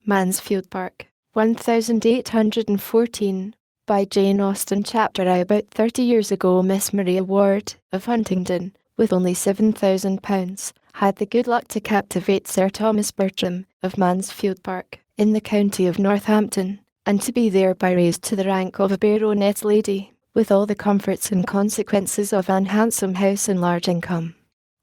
Mansfield Park, 1814, by Jane Austen. Chapter I. About 30 years ago, Miss Maria Ward, of Huntingdon, with only £7,000, had the good luck to captivate Sir Thomas Bertram, of Mansfield Park, in the county of Northampton, and to be thereby raised to the rank of a baronet lady, with all the comforts and consequences of an handsome house and large income.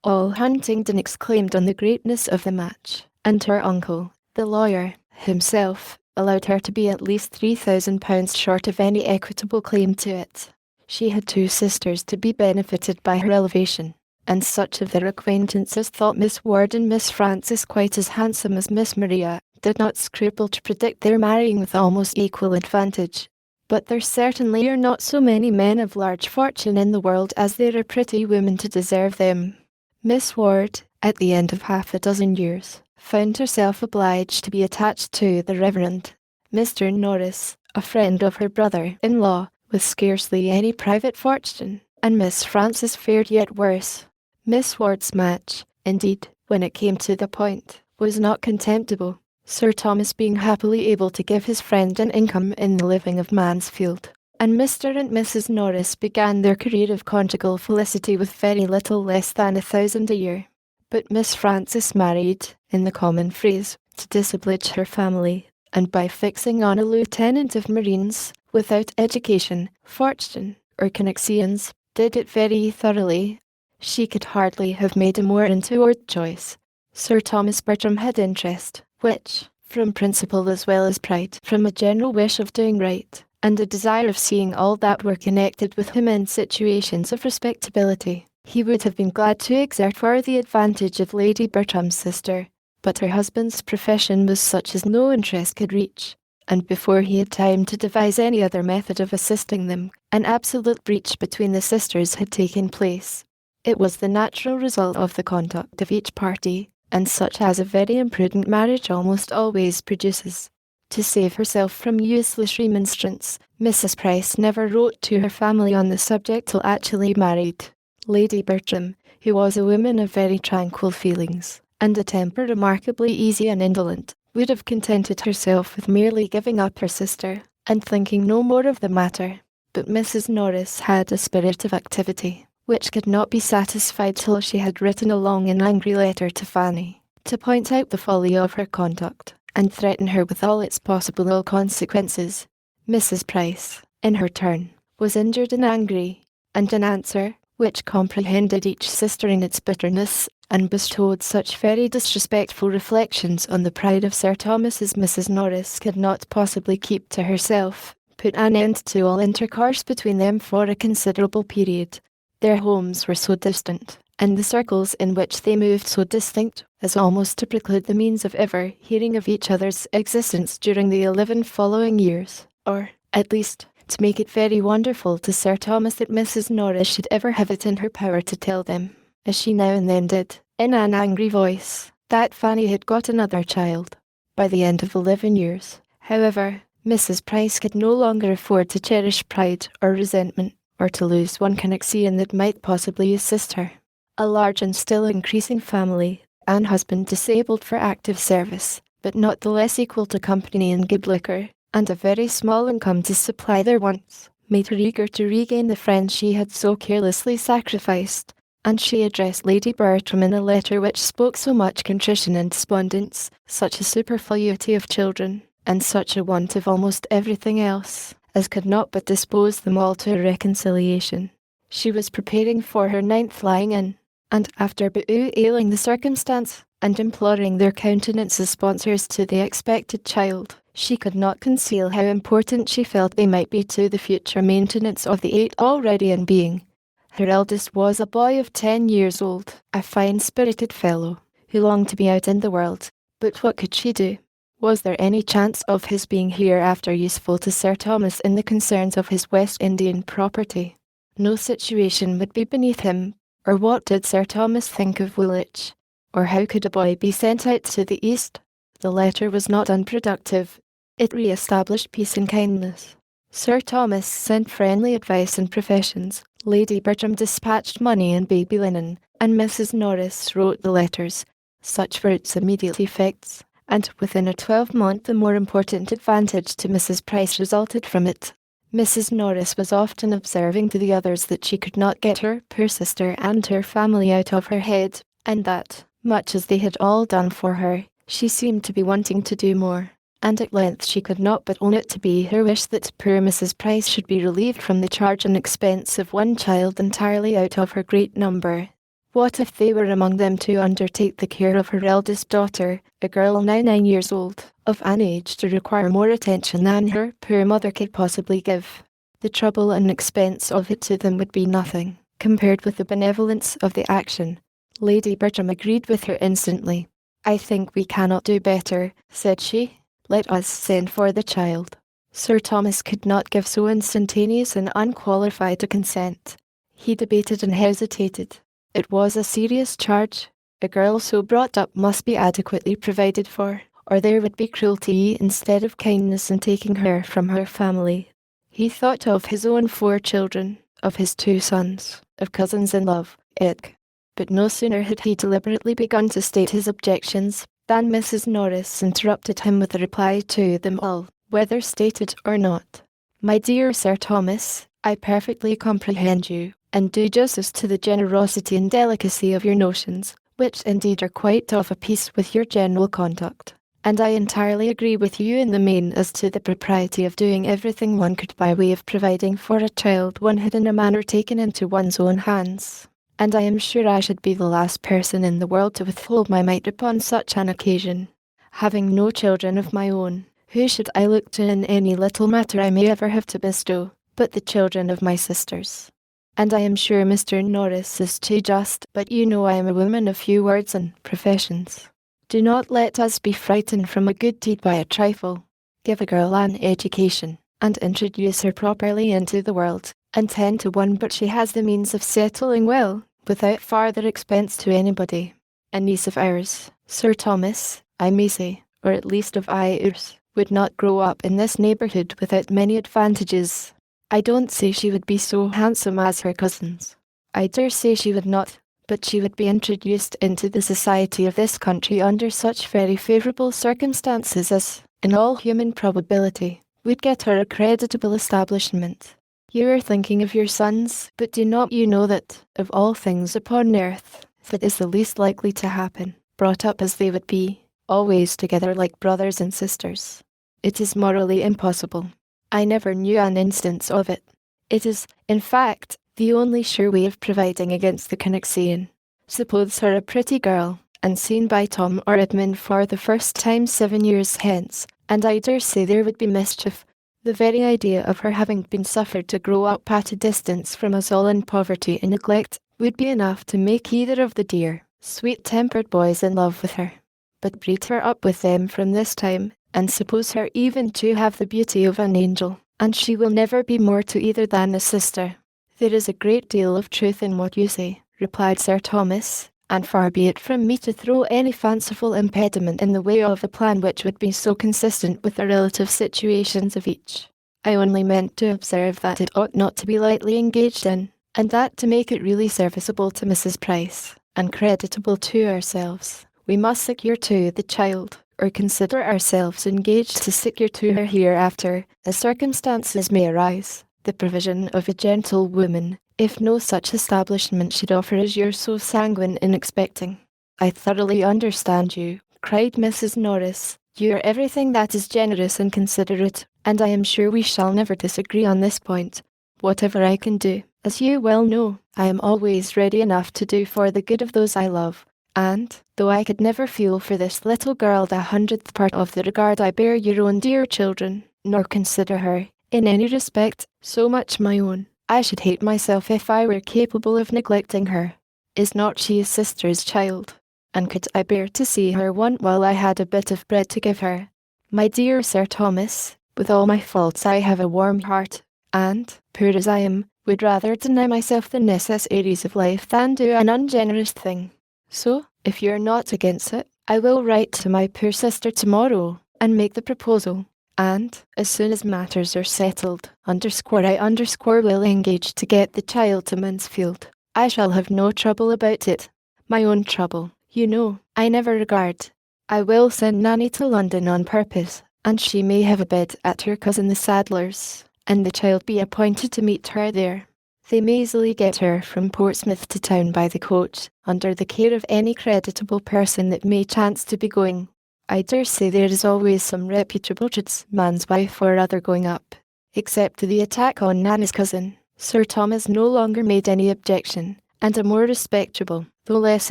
All Huntingdon exclaimed on the greatness of the match, and her uncle, the lawyer, himself, allowed her to be at least £3,000 short of any equitable claim to it. She had two sisters to be benefited by her elevation, and such of their acquaintance as thought Miss Ward and Miss Frances quite as handsome as Miss Maria did not scruple to predict their marrying with almost equal advantage. But there certainly are not so many men of large fortune in the world as there are pretty women to deserve them. Miss Ward, at the end of half a dozen years, found herself obliged to be attached to the Reverend Mr. Norris, a friend of her brother-in-law, with scarcely any private fortune, and Miss Frances fared yet worse. Miss Ward's match, indeed, when it came to the point, was not contemptible, Sir Thomas being happily able to give his friend an income in the living of Mansfield, and Mr. and Mrs. Norris began their career of conjugal felicity with very little less than £1,000 a year. But Miss Frances married, in the common phrase, to disoblige her family, and by fixing on a lieutenant of marines, without education, fortune, or connections, did it very thoroughly. She could hardly have made a more untoward choice. Sir Thomas Bertram had interest, which, from principle as well as pride, from a general wish of doing right, and a desire of seeing all that were connected with him in situations of respectability, he would have been glad to exert for the advantage of Lady Bertram's sister, but her husband's profession was such as no interest could reach, and before he had time to devise any other method of assisting them, an absolute breach between the sisters had taken place. It was the natural result of the conduct of each party, and such as a very imprudent marriage almost always produces. To save herself from useless remonstrance, Mrs. Price never wrote to her family on the subject till actually married. Lady Bertram, who was a woman of very tranquil feelings, and a temper remarkably easy and indolent, would have contented herself with merely giving up her sister, and thinking no more of the matter. But Mrs. Norris had a spirit of activity, which could not be satisfied till she had written a long and angry letter to Fanny, to point out the folly of her conduct, and threaten her with all its possible ill consequences. Mrs. Price, in her turn, was injured and angry, and in answer, which comprehended each sister in its bitterness, and bestowed such very disrespectful reflections on the pride of Sir Thomas as Mrs. Norris could not possibly keep to herself, put an end to all intercourse between them for a considerable period. Their homes were so distant, and the circles in which they moved so distinct, as almost to preclude the means of ever hearing of each other's existence during the 11 following years, or, at least, to make it very wonderful to Sir Thomas that Mrs. Norris should ever have it in her power to tell them, as she now and then did, in an angry voice, that Fanny had got another child. By the end of 11 years, however, Mrs. Price could no longer afford to cherish pride or resentment, or to lose one connexion that might possibly assist her. A large and still increasing family, an husband disabled for active service, but not the less equal to company and good liquor, and a very small income to supply their wants, made her eager to regain the friends she had so carelessly sacrificed, and she addressed Lady Bertram in a letter which spoke so much contrition and despondence, such a superfluity of children, and such a want of almost everything else, as could not but dispose them all to a reconciliation. She was preparing for her 9th lying in, and after bewailing the circumstance, and imploring their countenance as sponsors to the expected child, she could not conceal how important she felt they might be to the future maintenance of the 8 already in being. Her eldest was a boy of 10 years old, a fine-spirited fellow, who longed to be out in the world, but what could she do? Was there any chance of his being hereafter useful to Sir Thomas in the concerns of his West Indian property? No situation would be beneath him, or what did Sir Thomas think of Woolwich? Or how could a boy be sent out to the East? The letter was not unproductive. It re-established peace and kindness. Sir Thomas sent friendly advice and professions, Lady Bertram dispatched money and baby linen, and Mrs. Norris wrote the letters. Such were its immediate effects, and within a 12-month the more important advantage to Mrs. Price resulted from it. Mrs. Norris was often observing to the others that she could not get her poor sister and her family out of her head, and that, much as they had all done for her, she seemed to be wanting to do more, and at length she could not but own it to be her wish that poor Mrs. Price should be relieved from the charge and expense of one child entirely out of her great number. What if they were among them to undertake the care of her eldest daughter, a girl now 9 years old, of an age to require more attention than her poor mother could possibly give? The trouble and expense of it to them would be nothing, compared with the benevolence of the action. Lady Bertram agreed with her instantly. "I think we cannot do better," said she. "Let us send for the child." Sir Thomas could not give so instantaneous and unqualified a consent. He debated and hesitated. It was a serious charge. A girl so brought up must be adequately provided for, or there would be cruelty instead of kindness in taking her from her family. He thought of his own 4 children, of his 2 sons, of cousins-in-law, etc. But no sooner had he deliberately begun to state his objections, than Mrs. Norris interrupted him with a reply to them all, whether stated or not. "My dear Sir Thomas, I perfectly comprehend you, and do justice to the generosity and delicacy of your notions, which indeed are quite of a piece with your general conduct. And I entirely agree with you in the main as to the propriety of doing everything one could by way of providing for a child one had in a manner taken into one's own hands. And I am sure I should be the last person in the world to withhold my mite upon such an occasion. Having no children of my own, who should I look to in any little matter I may ever have to bestow, but the children of my sisters? And I am sure Mr. Norris is too just, but you know I am a woman of few words and professions. Do not let us be frightened from a good deed by a trifle. Give a girl an education, and introduce her properly into the world, and 10 to 1 but she has the means of settling well, without farther expense to anybody. A niece of ours, Sir Thomas, I may say, or at least of ours, would not grow up in this neighbourhood without many advantages. I don't say she would be so handsome as her cousins. I dare say she would not, but she would be introduced into the society of this country under such very favourable circumstances as, in all human probability, would get her a creditable establishment. You are thinking of your sons, but do not you know that, of all things upon earth, that is the least likely to happen, brought up as they would be, always together like brothers and sisters? It is morally impossible. I never knew an instance of it. It is, in fact, the only sure way of providing against the connexion. Suppose her a pretty girl, and seen by Tom or Edmund for the first time 7 years hence, and I dare say there would be mischief. The very idea of her having been suffered to grow up at a distance from us all in poverty and neglect would be enough to make either of the dear, sweet-tempered boys in love with her. But breed her up with them from this time, and suppose her even to have the beauty of an angel, and she will never be more to either than a sister." "There is a great deal of truth in what you say," replied Sir Thomas, "and far be it from me to throw any fanciful impediment in the way of a plan which would be so consistent with the relative situations of each. I only meant to observe that it ought not to be lightly engaged in, and that to make it really serviceable to Mrs. Price, and creditable to ourselves, we must secure to the child, or consider ourselves engaged to secure to her hereafter, as circumstances may arise, the provision of a gentlewoman, if no such establishment should offer as you're so sanguine in expecting." "I thoroughly understand you," cried Mrs. Norris. "You are everything that is generous and considerate, and I am sure we shall never disagree on this point. Whatever I can do, as you well know, I am always ready enough to do for the good of those I love. And, though I could never feel for this little girl the 100th part of the regard I bear your own dear children, nor consider her, in any respect, so much my own, I should hate myself if I were capable of neglecting her. Is not she a sister's child? And could I bear to see her want while I had a bit of bread to give her? My dear Sir Thomas, with all my faults I have a warm heart, and, poor as I am, would rather deny myself the necessaries of life than do an ungenerous thing. So, if you are not against it, I will write to my poor sister tomorrow, and make the proposal. And, as soon as matters are settled, I will engage to get the child to Mansfield. I shall have no trouble about it. My own trouble, you know, I never regard. I will send Nanny to London on purpose, and she may have a bed at her cousin the saddler's, and the child be appointed to meet her there. They may easily get her from Portsmouth to town by the coach, under the care of any creditable person that may chance to be going. I dare say there is always some reputable tradesman's wife or other going up. Except to the attack on Nanny's cousin, Sir Thomas no longer made any objection, and a more respectable, though less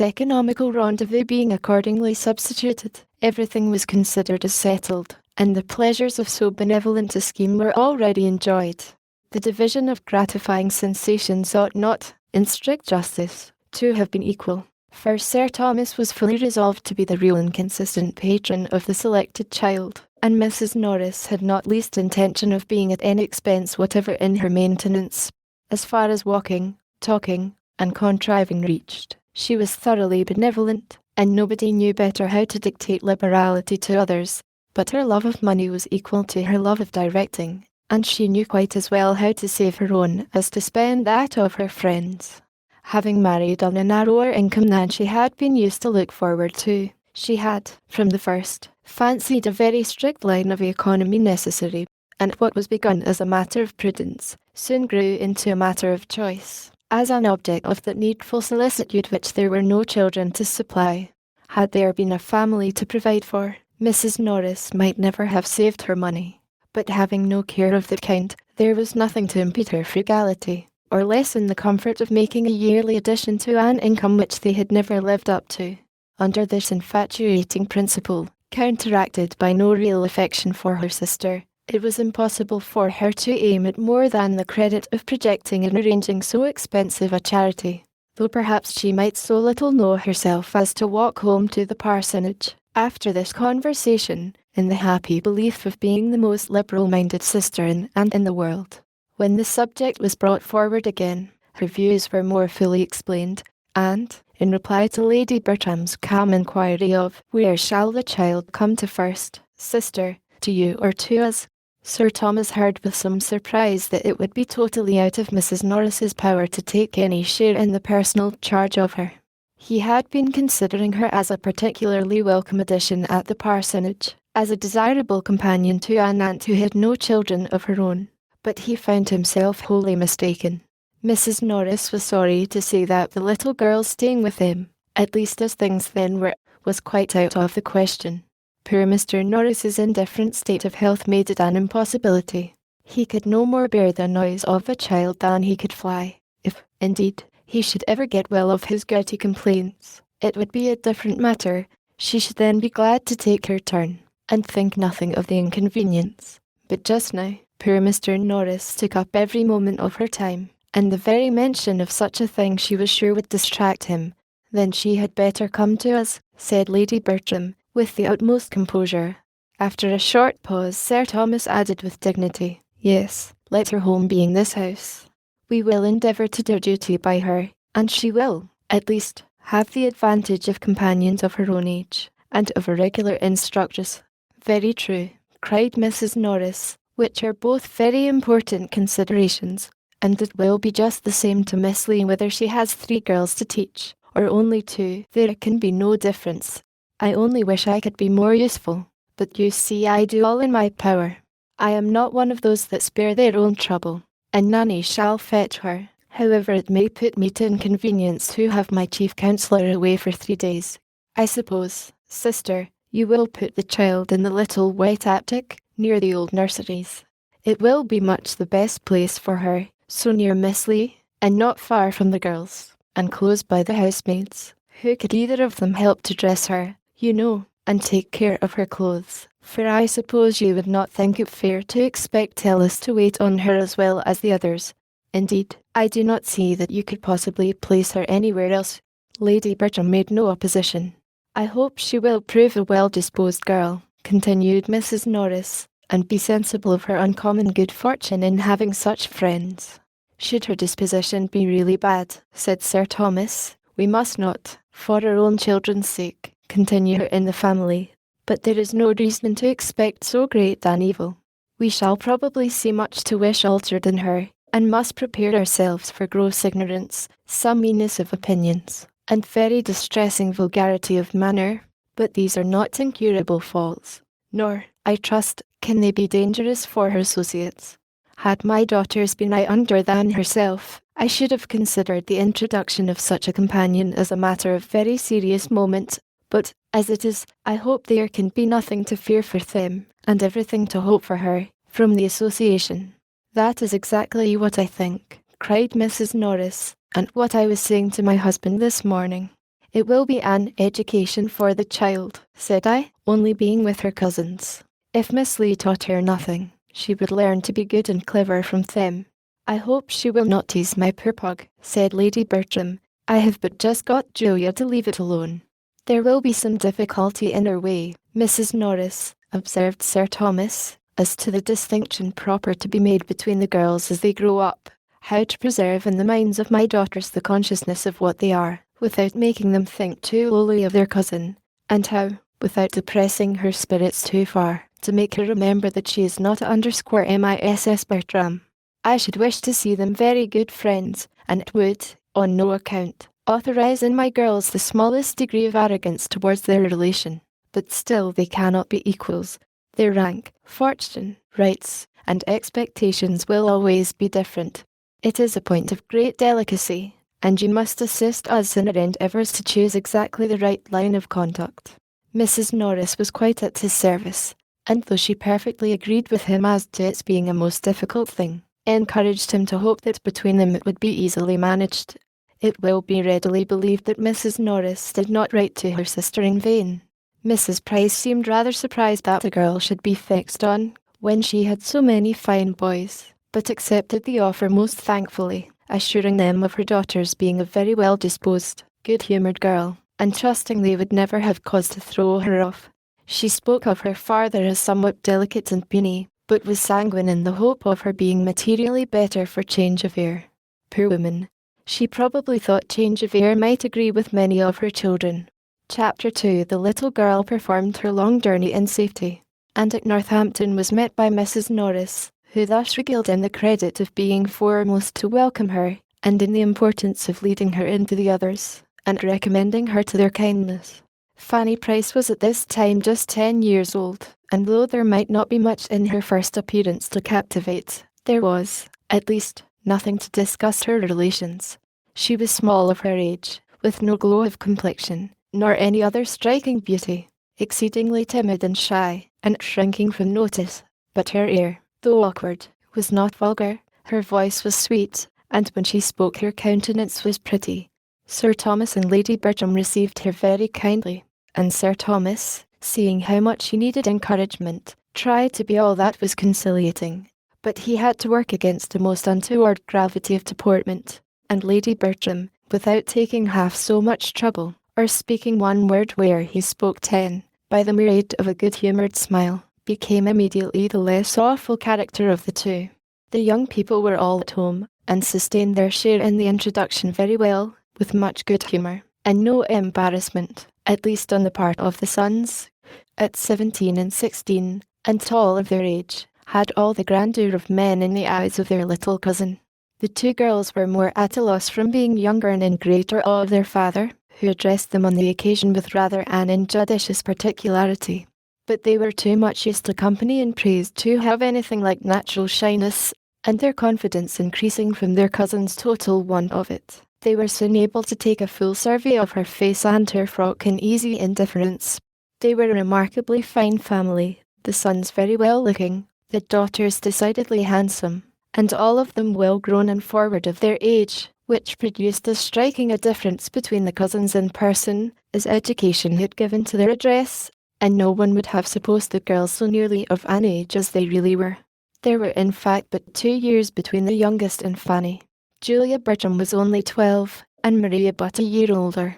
economical rendezvous being accordingly substituted, everything was considered as settled, and the pleasures of so benevolent a scheme were already enjoyed. The division of gratifying sensations ought not, in strict justice, to have been equal, for Sir Thomas was fully resolved to be the real and consistent patron of the selected child, and Mrs. Norris had not least intention of being at any expense whatever in her maintenance. As far as walking, talking, and contriving reached, she was thoroughly benevolent, and nobody knew better how to dictate liberality to others, but her love of money was equal to her love of directing, and she knew quite as well how to save her own as to spend that of her friends. Having married on a narrower income than she had been used to look forward to, she had, from the first, fancied a very strict line of economy necessary, and what was begun as a matter of prudence soon grew into a matter of choice, as an object of that needful solicitude which there were no children to supply. Had there been a family to provide for, Mrs. Norris might never have saved her money, but having no care of the kind, there was nothing to impede her frugality, or lessen the comfort of making a yearly addition to an income which they had never lived up to. Under this infatuating principle, counteracted by no real affection for her sister, it was impossible for her to aim at more than the credit of projecting and arranging so expensive a charity, though perhaps she might so little know herself as to walk home to the parsonage, after this conversation, in the happy belief of being the most liberal-minded sister in the world. When the subject was brought forward again, her views were more fully explained, and, in reply to Lady Bertram's calm inquiry of "Where shall the child come to first, sister, to you or to us?" Sir Thomas heard with some surprise that it would be totally out of Mrs. Norris's power to take any share in the personal charge of her. He had been considering her as a particularly welcome addition at the parsonage, as a desirable companion to an aunt who had no children of her own, but he found himself wholly mistaken. Mrs. Norris was sorry to say that the little girl staying with him, at least as things then were, was quite out of the question. Poor Mr. Norris's indifferent state of health made it an impossibility. He could no more bear the noise of a child than he could fly. If, indeed, he should ever get well of his gouty complaints, it would be a different matter. She should then be glad to take her turn, and think nothing of the inconvenience. But just now, poor Mr. Norris took up every moment of her time, and the very mention of such a thing she was sure would distract him. "Then she had better come to us," said Lady Bertram, with the utmost composure. After a short pause, Sir Thomas added with dignity, "Yes, let her home be in this house. We will endeavour to do duty by her, and she will, at least, have the advantage of companions of her own age, and of a regular instructress." "Very true," cried Mrs. Norris, "which are both very important considerations, and it will be just the same to Miss Lee whether she has 3 girls to teach, or only 2. There can be no difference. I only wish I could be more useful, but you see I do all in my power. I am not one of those that spare their own trouble, and Nanny shall fetch her, however it may put me to inconvenience who have my chief counsellor away for 3 days. I suppose, sister, you will put the child in the little white attic, near the old nurseries. It will be much the best place for her, so near Miss Lee, and not far from the girls, and close by the housemaids, who could either of them help to dress her, you know, and take care of her clothes, for I suppose you would not think it fair to expect Ellis to wait on her as well as the others. Indeed, I do not see that you could possibly place her anywhere else." Lady Bertram made no opposition. "I hope she will prove a well-disposed girl," continued Mrs. Norris, "and be sensible of her uncommon good fortune in having such friends." "Should her disposition be really bad," said Sir Thomas, "we must not, for our own children's sake, continue her in the family, but there is no reason to expect so great an evil. We shall probably see much to wish altered in her, and must prepare ourselves for gross ignorance, some meanness of opinions, and very distressing vulgarity of manner. But these are not incurable faults, nor, I trust, can they be dangerous for her associates. Had my daughters been younger than herself, I should have considered the introduction of such a companion as a matter of very serious moment, but, as it is, I hope there can be nothing to fear for them, and everything to hope for her, from the association. That is exactly what I think, cried Mrs. Norris, and what I was saying to my husband this morning. It will be an education for the child, said I, only being with her cousins. If Miss Lee taught her nothing, she would learn to be good and clever from them. I hope she will not tease my poor pug, said Lady Bertram. I have but just got Julia to leave it alone. There will be some difficulty in her way, Mrs. Norris, observed Sir Thomas, as to the distinction proper to be made between the girls as they grow up, how to preserve in the minds of my daughters the consciousness of what they are, without making them think too lowly of their cousin, and how, without depressing her spirits too far, to make her remember that she is not _Miss Bertram. I should wish to see them very good friends, and it would, on no account, authorize in my girls the smallest degree of arrogance towards their relation, but still they cannot be equals. Their rank, fortune, rights, and expectations will always be different. It is a point of great delicacy, and you must assist us in our endeavours to choose exactly the right line of conduct. Mrs. Norris was quite at his service, and though she perfectly agreed with him as to its being a most difficult thing, encouraged him to hope that between them it would be easily managed. It will be readily believed that Mrs. Norris did not write to her sister in vain. Mrs. Price seemed rather surprised that the girl should be fixed on, when she had so many fine boys, but accepted the offer most thankfully, assuring them of her daughter's being a very well-disposed, good-humoured girl, and trusting they would never have cause to throw her off. She spoke of her father as somewhat delicate and puny, but was sanguine in the hope of her being materially better for change of air. Poor woman! She probably thought change of air might agree with many of her children. Chapter 2. The little girl performed her long journey in safety, and at Northampton was met by Mrs. Norris, who thus regaled in the credit of being foremost to welcome her, and in the importance of leading her into the others, and recommending her to their kindness. Fanny Price was at this time just 10 years old, and though there might not be much in her first appearance to captivate, there was, at least, nothing to disgust her relations. She was small of her age, with no glow of complexion, nor any other striking beauty, exceedingly timid and shy, and shrinking from notice, but her air, though awkward, was not vulgar, her voice was sweet, and when she spoke her countenance was pretty. Sir Thomas and Lady Bertram received her very kindly, and Sir Thomas, seeing how much she needed encouragement, tried to be all that was conciliating, but he had to work against a most untoward gravity of deportment, and Lady Bertram, without taking half so much trouble, or speaking one word where he spoke 10, by the mere aid of a good-humoured smile, became immediately the less awful character of the two. The young people were all at home, and sustained their share in the introduction very well, with much good humour, and no embarrassment, at least on the part of the sons, at 17 and 16, and tall of their age, had all the grandeur of men in the eyes of their little cousin. The two girls were more at a loss from being younger and in greater awe of their father, who addressed them on the occasion with rather an injudicious particularity. But they were too much used to company and praise to have anything like natural shyness, and their confidence increasing from their cousin's total want of it, they were soon able to take a full survey of her face and her frock in easy indifference. They were a remarkably fine family, the sons very well-looking, the daughters decidedly handsome, and all of them well grown and forward of their age, which produced as striking a difference between the cousins in person as education had given to their address, and no one would have supposed the girls so nearly of an age as they really were. There were in fact but 2 years between the youngest and Fanny. Julia Bertram was only 12, and Maria but a year older.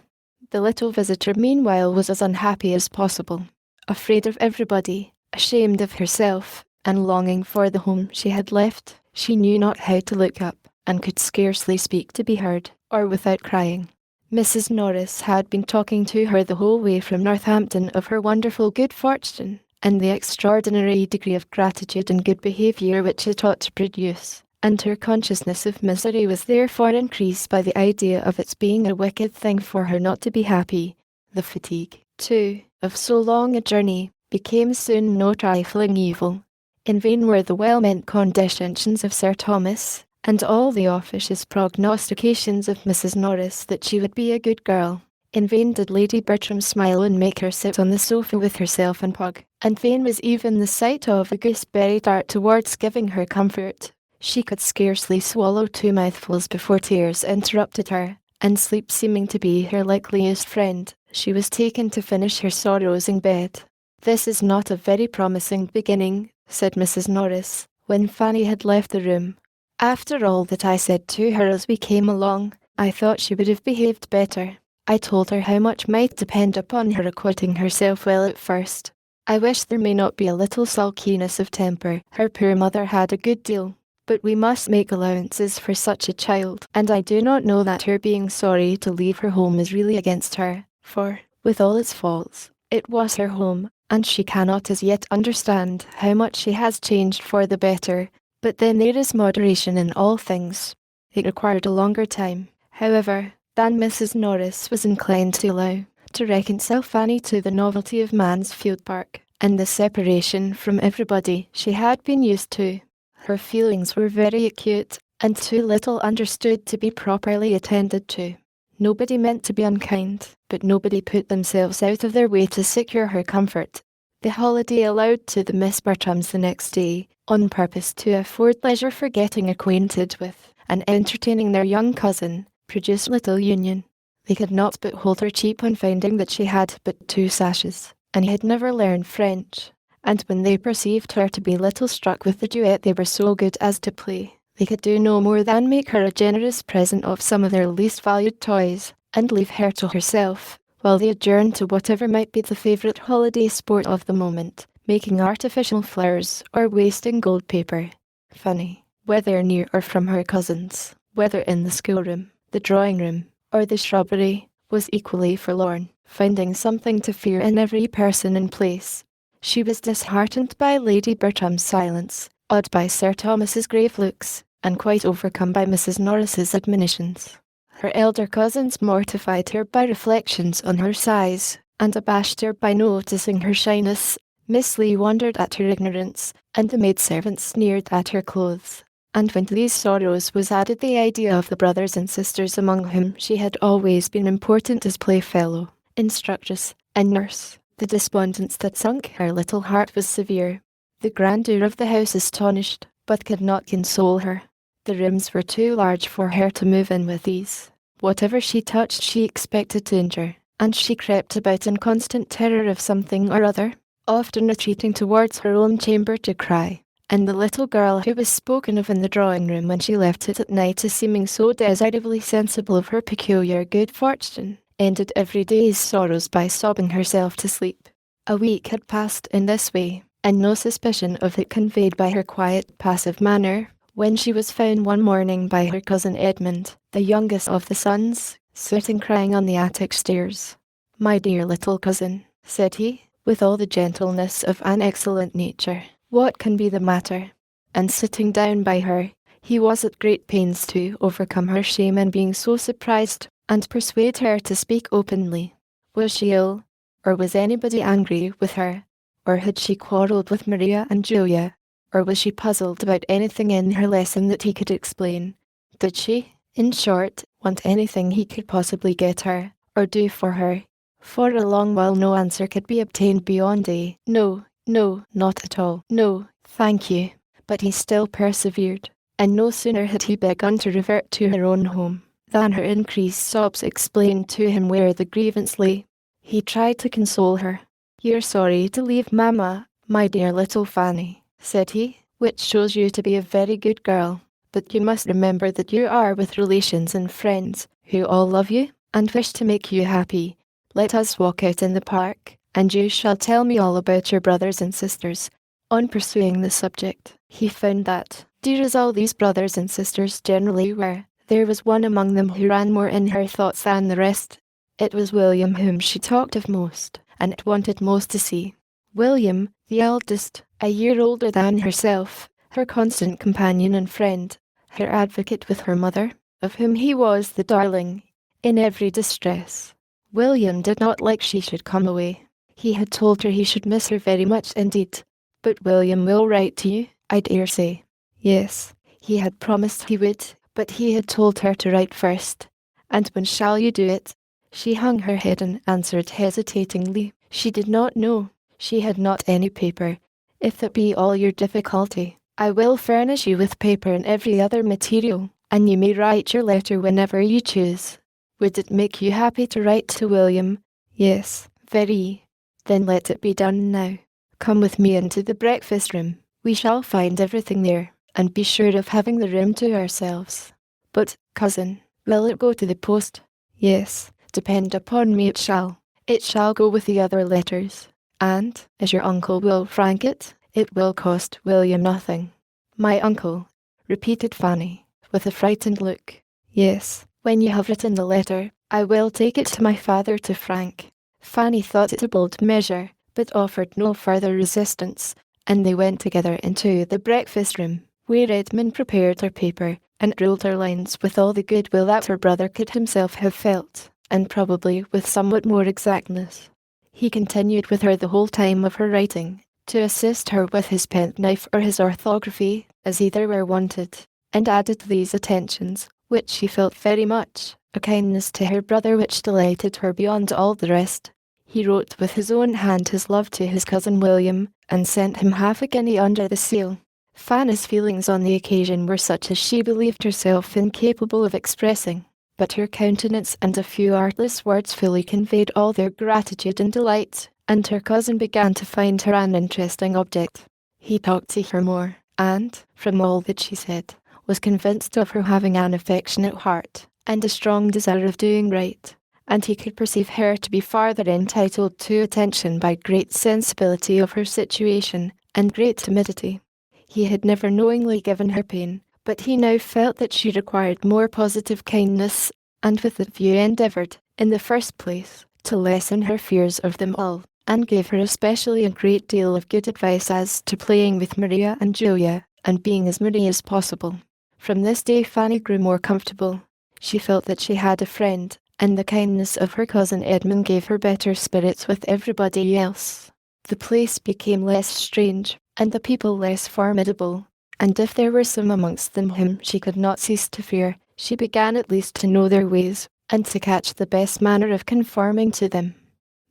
The little visitor meanwhile was as unhappy as possible, afraid of everybody, ashamed of herself, and longing for the home she had left. She knew not how to look up, and could scarcely speak to be heard, or without crying. Mrs. Norris had been talking to her the whole way from Northampton of her wonderful good fortune, and the extraordinary degree of gratitude and good behaviour which it ought to produce, and her consciousness of misery was therefore increased by the idea of its being a wicked thing for her not to be happy. The fatigue, too, of so long a journey, became soon no trifling evil. In vain were the well-meant condescensions of Sir Thomas, and all the officious prognostications of Mrs. Norris that she would be a good girl. In vain did Lady Bertram smile and make her sit on the sofa with herself and Pug, and vain was even the sight of a gooseberry tart towards giving her comfort. She could scarcely swallow 2 mouthfuls before tears interrupted her, and sleep seeming to be her likeliest friend, she was taken to finish her sorrows in bed. "This is not a very promising beginning," said Mrs. Norris, when Fanny had left the room. "After all that I said to her as we came along, I thought she would have behaved better. I told her how much might depend upon her acquitting herself well at first. I wish there may not be a little sulkiness of temper. Her poor mother had a good deal, but we must make allowances for such a child, and I do not know that her being sorry to leave her home is really against her, for, with all its faults, it was her home, and she cannot as yet understand how much she has changed for the better. But then there is moderation in all things. It required a longer time, however, than Mrs. Norris was inclined to allow, to reconcile Fanny to the novelty of Mansfield Park, and the separation from everybody she had been used to. Her feelings were very acute, and too little understood to be properly attended to. Nobody meant to be unkind, but nobody put themselves out of their way to secure her comfort. The holiday allowed to the Miss Bertrams the next day, on purpose to afford leisure for getting acquainted with, and entertaining their young cousin, produced little union. They could not but hold her cheap on finding that she had but 2 sashes, and had never learned French, and when they perceived her to be little struck with the duet they were so good as to play, they could do no more than make her a generous present of some of their least valued toys, and leave her to herself, while they adjourned to whatever might be the favourite holiday sport of the moment, making artificial flowers or wasting gold paper. Fanny, whether near or from her cousins, whether in the schoolroom, the drawing-room, or the shrubbery, was equally forlorn, finding something to fear in every person and place. She was disheartened by Lady Bertram's silence, awed by Sir Thomas's grave looks, and quite overcome by Mrs. Norris's admonitions. Her elder cousins mortified her by reflections on her size, and abashed her by noticing her shyness. Miss Lee wondered at her ignorance, and the maidservants sneered at her clothes. And when to these sorrows was added the idea of the brothers and sisters among whom she had always been important as playfellow, instructress, and nurse, the despondence that sunk her little heart was severe. The grandeur of the house astonished, but could not console her. The rooms were too large for her to move in with ease. Whatever she touched she expected to injure, and she crept about in constant terror of something or other, often retreating towards her own chamber to cry. And the little girl who was spoken of in the drawing-room when she left it at night as seeming so decidedly sensible of her peculiar good fortune, ended every day's sorrows by sobbing herself to sleep. A week had passed in this way, and no suspicion of it conveyed by her quiet, passive manner, when she was found one morning by her cousin Edmund, the youngest of the sons, sitting crying on the attic stairs. "My dear little cousin," said he, with all the gentleness of an excellent nature, "what can be the matter?" And sitting down by her, he was at great pains to overcome her shame in being so surprised, and persuade her to speak openly. Was she ill? Or was anybody angry with her? Or had she quarrelled with Maria and Julia? Or was she puzzled about anything in her lesson that he could explain? Did she, in short, want anything he could possibly get her, or do for her? For a long while no answer could be obtained beyond a "No, no, not at all, no, thank you." But he still persevered, and no sooner had he begun to revert to her own home, than her increased sobs explained to him where the grievance lay. He tried to console her. "You're sorry to leave Mamma, my dear little Fanny," said he, "which shows you to be a very good girl. But you must remember that you are with relations and friends, who all love you, and wish to make you happy. Let us walk out in the park, and you shall tell me all about your brothers and sisters." On pursuing the subject, he found that, dear as all these brothers and sisters generally were, there was one among them who ran more in her thoughts than the rest. It was William whom she talked of most, and wanted most to see. William, the eldest, a year older than herself, her constant companion and friend, her advocate with her mother, of whom he was the darling, in every distress. William did not like she should come away. He had told her he should miss her very much indeed. But William will write to you, I dare say. Yes, he had promised he would, but he had told her to write first. And when shall you do it? She hung her head and answered hesitatingly. She did not know. She had not any paper. If that be all your difficulty, I will furnish you with paper and every other material, and you may write your letter whenever you choose. Would it make you happy to write to William? Yes, very. Then let it be done now. Come with me into the breakfast room. We shall find everything there, and be sure of having the room to ourselves. But, cousin, will it go to the post? Yes, depend upon me it shall. It shall go with the other letters. And, as your uncle will frank it, it will cost William nothing. My uncle, repeated Fanny, with a frightened look. Yes, when you have written the letter, I will take it to my father to frank. Fanny thought it a bold measure, but offered no further resistance, and they went together into the breakfast room, where Edmund prepared her paper, and ruled her lines with all the goodwill that her brother could himself have felt, and probably with somewhat more exactness. He continued with her the whole time of her writing, to assist her with his penknife or his orthography, as either were wanted, and added to these attentions, which she felt very much, a kindness to her brother which delighted her beyond all the rest. He wrote with his own hand his love to his cousin William, and sent him half a guinea under the seal. Fanny's feelings on the occasion were such as she believed herself incapable of expressing, but her countenance and a few artless words fully conveyed all their gratitude and delight, and her cousin began to find her an interesting object. He talked to her more, and, from all that she said, was convinced of her having an affectionate heart, and a strong desire of doing right, and he could perceive her to be farther entitled to attention by great sensibility of her situation, and great timidity. He had never knowingly given her pain, but he now felt that she required more positive kindness, and with that view endeavoured, in the first place, to lessen her fears of them all, and gave her especially a great deal of good advice as to playing with Maria and Julia, and being as moody as possible. From this day Fanny grew more comfortable. She felt that she had a friend, and the kindness of her cousin Edmund gave her better spirits with everybody else. The place became less strange, and the people less formidable, and if there were some amongst them whom she could not cease to fear, she began at least to know their ways, and to catch the best manner of conforming to them.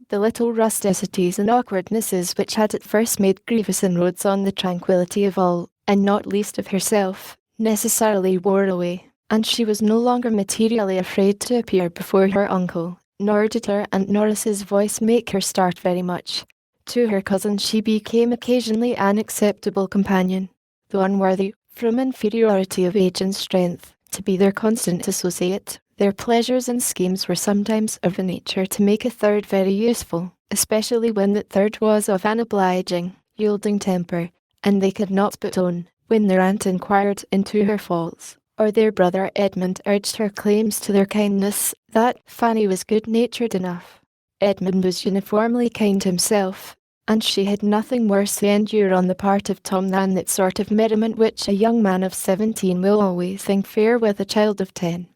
The little rusticities and awkwardnesses which had at first made grievous inroads on the tranquillity of all, and not least of herself, necessarily wore away, and she was no longer materially afraid to appear before her uncle, nor did her Aunt Norris's voice make her start very much. To her cousin she became occasionally an acceptable companion, though unworthy, from inferiority of age and strength, to be their constant associate. Their pleasures and schemes were sometimes of a nature to make a third very useful, especially when that third was of an obliging, yielding temper, and they could not but own, when their aunt inquired into her faults, or their brother Edmund urged her claims to their kindness, that Fanny was good-natured enough. Edmund was uniformly kind himself, and she had nothing worse to endure on the part of Tom than that sort of merriment which a young man of 17 will always think fair with a child of 10.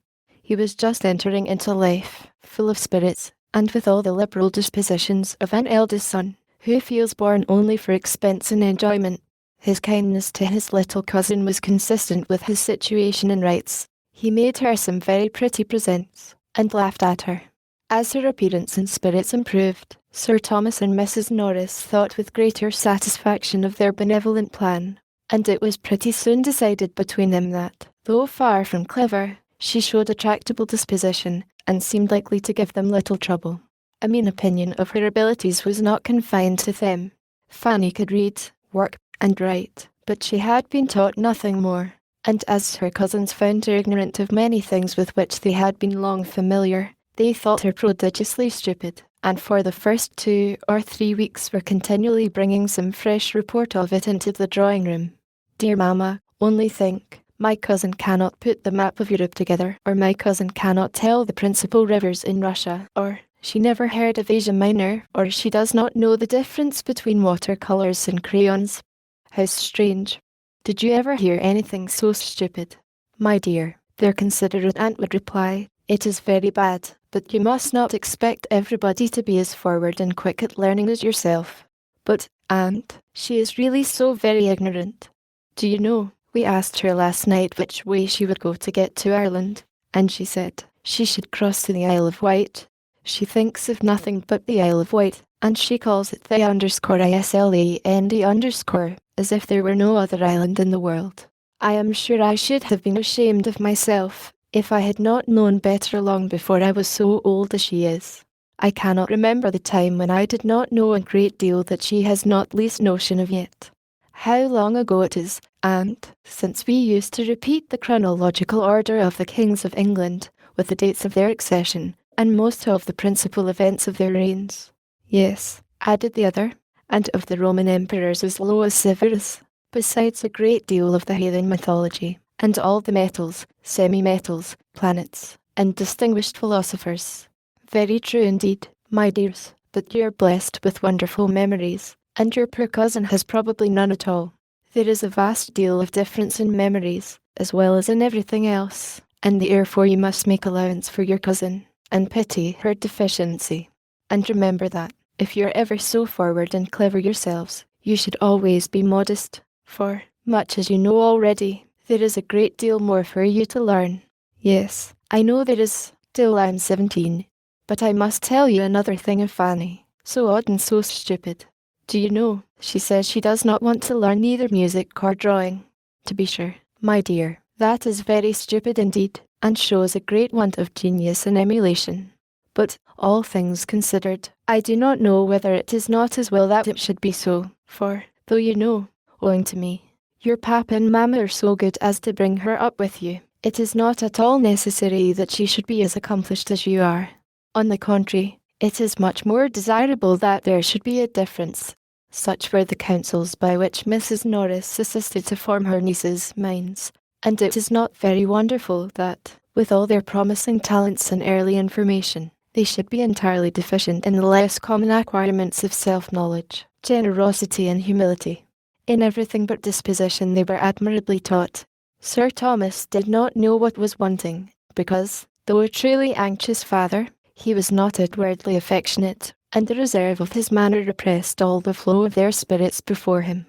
He was just entering into life, full of spirits, and with all the liberal dispositions of an eldest son, who feels born only for expense and enjoyment. His kindness to his little cousin was consistent with his situation and rights. He made her some very pretty presents, and laughed at her. As her appearance and spirits improved, Sir Thomas and Mrs. Norris thought with greater satisfaction of their benevolent plan, and it was pretty soon decided between them that, though far from clever, she showed a tractable disposition, and seemed likely to give them little trouble. A mean opinion of her abilities was not confined to them. Fanny could read, work, and write, but she had been taught nothing more, and as her cousins found her ignorant of many things with which they had been long familiar, they thought her prodigiously stupid, and for the first 2 or 3 weeks were continually bringing some fresh report of it into the drawing-room. Dear mamma, only think, my cousin cannot put the map of Europe together, or my cousin cannot tell the principal rivers in Russia, or she never heard of Asia Minor, or she does not know the difference between watercolours and crayons. How strange. Did you ever hear anything so stupid? My dear, their considerate aunt would reply, It is very bad, but you must not expect everybody to be as forward and quick at learning as yourself. But, Aunt, she is really so very ignorant. Do you know, we asked her last night which way she would go to get to Ireland, and she said she should cross to the Isle of Wight. She thinks of nothing but the Isle of Wight, and she calls it the _Island_, as if there were no other island in the world. I am sure I should have been ashamed of myself, if I had not known better long before I was so old as she is. I cannot remember the time when I did not know a great deal that she has not least notion of yet. How long ago it is, Aunt, since we used to repeat the chronological order of the kings of England, with the dates of their accession, and most of the principal events of their reigns. Yes, added the other, and of the Roman emperors as low as Severus, besides a great deal of the heathen mythology, and all the metals, semi-metals, planets, and distinguished philosophers. Very true indeed, my dears, but you're blessed with wonderful memories, and your poor cousin has probably none at all. There is a vast deal of difference in memories, as well as in everything else, and therefore you must make allowance for your cousin, and pity her deficiency. And remember that, if you're ever so forward and clever yourselves, you should always be modest, for, much as you know already, there is a great deal more for you to learn. Yes, I know there is, till I'm 17. But I must tell you another thing of Fanny, so odd and so stupid. Do you know, she says she does not want to learn neither music or drawing. To be sure, my dear, that is very stupid indeed, and shows a great want of genius and emulation. But, all things considered, I do not know whether it is not as well that it should be so, for, though you know, owing to me, your papa and mamma are so good as to bring her up with you, it is not at all necessary that she should be as accomplished as you are. On the contrary, it is much more desirable that there should be a difference. Such were the counsels by which Mrs. Norris assisted to form her nieces' minds, and it is not very wonderful that, with all their promising talents and early information, they should be entirely deficient in the less common acquirements of self-knowledge, generosity and humility. In everything but disposition they were admirably taught. Sir Thomas did not know what was wanting, because, though a truly anxious father, he was not outwardly affectionate, and the reserve of his manner repressed all the flow of their spirits before him.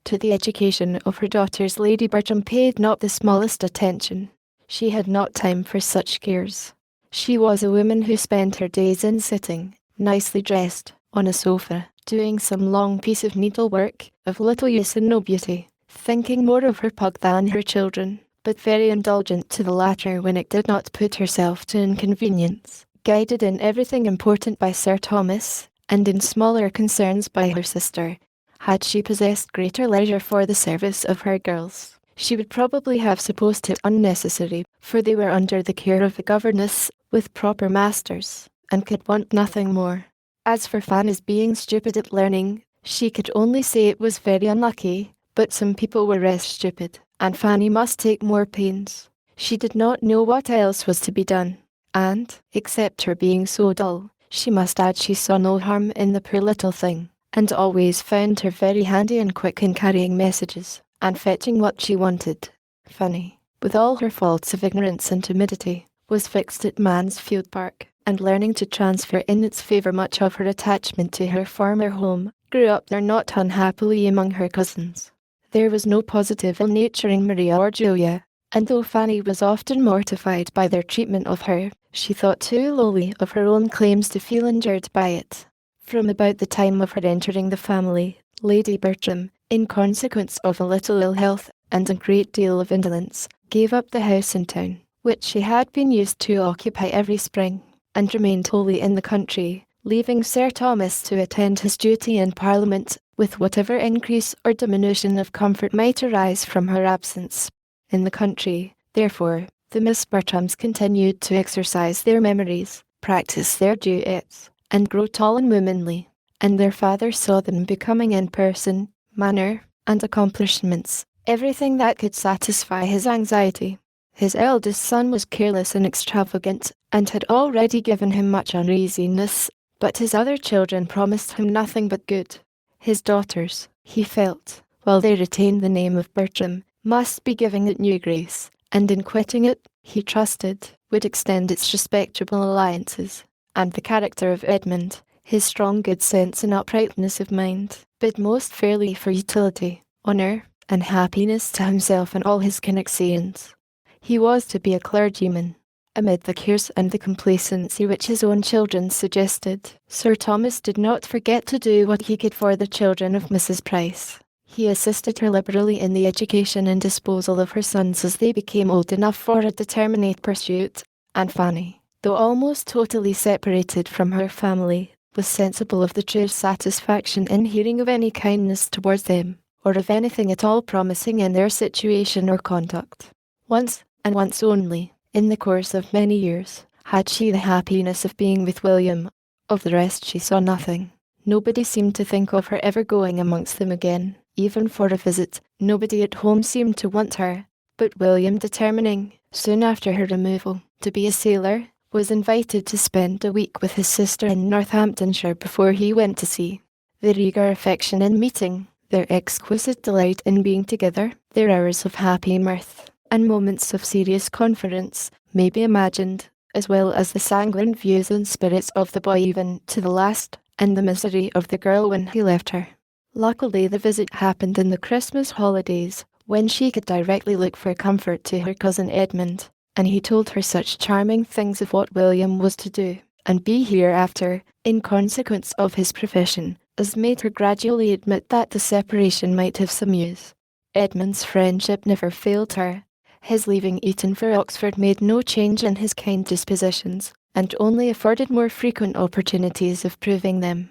To the education of her daughters Lady Bertram paid not the smallest attention. She had not time for such cares. She was a woman who spent her days in sitting, nicely dressed, on a sofa, doing some long piece of needlework, of little use and no beauty, thinking more of her pug than her children, but very indulgent to the latter when it did not put herself to inconvenience. Guided in everything important by Sir Thomas, and in smaller concerns by her sister, had she possessed greater leisure for the service of her girls, she would probably have supposed it unnecessary, for they were under the care of a governess, with proper masters, and could want nothing more. As for Fanny's being stupid at learning, she could only say it was very unlucky, but some people were less stupid, and Fanny must take more pains. She did not know what else was to be done. And, except her being so dull, she must add she saw no harm in the poor little thing, and always found her very handy and quick in carrying messages, and fetching what she wanted. Fanny, with all her faults of ignorance and timidity, was fixed at Mansfield Park, and learning to transfer in its favour much of her attachment to her former home, grew up there not unhappily among her cousins. There was no positive ill-naturing Maria or Julia, and though Fanny was often mortified by their treatment of her, she thought too lowly of her own claims to feel injured by it. From about the time of her entering the family, Lady Bertram, in consequence of a little ill health and a great deal of indolence, gave up the house in town, which she had been used to occupy every spring, and remained wholly in the country, leaving Sir Thomas to attend his duty in Parliament, with whatever increase or diminution of comfort might arise from her absence. In the country, therefore, the Miss Bertrams continued to exercise their memories, practice their duets, and grow tall and womanly, and their father saw them becoming in person, manner, and accomplishments, everything that could satisfy his anxiety. His eldest son was careless and extravagant, and had already given him much uneasiness, but his other children promised him nothing but good. His daughters, he felt, while they retained the name of Bertram, must be giving it new grace, and in quitting it, he trusted, would extend its respectable alliances, and the character of Edmund, his strong good sense and uprightness of mind, bid most fairly for utility, honour, and happiness to himself and all his connexions. He was to be a clergyman. Amid the cares and the complacency which his own children suggested, Sir Thomas did not forget to do what he could for the children of Mrs. Price. He assisted her liberally in the education and disposal of her sons as they became old enough for a determinate pursuit, and Fanny, though almost totally separated from her family, was sensible of the true satisfaction in hearing of any kindness towards them, or of anything at all promising in their situation or conduct. Once, and once only, in the course of many years, had she the happiness of being with William. Of the rest she saw nothing. Nobody seemed to think of her ever going amongst them again, even for a visit. Nobody at home seemed to want her. But William, determining, soon after her removal, to be a sailor, was invited to spend a week with his sister in Northamptonshire before he went to sea. Their eager affection in meeting, their exquisite delight in being together, their hours of happy mirth, and moments of serious conference, may be imagined, as well as the sanguine views and spirits of the boy even to the last, and the misery of the girl when he left her. Luckily the visit happened in the Christmas holidays, when she could directly look for comfort to her cousin Edmund, and he told her such charming things of what William was to do, and be hereafter, in consequence of his profession, as made her gradually admit that the separation might have some use. Edmund's friendship never failed her. His leaving Eton for Oxford made no change in his kind dispositions, and only afforded more frequent opportunities of proving them.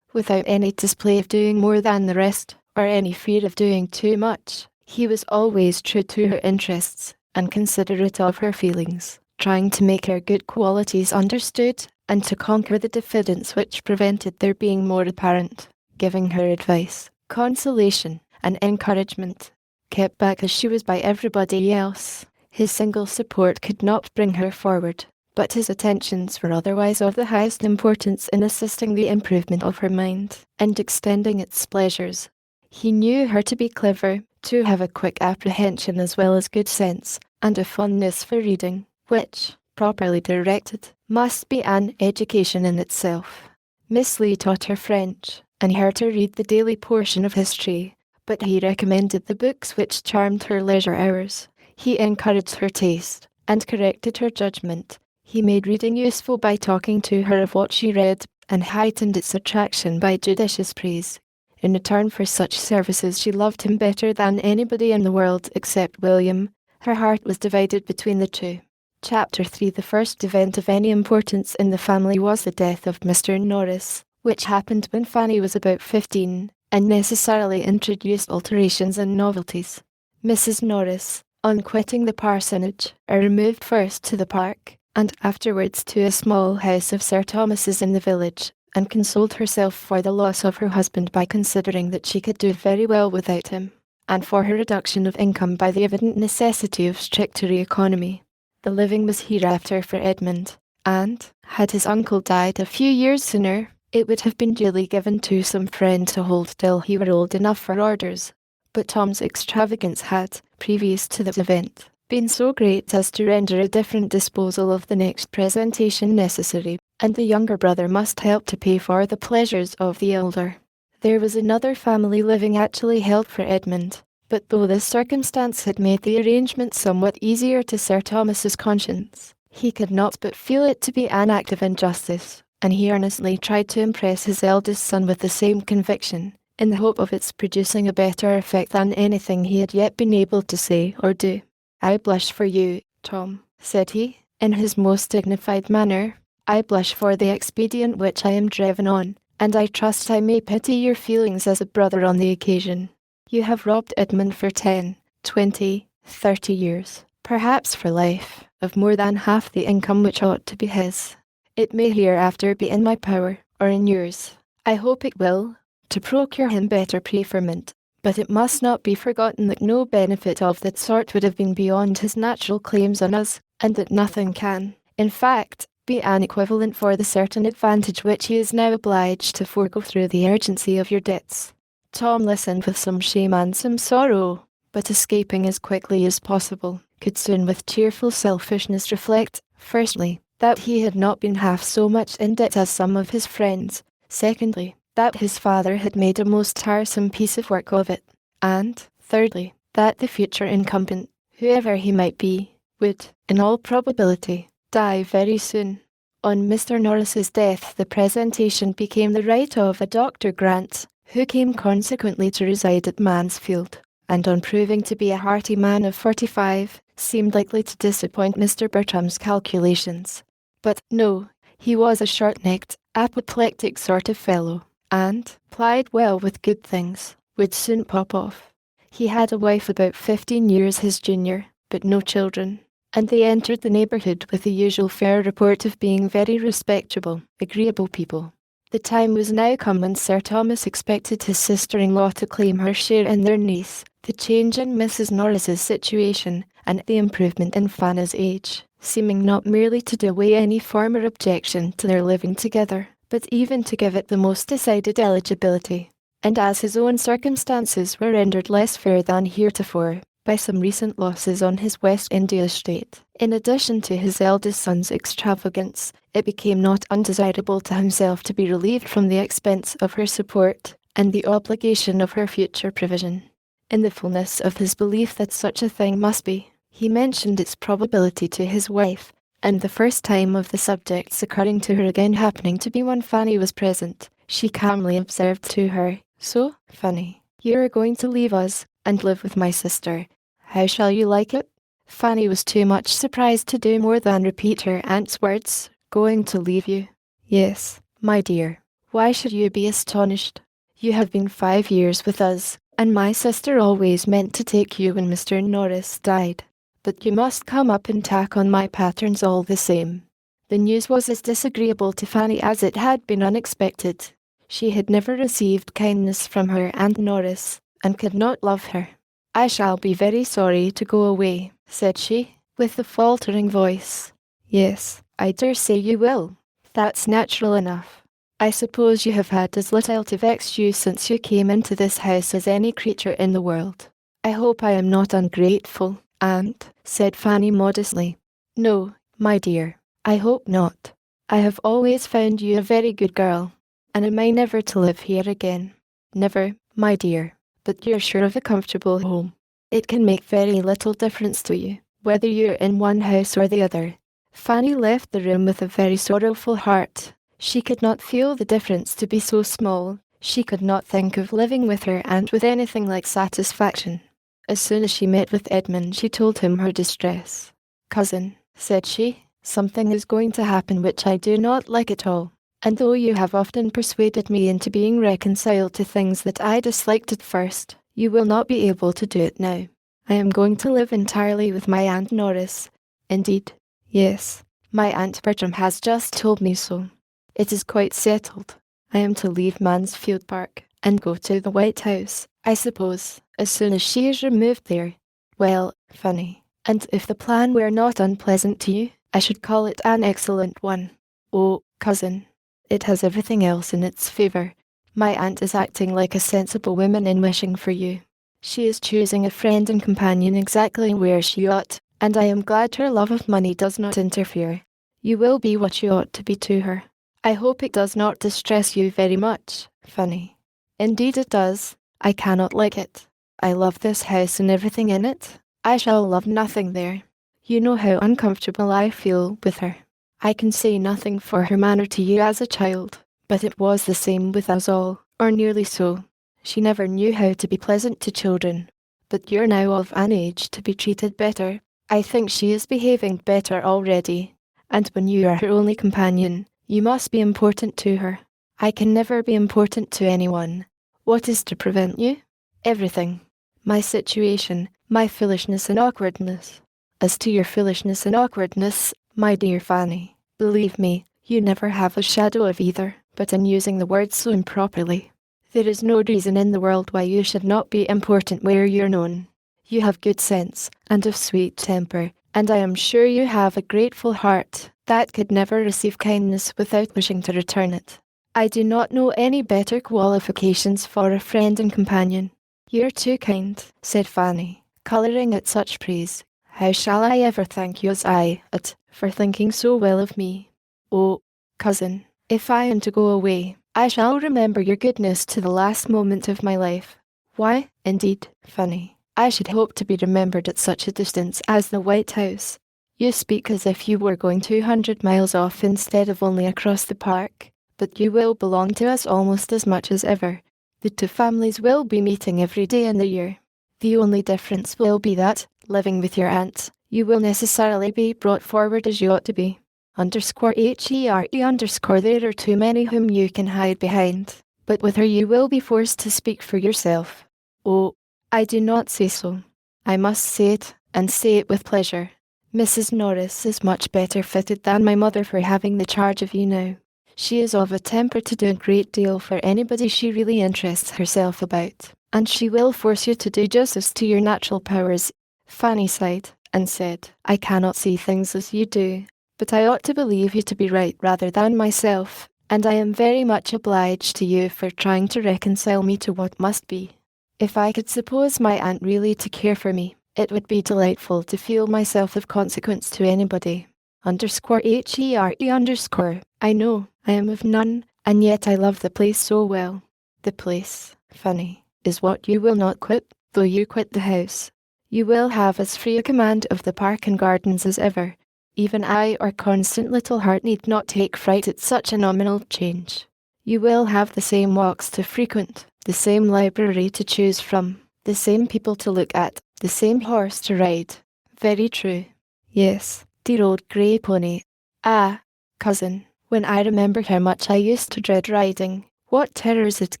Without any display of doing more than the rest, or any fear of doing too much, he was always true to her interests, and considerate of her feelings, trying to make her good qualities understood, and to conquer the diffidence which prevented their being more apparent, giving her advice, consolation, and encouragement, kept back as she was by everybody else. His single support could not bring her forward, but his attentions were otherwise of the highest importance in assisting the improvement of her mind, and extending its pleasures. He knew her to be clever, to have a quick apprehension as well as good sense, and a fondness for reading, which, properly directed, must be an education in itself. Miss Lee taught her French, and her to read the daily portion of history, but he recommended the books which charmed her leisure hours. He encouraged her taste, and corrected her judgment. He made reading useful by talking to her of what she read, and heightened its attraction by judicious praise. In return for such services she loved him better than anybody in the world except William. Her heart was divided between the two. Chapter 3. The first event of any importance in the family was the death of Mr. Norris, which happened when Fanny was about 15, and necessarily introduced alterations and novelties. Mrs. Norris, on quitting the parsonage, removed first to the park, and afterwards to a small house of Sir Thomas's in the village, and consoled herself for the loss of her husband by considering that she could do very well without him, and for her reduction of income by the evident necessity of stricter economy. The living was hereafter for Edmund, and, had his uncle died a few years sooner, it would have been duly given to some friend to hold till he were old enough for orders. But Tom's extravagance had, previous to the event, been so great as to render a different disposal of the next presentation necessary, and the younger brother must help to pay for the pleasures of the elder. There was another family living actually held for Edmund, but though this circumstance had made the arrangement somewhat easier to Sir Thomas's conscience, he could not but feel it to be an act of injustice, and he earnestly tried to impress his eldest son with the same conviction, in the hope of its producing a better effect than anything he had yet been able to say or do. "I blush for you, Tom," said he, in his most dignified manner. "I blush for the expedient which I am driven on, and I trust I may pity your feelings as a brother on the occasion. You have robbed Edmund for 10, 20, 30 years, perhaps for life, of more than half the income which ought to be his. It may hereafter be in my power, or in yours, I hope it will, to procure him better preferment, but it must not be forgotten that no benefit of that sort would have been beyond his natural claims on us, and that nothing can, in fact, be an equivalent for the certain advantage which he is now obliged to forego through the urgency of your debts." Tom listened with some shame and some sorrow, but escaping as quickly as possible, could soon with cheerful selfishness reflect, firstly, that he had not been half so much in debt as some of his friends, secondly, that his father had made a most tiresome piece of work of it, and, thirdly, that the future incumbent, whoever he might be, would, in all probability, die very soon. On Mr. Norris's death the presentation became the right of a Dr. Grant, who came consequently to reside at Mansfield, and on proving to be a hearty man of 45, seemed likely to disappoint Mr. Bertram's calculations. But no, he was a short-necked, apoplectic sort of fellow, and, plied well with good things, would soon pop off. He had a wife about 15 years his junior, but no children, and they entered the neighbourhood with the usual fair report of being very respectable, agreeable people. The time was now come when Sir Thomas expected his sister-in-law to claim her share in their niece, the change in Mrs. Norris's situation, and the improvement in Fanny's age, seeming not merely to do away any former objection to their living together, but even to give it the most decided eligibility. And as his own circumstances were rendered less fair than heretofore, by some recent losses on his West India estate, in addition to his eldest son's extravagance, it became not undesirable to himself to be relieved from the expense of her support, and the obligation of her future provision. In the fullness of his belief that such a thing must be, he mentioned its probability to his wife, and the first time of the subject's occurring to her again happening to be when Fanny was present, she calmly observed to her, "So, Fanny, you are going to leave us, and live with my sister. How shall you like it?" Fanny was too much surprised to do more than repeat her aunt's words. "Going to leave you?" "Yes, my dear. Why should you be astonished? You have been 5 years with us, and my sister always meant to take you when Mr. Norris died. But you must come up and tack on my patterns all the same." The news was as disagreeable to Fanny as it had been unexpected. She had never received kindness from her Aunt Norris, and could not love her. "I shall be very sorry to go away," said she, with a faltering voice. "Yes, I dare say you will. That's natural enough. I suppose you have had as little to vex you since you came into this house as any creature in the world. I hope I am not ungrateful, Aunt," said Fanny modestly. "No, my dear, I hope not. I have always found you a very good girl, and am I never to live here again?" "Never, my dear. But you're sure of a comfortable home. It can make very little difference to you, whether you're in one house or the other." Fanny left the room with a very sorrowful heart. She could not feel the difference to be so small. She could not think of living with her aunt with anything like satisfaction. As soon as she met with Edmund, she told him her distress. "Cousin," said she, "something is going to happen which I do not like at all. And though you have often persuaded me into being reconciled to things that I disliked at first, you will not be able to do it now. I am going to live entirely with my Aunt Norris." "Indeed?" "Yes, my Aunt Bertram has just told me so. It is quite settled. I am to leave Mansfield Park, and go to the White House, I suppose, as soon as she is removed there." "Well, Fanny, and if the plan were not unpleasant to you, I should call it an excellent one." "Oh, cousin, it has everything else in its favour. My aunt is acting like a sensible woman in wishing for you. She is choosing a friend and companion exactly where she ought, and I am glad her love of money does not interfere. You will be what you ought to be to her. I hope it does not distress you very much, Fanny." "Indeed it does. I cannot like it. I love this house and everything in it. I shall love nothing there. You know how uncomfortable I feel with her. I can say nothing for her manner to you as a child, but it was the same with us all, or nearly so. She never knew how to be pleasant to children. But you're now of an age to be treated better. I think she is behaving better already. And when you are her only companion, you must be important to her. I can never be important to anyone. What is to prevent you?" "Everything. My situation, my foolishness and awkwardness." "As to your foolishness and awkwardness, my dear Fanny, believe me, you never have a shadow of either, but in using the word so improperly. There is no reason in the world why you should not be important where you're known. You have good sense, and a sweet temper, and I am sure you have a grateful heart that could never receive kindness without wishing to return it. I do not know any better qualifications for a friend and companion." "You're too kind," said Fanny, colouring at such praise. How shall I ever thank you as I ought for thinking so well of me? Oh, cousin, if I am to go away, I shall remember your goodness to the last moment of my life. Why, indeed, Fanny, I should hope to be remembered at such a distance as the White House. You speak as if you were going 200 miles off instead of only across the park, but you will belong to us almost as much as ever. The two families will be meeting every day in the year. The only difference will be that, living with your aunt, you will necessarily be brought forward as you ought to be. _HERE_ there are too many whom you can hide behind, but with her you will be forced to speak for yourself. Oh, I do not say so. I must say it, and say it with pleasure. Mrs. Norris is much better fitted than my mother for having the charge of you now. She is of a temper to do a great deal for anybody she really interests herself about, and she will force you to do justice to your natural powers. Fanny sighed, and said, I cannot see things as you do, but I ought to believe you to be right rather than myself, and I am very much obliged to you for trying to reconcile me to what must be. If I could suppose my aunt really to care for me, it would be delightful to feel myself of consequence to anybody. _HERE_. I know, I am of none, and yet I love the place so well. The place, Fanny, is what you will not quit, though you quit the house. You will have as free a command of the park and gardens as ever. Even I or constant little heart need not take fright at such a nominal change. You will have the same walks to frequent, the same library to choose from, the same people to look at, the same horse to ride. Very true. Yes, dear old grey pony. Ah, cousin, when I remember how much I used to dread riding, what terrors it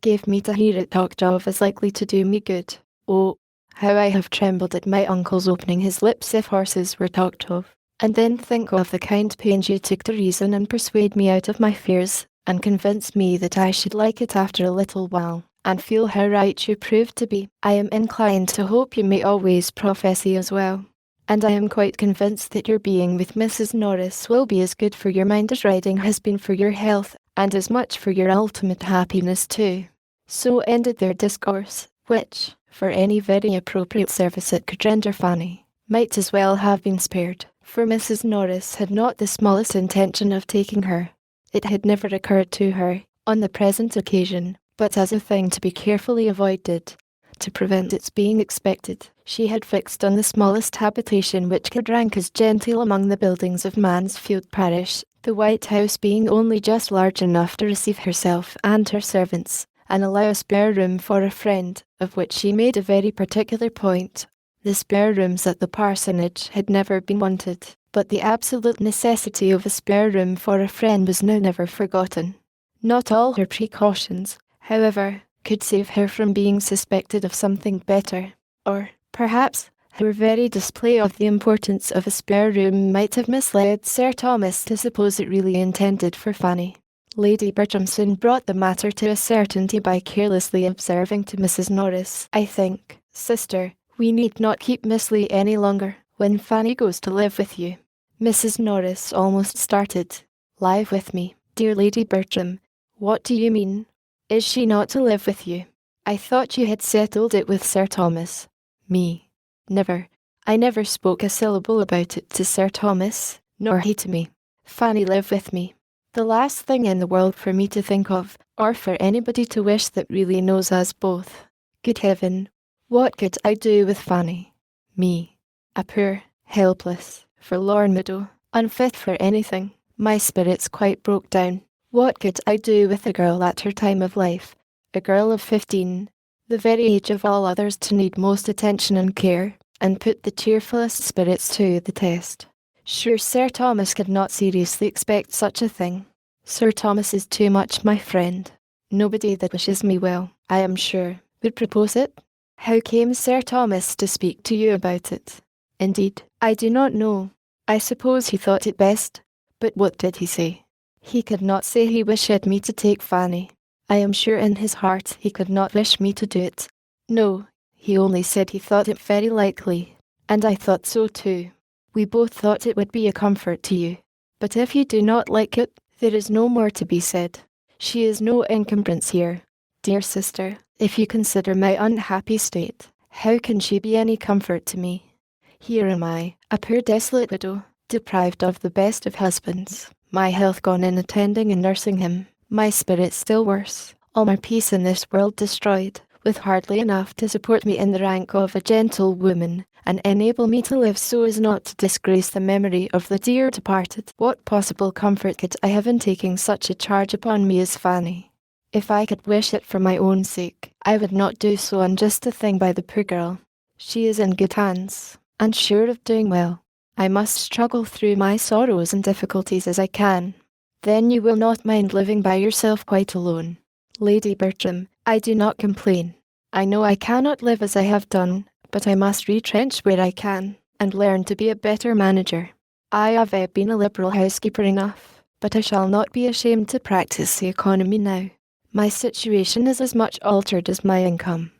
gave me to hear it talked of as likely to do me good. Oh, how I have trembled at my uncle's opening his lips if horses were talked of. And then think of the kind pains you took to reason and persuade me out of my fears, and convince me that I should like it after a little while, and feel how right you proved to be. I am inclined to hope you may always prophesy as well, and I am quite convinced that your being with Mrs. Norris will be as good for your mind as riding has been for your health, and as much for your ultimate happiness too. So ended their discourse, which, for any very appropriate service it could render Fanny, might as well have been spared, for Mrs. Norris had not the smallest intention of taking her. It had never occurred to her, on the present occasion, but as a thing to be carefully avoided, to prevent its being expected. She had fixed on the smallest habitation which could rank as genteel among the buildings of Mansfield parish, the White House being only just large enough to receive herself and her servants, and allow a spare room for a friend, of which she made a very particular point. The spare rooms at the parsonage had never been wanted, but the absolute necessity of a spare room for a friend was now never forgotten. Not all her precautions, however, could save her from being suspected of something better, or, perhaps, her very display of the importance of a spare room might have misled Sir Thomas to suppose it really intended for Fanny. Lady Bertram soon brought the matter to a certainty by carelessly observing to Mrs. Norris, I think, sister, we need not keep Miss Lee any longer, when Fanny goes to live with you. Mrs. Norris almost started. Live with me, dear Lady Bertram. What do you mean? Is she not to live with you? I thought you had settled it with Sir Thomas. Me? Never. I never spoke a syllable about it to Sir Thomas, nor he to me. Fanny live with me. The last thing in the world for me to think of, or for anybody to wish that really knows us both. Good heaven! What could I do with Fanny? Me, a poor, helpless, forlorn widow, unfit for anything. My spirits quite broke down. What could I do with a girl at her time of life? A girl of 15, the very age of all others to need most attention and care, and put the cheerfulest spirits to the test. Sure, Sir Thomas could not seriously expect such a thing. Sir Thomas is too much my friend. Nobody that wishes me well, I am sure, would propose it. How came Sir Thomas to speak to you about it? Indeed, I do not know. I suppose he thought it best. But what did he say? He could not say he wished me to take Fanny. I am sure in his heart he could not wish me to do it. No, he only said he thought it very likely. And I thought so too. We both thought it would be a comfort to you. But if you do not like it, there is no more to be said. She is no encumbrance here. Dear sister, if you consider my unhappy state, How can she be any comfort to me? Here am I, a poor desolate widow, deprived of the best of husbands, my health gone in attending and nursing him, my spirits still worse, all my peace in this world destroyed, with hardly enough to support me in the rank of a gentlewoman, and enable me to live so as not to disgrace the memory of the dear departed. What possible comfort could I have in taking such a charge upon me as Fanny? If I could wish it for my own sake, I would not do so unjust a thing by the poor girl. She is in good hands, and sure of doing well. I must struggle through my sorrows and difficulties as I can. Then you will not mind living by yourself quite alone. Lady Bertram, I do not complain. I know I cannot live as I have done, but I must retrench where I can, and learn to be a better manager. I have been a liberal housekeeper enough, but I shall not be ashamed to practice the economy now. My situation is as much altered as my income.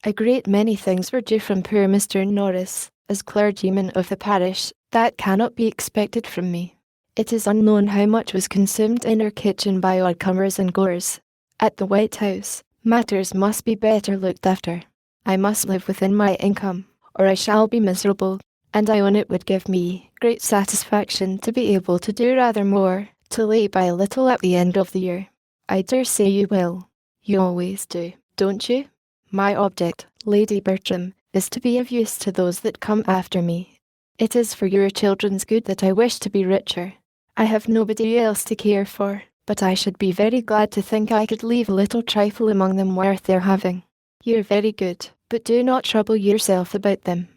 A great many things were due from poor Mr. Norris, as clergyman of the parish, that cannot be expected from me. It is unknown how much was consumed in our kitchen by odd comers and goers. At the White House, matters must be better looked after. I must live within my income, or I shall be miserable, and I own it would give me great satisfaction to be able to do rather more, to lay by a little at the end of the year. I dare say you will. You always do, don't you? My object, Lady Bertram, is to be of use to those that come after me. It is for your children's good that I wish to be richer. I have nobody else to care for, but I should be very glad to think I could leave a little trifle among them worth their having. You're very good, but do not trouble yourself about them.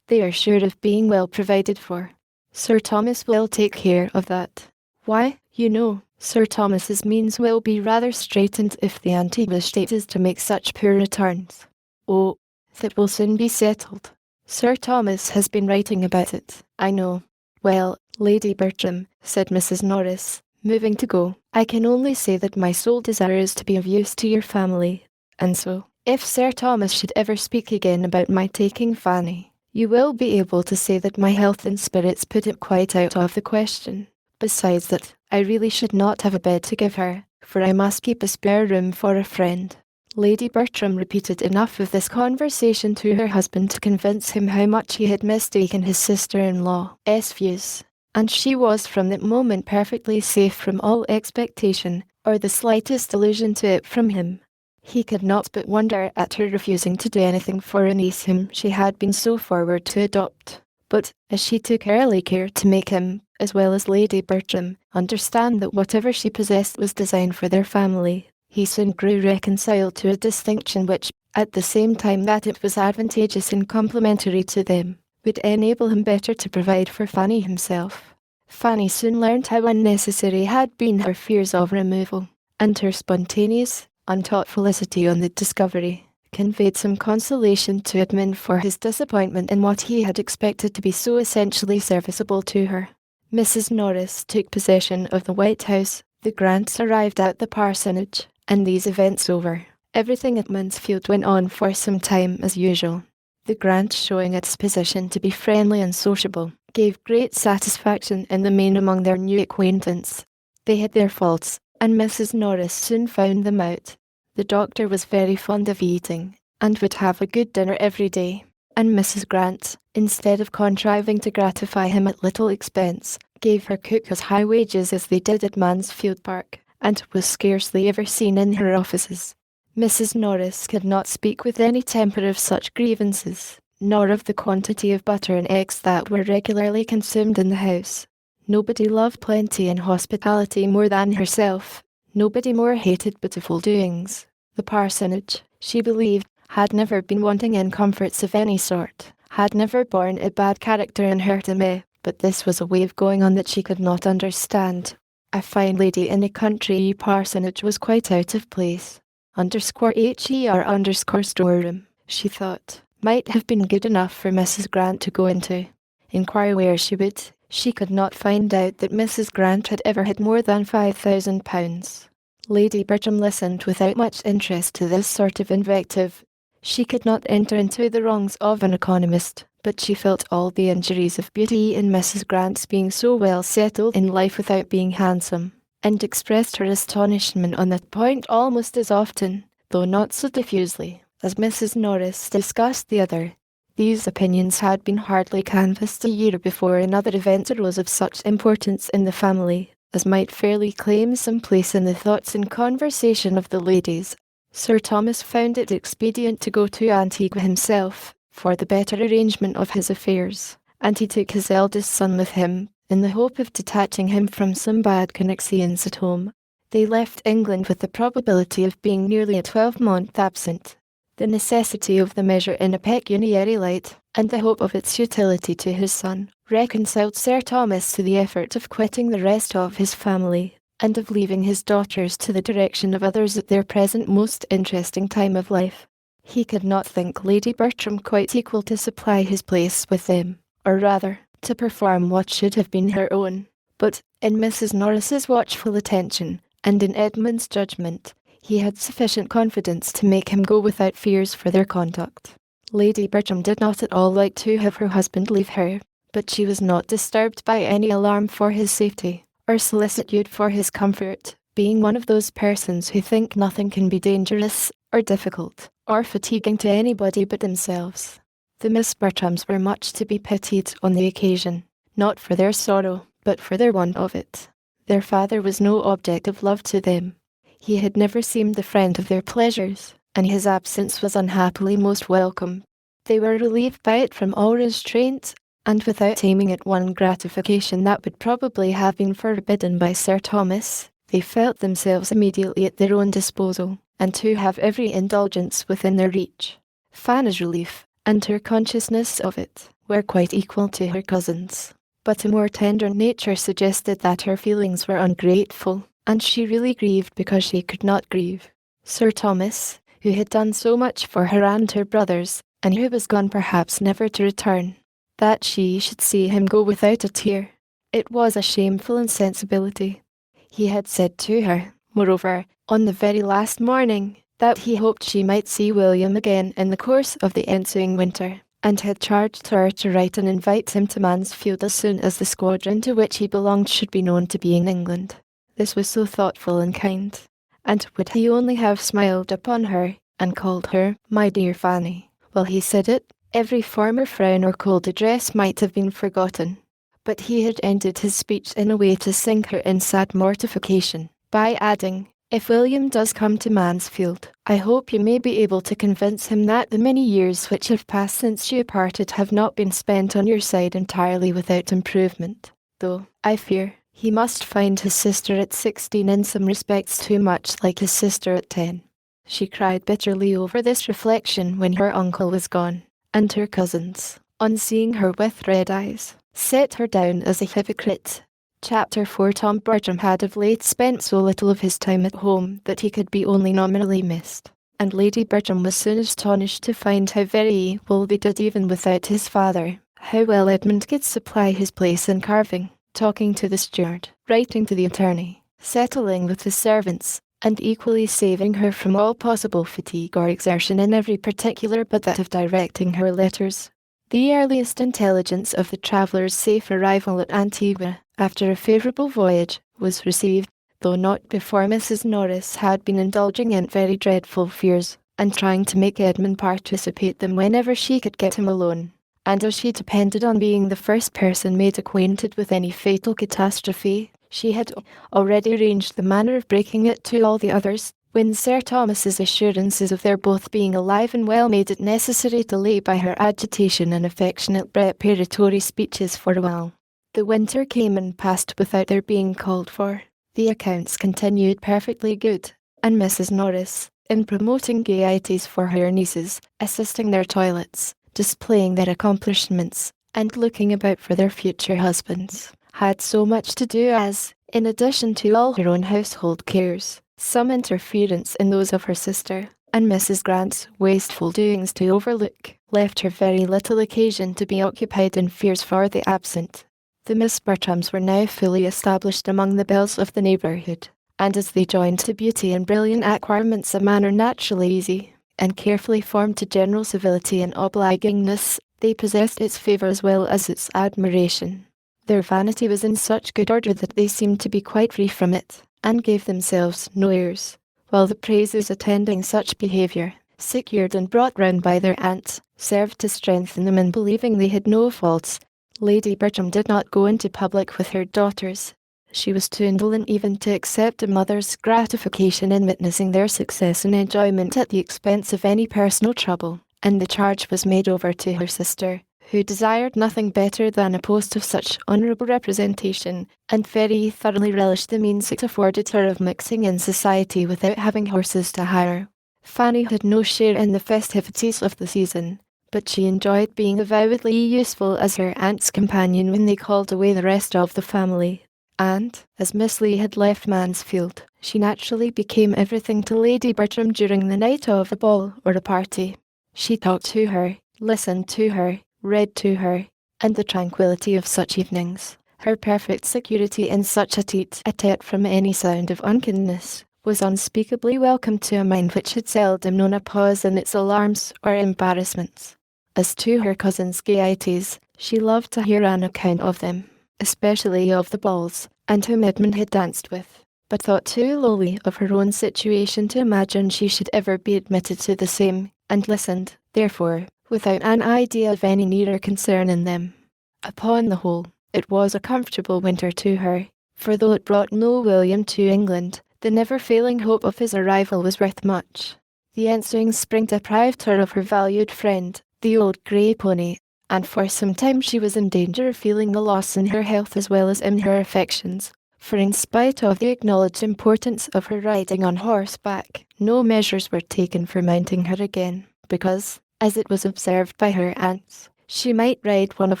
They are sure of being well provided for. Sir Thomas will take care of that. Why, you know, Sir Thomas's means will be rather straitened if the Antigua state is to make such poor returns. Oh, that will soon be settled. Sir Thomas has been writing about it, I know. Well, Lady Bertram, said Mrs. Norris, moving to go, I can only say that my sole desire is to be of use to your family, and so, if Sir Thomas should ever speak again about my taking Fanny, you will be able to say that my health and spirits put it quite out of the question. Besides that, I really should not have a bed to give her, for I must keep a spare room for a friend. Lady Bertram repeated enough of this conversation to her husband to convince him how much he had mistaken his sister-in-law's views, and she was from that moment perfectly safe from all expectation, or the slightest allusion to it from him. He could not but wonder at her refusing to do anything for a niece whom she had been so forward to adopt. But, as she took early care to make him, as well as Lady Bertram, understand that whatever she possessed was designed for their family, he soon grew reconciled to a distinction which, at the same time that it was advantageous and complimentary to them, would enable him better to provide for Fanny himself. Fanny soon learned how unnecessary had been her fears of removal, and her spontaneous, untaught felicity on the discovery conveyed some consolation to Edmund for his disappointment in what he had expected to be so essentially serviceable to her. Mrs. Norris took possession of the White House, the Grants arrived at the parsonage, and these events over, everything at Mansfield went on for some time as usual. The Grant, showing its position to be friendly and sociable, gave great satisfaction in the main among their new acquaintance. They had their faults, and Mrs. Norris soon found them out. The doctor was very fond of eating, and would have a good dinner every day, and Mrs. Grant, instead of contriving to gratify him at little expense, gave her cook as high wages as they did at Mansfield Park, and was scarcely ever seen in her offices. Mrs. Norris could not speak with any temper of such grievances, nor of the quantity of butter and eggs that were regularly consumed in the house. Nobody loved plenty and hospitality more than herself. Nobody more hated beautiful doings. The parsonage, she believed, had never been wanting in comforts of any sort, had never borne a bad character in her to me, but this was a way of going on that she could not understand. A fine lady in a country parsonage was quite out of place. HER_storeroom, she thought, might have been good enough for Mrs. Grant to go into. Inquire where she would, she could not find out that Mrs. Grant had ever had more than £5,000. Lady Bertram listened without much interest to this sort of invective. She could not enter into the wrongs of an economist, but she felt all the injuries of beauty in Mrs. Grant's being so well settled in life without being handsome, and expressed her astonishment on that point almost as often, though not so diffusely, as Mrs. Norris discussed the other. These opinions had been hardly canvassed a year before another event arose of such importance in the family, as might fairly claim some place in the thoughts and conversation of the ladies. Sir Thomas found it expedient to go to Antigua himself, for the better arrangement of his affairs, and he took his eldest son with him, in the hope of detaching him from some bad connexions at home. They left England with the probability of being nearly a 12-month absent. The necessity of the measure in a pecuniary light, and the hope of its utility to his son, reconciled Sir Thomas to the effort of quitting the rest of his family, and of leaving his daughters to the direction of others at their present most interesting time of life. He could not think Lady Bertram quite equal to supply his place with them, or rather, to perform what should have been her own. But, in Mrs. Norris's watchful attention, and in Edmund's judgment, he had sufficient confidence to make him go without fears for their conduct. Lady Bertram did not at all like to have her husband leave her, but she was not disturbed by any alarm for his safety, or solicitude for his comfort, being one of those persons who think nothing can be dangerous, or difficult, or fatiguing to anybody but themselves. The Miss Bertrams were much to be pitied on the occasion, not for their sorrow, but for their want of it. Their father was no object of love to them. He had never seemed the friend of their pleasures, and his absence was unhappily most welcome. They were relieved by it from all restraint, and without aiming at one gratification that would probably have been forbidden by Sir Thomas, they felt themselves immediately at their own disposal, and to have every indulgence within their reach. Fanny's relief, and her consciousness of it, were quite equal to her cousin's. But a more tender nature suggested that her feelings were ungrateful, and she really grieved because she could not grieve. Sir Thomas, who had done so much for her and her brothers, and who was gone perhaps never to return, that she should see him go without a tear. It was a shameful insensibility. He had said to her, moreover, on the very last morning, that he hoped she might see William again in the course of the ensuing winter, and had charged her to write and invite him to Mansfield as soon as the squadron to which he belonged should be known to be in England. This was so thoughtful and kind, and would he only have smiled upon her, and called her, "My dear Fanny," while he said it, every former frown or cold address might have been forgotten. But he had ended his speech in a way to sink her in sad mortification, by adding, "If William does come to Mansfield, I hope you may be able to convince him that the many years which have passed since you parted have not been spent on your side entirely without improvement, though, I fear, he must find his sister at 16 in some respects too much like his sister at 10. She cried bitterly over this reflection when her uncle was gone, and her cousins, on seeing her with red eyes, set her down as a hypocrite. Chapter 4. Tom Bertram had of late spent so little of his time at home that he could be only nominally missed, and Lady Bertram was soon astonished to find how very well they did even without his father, how well Edmund could supply his place in carving, talking to the steward, writing to the attorney, settling with the servants, and equally saving her from all possible fatigue or exertion in every particular but that of directing her letters. The earliest intelligence of the travellers' safe arrival at Antigua, after a favourable voyage, was received, though not before Mrs. Norris had been indulging in very dreadful fears, and trying to make Edmund participate them whenever she could get him alone. And as she depended on being the first person made acquainted with any fatal catastrophe, she had already arranged the manner of breaking it to all the others, when Sir Thomas's assurances of their both being alive and well made it necessary to lay by her agitation and affectionate preparatory speeches for a while. The winter came and passed without their being called for. The accounts continued perfectly good, and Mrs. Norris, in promoting gaieties for her nieces, assisting their toilets, displaying their accomplishments, and looking about for their future husbands, had so much to do as, in addition to all her own household cares, some interference in those of her sister, and Mrs. Grant's wasteful doings to overlook, left her very little occasion to be occupied in fears for the absent. The Miss Bertrams were now fully established among the belles of the neighbourhood, and as they joined to beauty and brilliant acquirements a manner naturally easy, and carefully formed to general civility and obligingness, they possessed its favour as well as its admiration. Their vanity was in such good order that they seemed to be quite free from it, and gave themselves no airs, while the praises attending such behaviour secured and brought round by their aunt, served to strengthen them in believing they had no faults. Lady Bertram did not go into public with her daughters. She was too indolent even to accept a mother's gratification in witnessing their success and enjoyment at the expense of any personal trouble, and the charge was made over to her sister, who desired nothing better than a post of such honourable representation, and very thoroughly relished the means it afforded her of mixing in society without having horses to hire. Fanny had no share in the festivities of the season, but she enjoyed being avowedly useful as her aunt's companion when they called away the rest of the family. And, as Miss Lee had left Mansfield, she naturally became everything to Lady Bertram during the night of a ball or a party. She talked to her, listened to her, read to her, and the tranquillity of such evenings, her perfect security in such a tete-a-tete from any sound of unkindness, was unspeakably welcome to a mind which had seldom known a pause in its alarms or embarrassments. As to her cousin's gaieties, she loved to hear an account of them, especially of the balls, and whom Edmund had danced with, but thought too lowly of her own situation to imagine she should ever be admitted to the same, and listened, therefore, without an idea of any nearer concern in them. Upon the whole, it was a comfortable winter to her, for though it brought no William to England, the never-failing hope of his arrival was worth much. The ensuing spring deprived her of her valued friend, the old grey pony, and for some time she was in danger of feeling the loss in her health as well as in her affections, for in spite of the acknowledged importance of her riding on horseback, no measures were taken for mounting her again, because, as it was observed by her aunts, she might ride one of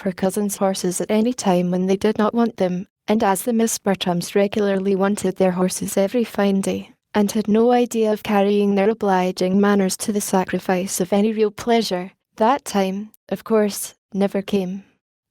her cousin's horses at any time when they did not want them, and as the Miss Bertrams regularly wanted their horses every fine day, and had no idea of carrying their obliging manners to the sacrifice of any real pleasure, that time, of course, never came.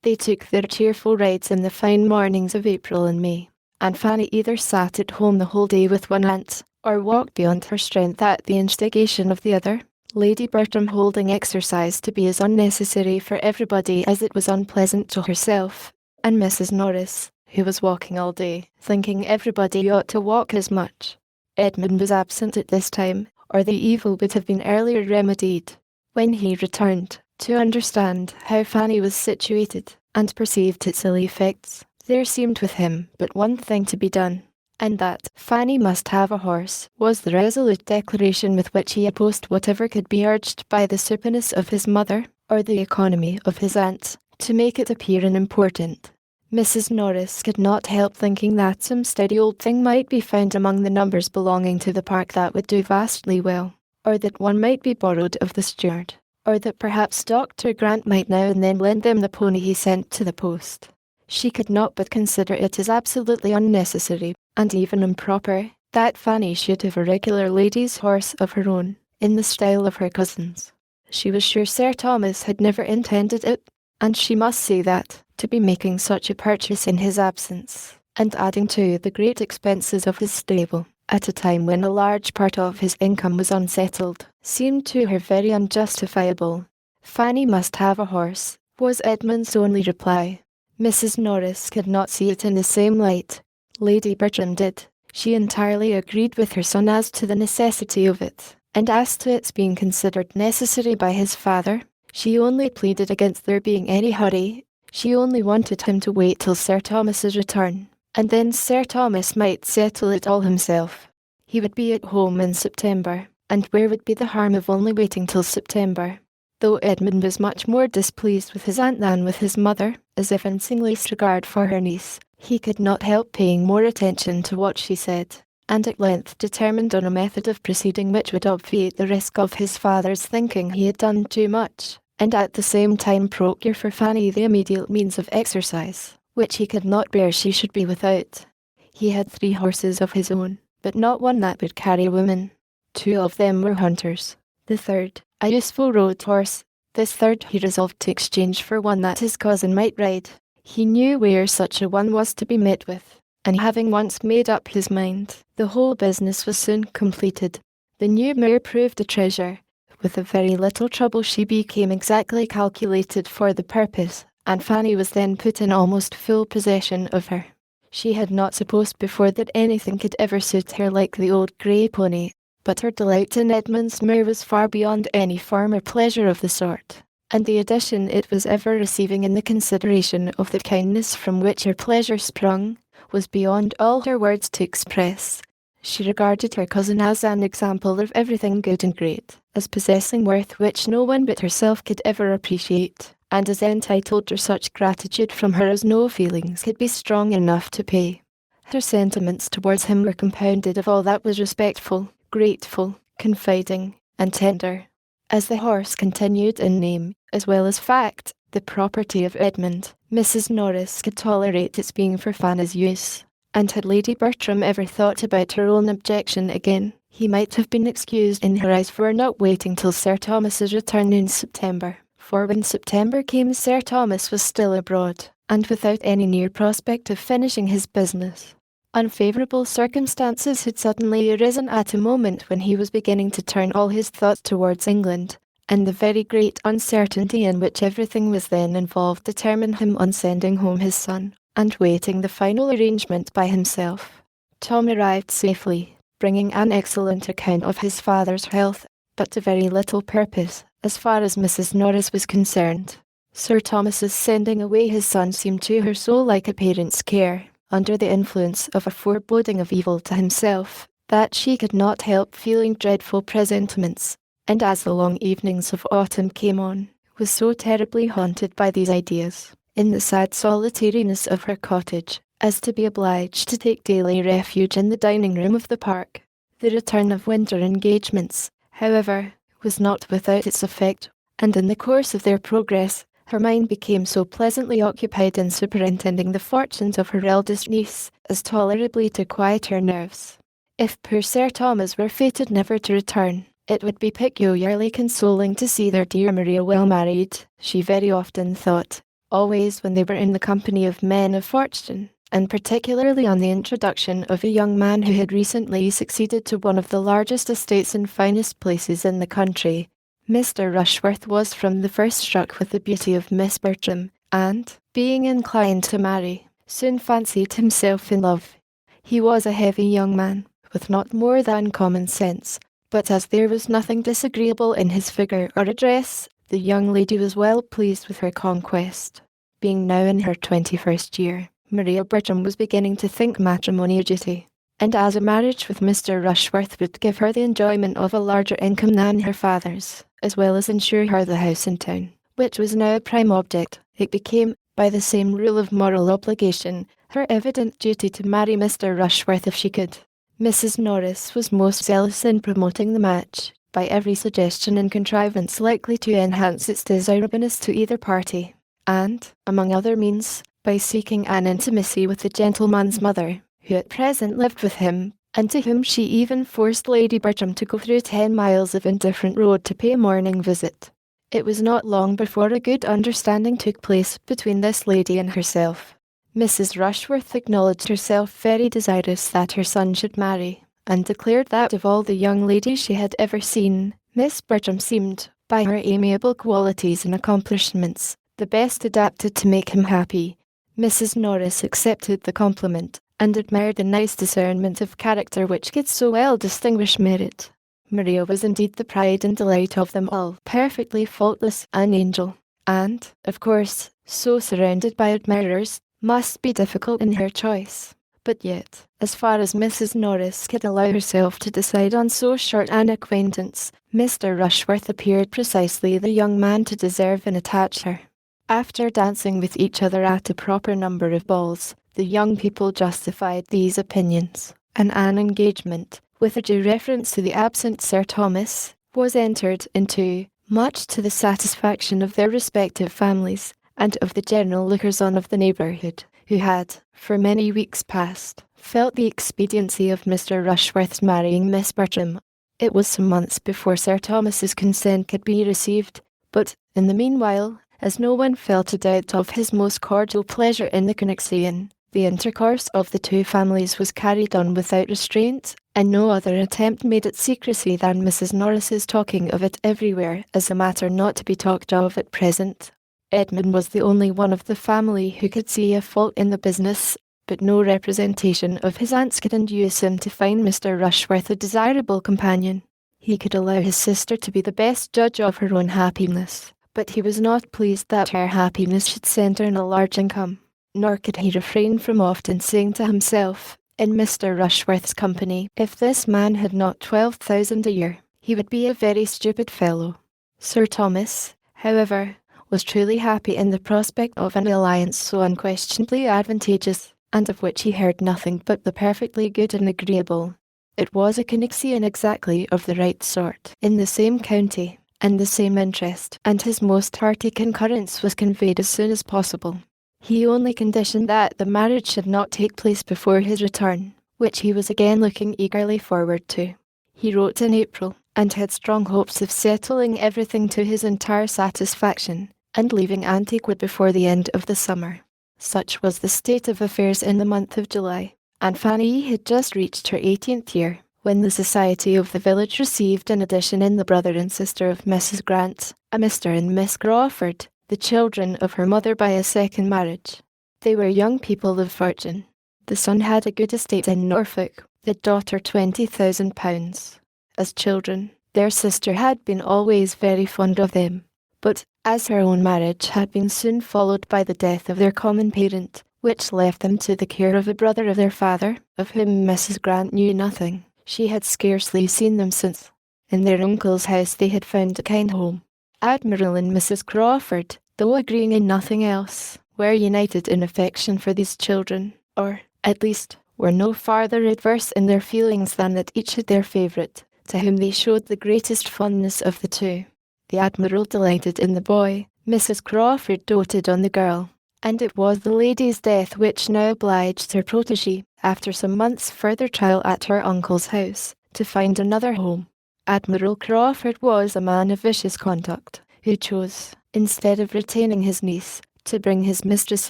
They took their cheerful rides in the fine mornings of April and May, and Fanny either sat at home the whole day with one aunt, or walked beyond her strength at the instigation of the other, Lady Bertram holding exercise to be as unnecessary for everybody as it was unpleasant to herself, and Mrs. Norris, who was walking all day, thinking everybody ought to walk as much. Edmund was absent at this time, or the evil would have been earlier remedied. When he returned, to understand how Fanny was situated, and perceived its ill effects, there seemed with him but one thing to be done, and that Fanny must have a horse was the resolute declaration with which he opposed whatever could be urged by the supineness of his mother, or the economy of his aunts, to make it appear unimportant. Mrs. Norris could not help thinking that some steady old thing might be found among the numbers belonging to the park that would do vastly well, or that one might be borrowed of the steward, or that perhaps Dr. Grant might now and then lend them the pony he sent to the post. She could not but consider it as absolutely unnecessary, and even improper, that Fanny should have a regular lady's horse of her own, in the style of her cousins. She was sure Sir Thomas had never intended it, and she must say that, to be making such a purchase in his absence, and adding to the great expenses of his stable, at a time when a large part of his income was unsettled, seemed to her very unjustifiable. Fanny must have a horse, was Edmund's only reply. Mrs. Norris could not see it in the same light. Lady Bertram did. She entirely agreed with her son as to the necessity of it, and as to its being considered necessary by his father. She only pleaded against there being any hurry. She only wanted him to wait till Sir Thomas's return, and then Sir Thomas might settle it all himself. He would be at home in September, and where would be the harm of only waiting till September? Though Edmund was much more displeased with his aunt than with his mother, as evincing least regard for her niece, he could not help paying more attention to what she said, and at length determined on a method of proceeding which would obviate the risk of his father's thinking he had done too much, and at the same time procure for Fanny the immediate means of exercise, which he could not bear she should be without. He had 3 horses of his own, but not one that would carry a woman. 2 of them were hunters. The third, a useful road horse. This third he resolved to exchange for one that his cousin might ride. He knew where such a one was to be met with, and having once made up his mind, the whole business was soon completed. The new mare proved a treasure. With a very little trouble she became exactly calculated for the purpose, and Fanny was then put in almost full possession of her. She had not supposed before that anything could ever suit her like the old grey pony, But her delight in Edmund's mirror was far beyond any former pleasure of the sort, and the addition it was ever receiving in the consideration of the kindness from which her pleasure sprung, was beyond all her words to express. She regarded her cousin as an example of everything good and great, as possessing worth which no one but herself could ever appreciate, and as entitled to such gratitude from her as no feelings could be strong enough to pay. Her sentiments towards him were compounded of all that was respectful, grateful, confiding, and tender. As the horse continued in name, as well as fact, the property of Edmund, Mrs. Norris could tolerate its being for Fanny's use, and had Lady Bertram ever thought about her own objection again, he might have been excused in her eyes for not waiting till Sir Thomas's return in September, for when September came Sir Thomas was still abroad, and without any near prospect of finishing his business. Unfavourable circumstances had suddenly arisen at a moment when he was beginning to turn all his thoughts towards England, and the very great uncertainty in which everything was then involved determined him on sending home his son, and waiting the final arrangement by himself. Tom arrived safely, bringing an excellent account of his father's health, but to very little purpose, as far as Mrs. Norris was concerned. Sir Thomas's sending away his son seemed to her so like a parent's care, under the influence of a foreboding of evil to himself, that she could not help feeling dreadful presentiments, and as the long evenings of autumn came on, was so terribly haunted by these ideas, in the sad solitariness of her cottage, as to be obliged to take daily refuge in the dining-room of the park. The return of winter engagements, however, was not without its effect, and in the course of their progress, her mind became so pleasantly occupied in superintending the fortunes of her eldest niece, as tolerably to quiet her nerves. If poor Sir Thomas were fated never to return, it would be peculiarly consoling to see their dear Maria well married, she very often thought, always when they were in the company of men of fortune, and particularly on the introduction of a young man who had recently succeeded to one of the largest estates and finest places in the country. Mr. Rushworth was from the first struck with the beauty of Miss Bertram, and, being inclined to marry, soon fancied himself in love. He was a heavy young man, with not more than common sense, but as there was nothing disagreeable in his figure or address, the young lady was well pleased with her conquest. Being now in her 21st year, Maria Bertram was beginning to think matrimony a duty, and as a marriage with Mr. Rushworth would give her the enjoyment of a larger income than her father's, as well as ensure her the house in town, which was now a prime object, it became, by the same rule of moral obligation, her evident duty to marry Mr. Rushworth if she could. Mrs. Norris was most zealous in promoting the match, by every suggestion and contrivance likely to enhance its desirableness to either party, and, among other means, by seeking an intimacy with the gentleman's mother, who at present lived with him, and to whom she even forced Lady Bertram to go through 10 miles of indifferent road to pay a morning visit. It was not long before a good understanding took place between this lady and herself. Mrs. Rushworth acknowledged herself very desirous that her son should marry, and declared that of all the young ladies she had ever seen, Miss Bertram seemed, by her amiable qualities and accomplishments, the best adapted to make him happy. Mrs. Norris accepted the compliment, and admired the nice discernment of character which could so well distinguish merit. Maria was indeed the pride and delight of them all, perfectly faultless, an angel, and, of course, so surrounded by admirers, must be difficult in her choice. But yet, as far as Mrs. Norris could allow herself to decide on so short an acquaintance, Mr. Rushworth appeared precisely the young man to deserve and attach her. After dancing with each other at a proper number of balls, the young people justified these opinions, and an engagement, with a due reference to the absent Sir Thomas, was entered into, much to the satisfaction of their respective families, and of the general lookers-on of the neighbourhood, who had, for many weeks past, felt the expediency of Mr. Rushworth's marrying Miss Bertram. It was some months before Sir Thomas's consent could be received, but, in the meanwhile, as no one felt a doubt of his most cordial pleasure in the connexion, the intercourse of the two families was carried on without restraint, and no other attempt made at secrecy than Mrs. Norris's talking of it everywhere as a matter not to be talked of at present. Edmund was the only one of the family who could see a fault in the business, but no representation of his aunt's could induce him to find Mr. Rushworth a desirable companion. He could allow his sister to be the best judge of her own happiness, but he was not pleased that her happiness should centre in a large income, nor could he refrain from often saying to himself, in Mr. Rushworth's company, if this man had not 12,000 a year, he would be a very stupid fellow. Sir Thomas, however, was truly happy in the prospect of an alliance so unquestionably advantageous, and of which he heard nothing but the perfectly good and agreeable. It was a connexion exactly of the right sort, in the same county, and the same interest, and his most hearty concurrence was conveyed as soon as possible. He only conditioned that the marriage should not take place before his return, which he was again looking eagerly forward to. He wrote in April, and had strong hopes of settling everything to his entire satisfaction, and leaving Antigua before the end of the summer. Such was the state of affairs in the month of July, and Fanny had just reached her 18th year, when the society of the village received an addition in the brother and sister of Mrs. Grant, a Mr. and Miss Crawford, the children of her mother by a second marriage. They were young people of fortune. The son had a good estate in Norfolk, the daughter £20,000. As children, their sister had been always very fond of them, but, as her own marriage had been soon followed by the death of their common parent, which left them to the care of a brother of their father, of whom Mrs. Grant knew nothing, she had scarcely seen them since. In their uncle's house they had found a kind home. Admiral and Mrs. Crawford, though agreeing in nothing else, were united in affection for these children, or, at least, were no farther adverse in their feelings than that each had their favourite, to whom they showed the greatest fondness of the two. The Admiral delighted in the boy, Mrs. Crawford doted on the girl, and it was the lady's death which now obliged her protégée, after some months' further trial at her uncle's house, to find another home. Admiral Crawford was a man of vicious conduct, who chose, instead of retaining his niece, to bring his mistress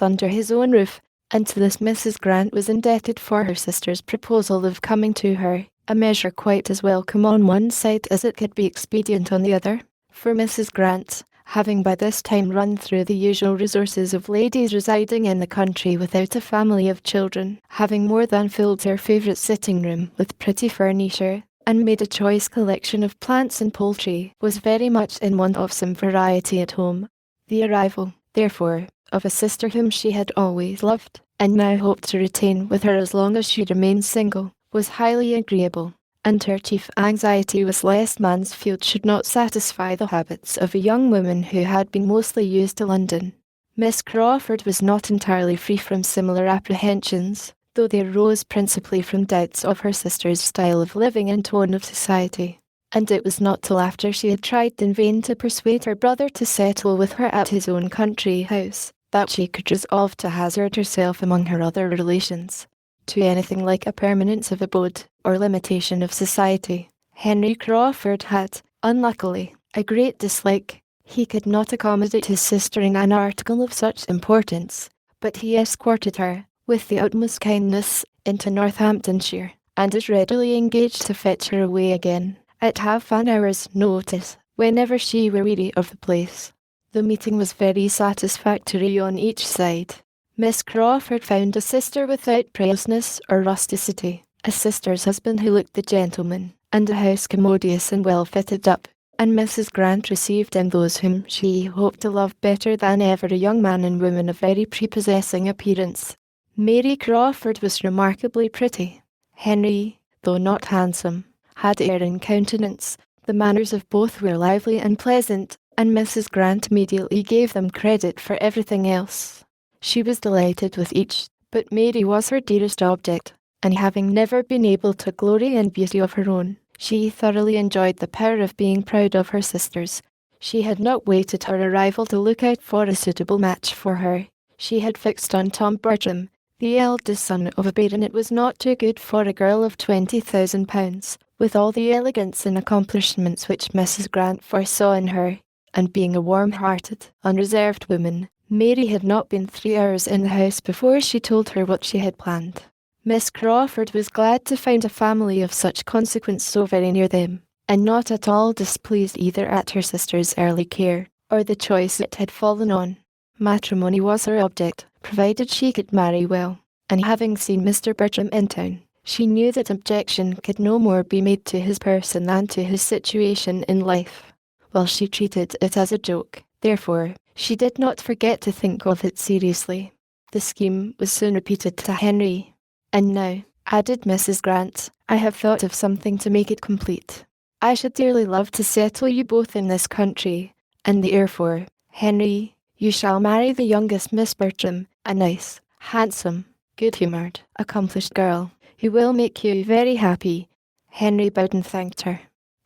under his own roof, and to this Mrs. Grant was indebted for her sister's proposal of coming to her, a measure quite as welcome on one side as it could be expedient on the other, for Mrs. Grant, having by this time run through the usual resources of ladies residing in the country without a family of children, having more than filled her favourite sitting-room with pretty furniture, and made a choice collection of plants and poultry, was very much in want of some variety at home. The arrival, therefore, of a sister whom she had always loved, and now hoped to retain with her as long as she remained single, was highly agreeable, and her chief anxiety was lest Mansfield should not satisfy the habits of a young woman who had been mostly used to London. Miss Crawford was not entirely free from similar apprehensions, though they arose principally from doubts of her sister's style of living and tone of society, and it was not till after she had tried in vain to persuade her brother to settle with her at his own country house, that she could resolve to hazard herself among her other relations to anything like a permanence of abode, or limitation of society. Henry Crawford had, unluckily, a great dislike. He could not accommodate his sister in an article of such importance, but he escorted her, with the utmost kindness, into Northamptonshire, and is readily engaged to fetch her away again, at half an hour's notice, whenever she were weary of the place. The meeting was very satisfactory on each side. Miss Crawford found a sister without praiselessness or rusticity, a sister's husband who looked the gentleman, and a house commodious and well fitted up, and Mrs. Grant received in those whom she hoped to love better than ever a young man and woman of very prepossessing appearance. Mary Crawford was remarkably pretty. Henry, though not handsome, had air and countenance. The manners of both were lively and pleasant, and Mrs. Grant immediately gave them credit for everything else. She was delighted with each, but Mary was her dearest object, and having never been able to glory in beauty of her own, she thoroughly enjoyed the power of being proud of her sisters. She had not waited her arrival to look out for a suitable match for her. She had fixed on Tom Bertram, the eldest son of a baronet. Was not too good for a girl of £20,000, with all the elegance and accomplishments which Mrs. Grant foresaw in her, and being a warm-hearted, unreserved woman, Mary had not been 3 hours in the house before she told her what she had planned. Miss Crawford was glad to find a family of such consequence so very near them, and not at all displeased either at her sister's early care, or the choice it had fallen on. Matrimony was her object, provided she could marry well, and having seen Mr. Bertram in town, she knew that objection could no more be made to his person than to his situation in life. While she treated it as a joke, therefore, she did not forget to think of it seriously. The scheme was soon repeated to Henry. "And now," added Mrs. Grant, "I have thought of something to make it complete. I should dearly love to settle you both in this country, and therefore, Henry, you shall marry the youngest Miss Bertram, a nice, handsome, good-humoured, accomplished girl, who will make you very happy." Henry bowed and thanked her.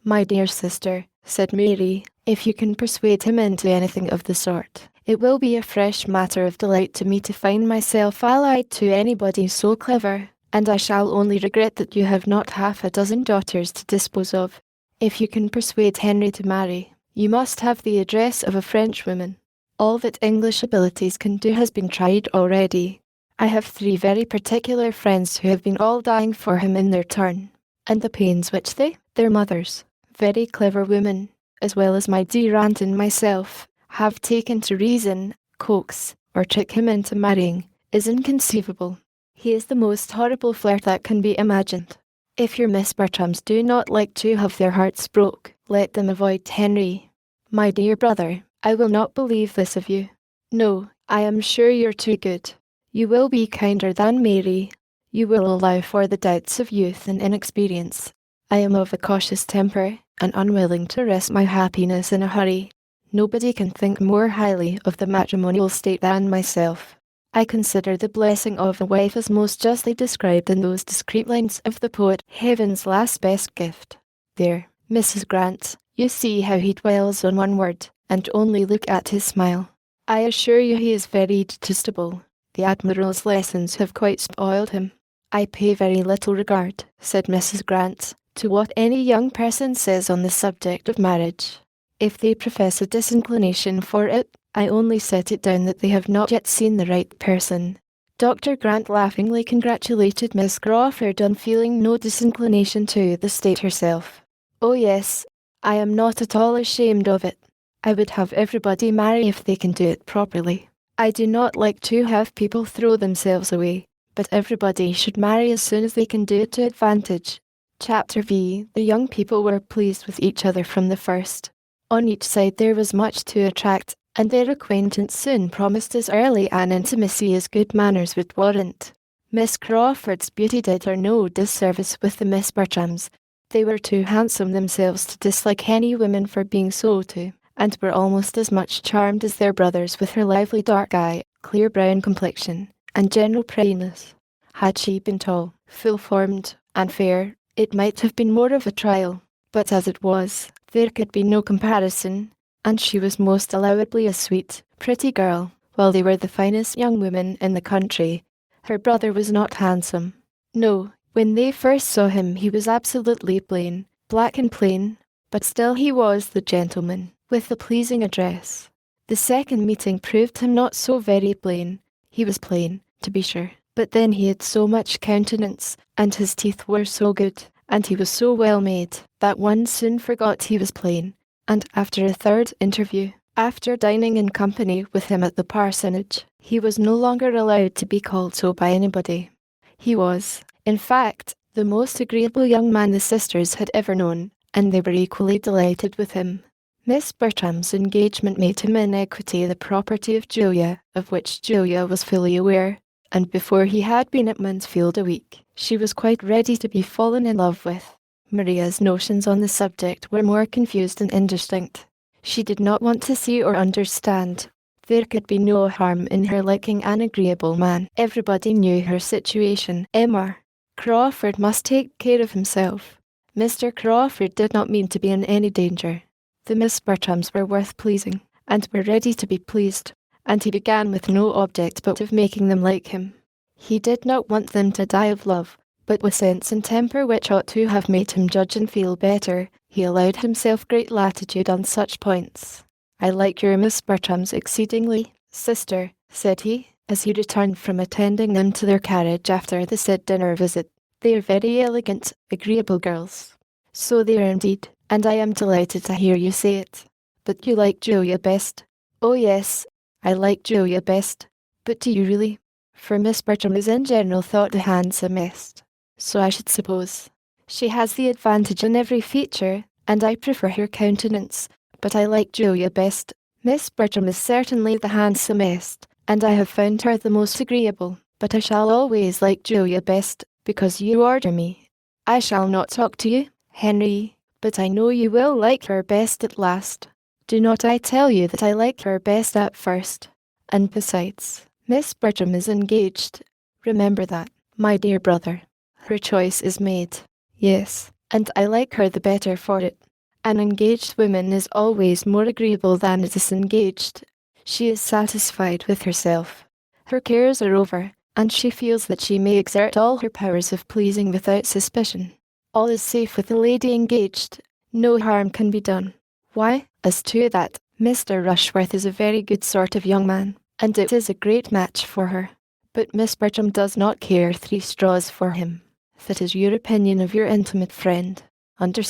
"My dear sister," said Mary, "if you can persuade him into anything of the sort, it will be a fresh matter of delight to me to find myself allied to anybody so clever, and I shall only regret that you have not half a dozen daughters to dispose of. If you can persuade Henry to marry, you must have the address of a Frenchwoman. All that English abilities can do has been tried already. I have 3 very particular friends who have been all dying for him in their turn, and the pains which they, their mothers, very clever women, as well as my dear aunt and myself, have taken to reason, coax, or trick him into marrying, is inconceivable. He is the most horrible flirt that can be imagined. If your Miss Bertrams do not like to have their hearts broke, let them avoid Henry. My dear brother, I will not believe this of you. No, I am sure you're too good. You will be kinder than Mary. You will allow for the doubts of youth and inexperience. I am of a cautious temper, and unwilling to risk my happiness in a hurry. Nobody can think more highly of the matrimonial state than myself. I consider the blessing of a wife as most justly described in those discreet lines of the poet, "Heaven's last best gift." There, Mrs. Grant, you see how he dwells on one word, and only look at his smile. I assure you he is very detestable. The Admiral's lessons have quite spoiled him. "I pay very little regard," said Mrs. Grant, "to what any young person says on the subject of marriage. If they profess a disinclination for it, I only set it down that they have not yet seen the right person." Dr. Grant laughingly congratulated Miss Crawford on feeling no disinclination to the state herself. "Oh yes, I am not at all ashamed of it. I would have everybody marry if they can do it properly. I do not like to have people throw themselves away, but everybody should marry as soon as they can do it to advantage." Chapter V. The young people were pleased with each other from the first. On each side there was much to attract, and their acquaintance soon promised as early an intimacy as good manners would warrant. Miss Crawford's beauty did her no disservice with the Miss Bertrams. They were too handsome themselves to dislike any women for being so too, and were almost as much charmed as their brothers with her lively dark eye, clear brown complexion, and general prettiness. Had she been tall, full-formed, and fair, it might have been more of a trial, but as it was, there could be no comparison, and she was most allowably a sweet, pretty girl, while they were the finest young women in the country. Her brother was not handsome. No, when they first saw him he was absolutely plain, black and plain, but still he was the gentleman, with the pleasing address. The second meeting proved him not so very plain. He was plain, to be sure, but then he had so much countenance, and his teeth were so good, and he was so well made, that one soon forgot he was plain. And after a third interview, after dining in company with him at the parsonage, he was no longer allowed to be called so by anybody. He was, in fact, the most agreeable young man the sisters had ever known, and they were equally delighted with him. Miss Bertram's engagement made him in equity the property of Julia, of which Julia was fully aware, and before he had been at Mansfield a week, she was quite ready to be fallen in love with. Maria's notions on the subject were more confused and indistinct. She did not want to see or understand. There could be no harm in her liking an agreeable man. Everybody knew her situation. Emma Crawford must take care of himself. Mr. Crawford did not mean to be in any danger. The Miss Bertrams were worth pleasing, and were ready to be pleased, and he began with no object but of making them like him. He did not want them to die of love, but with sense and temper which ought to have made him judge and feel better, he allowed himself great latitude on such points. "I like your Miss Bertrams exceedingly, sister," said he, as he returned from attending them to their carriage after the said dinner visit. "They are very elegant, agreeable girls." "So they are indeed, and I am delighted to hear you say it. But you like Julia best?" "Oh yes, I like Julia best. But do you really?" for Miss Bertram is in general thought the handsomest. So I should suppose. She has the advantage in every feature, and I prefer her countenance, but I like Julia best. Miss Bertram is certainly the handsomest, and I have found her the most agreeable, but I shall always like Julia best, because you order me. I shall not talk to you, Henry, but I know you will like her best at last. Do not I tell you that I like her best at first? And besides, Miss Bertram is engaged. Remember that, my dear brother. Her choice is made. Yes, and I like her the better for it. An engaged woman is always more agreeable than a disengaged. She is satisfied with herself. Her cares are over, and she feels that she may exert all her powers of pleasing without suspicion. All is safe with the lady engaged. No harm can be done. Why, as to that, Mr. Rushworth is a very good sort of young man, and it is a great match for her. But Miss Bertram does not care 3 straws for him. That is your opinion of your intimate friend. I do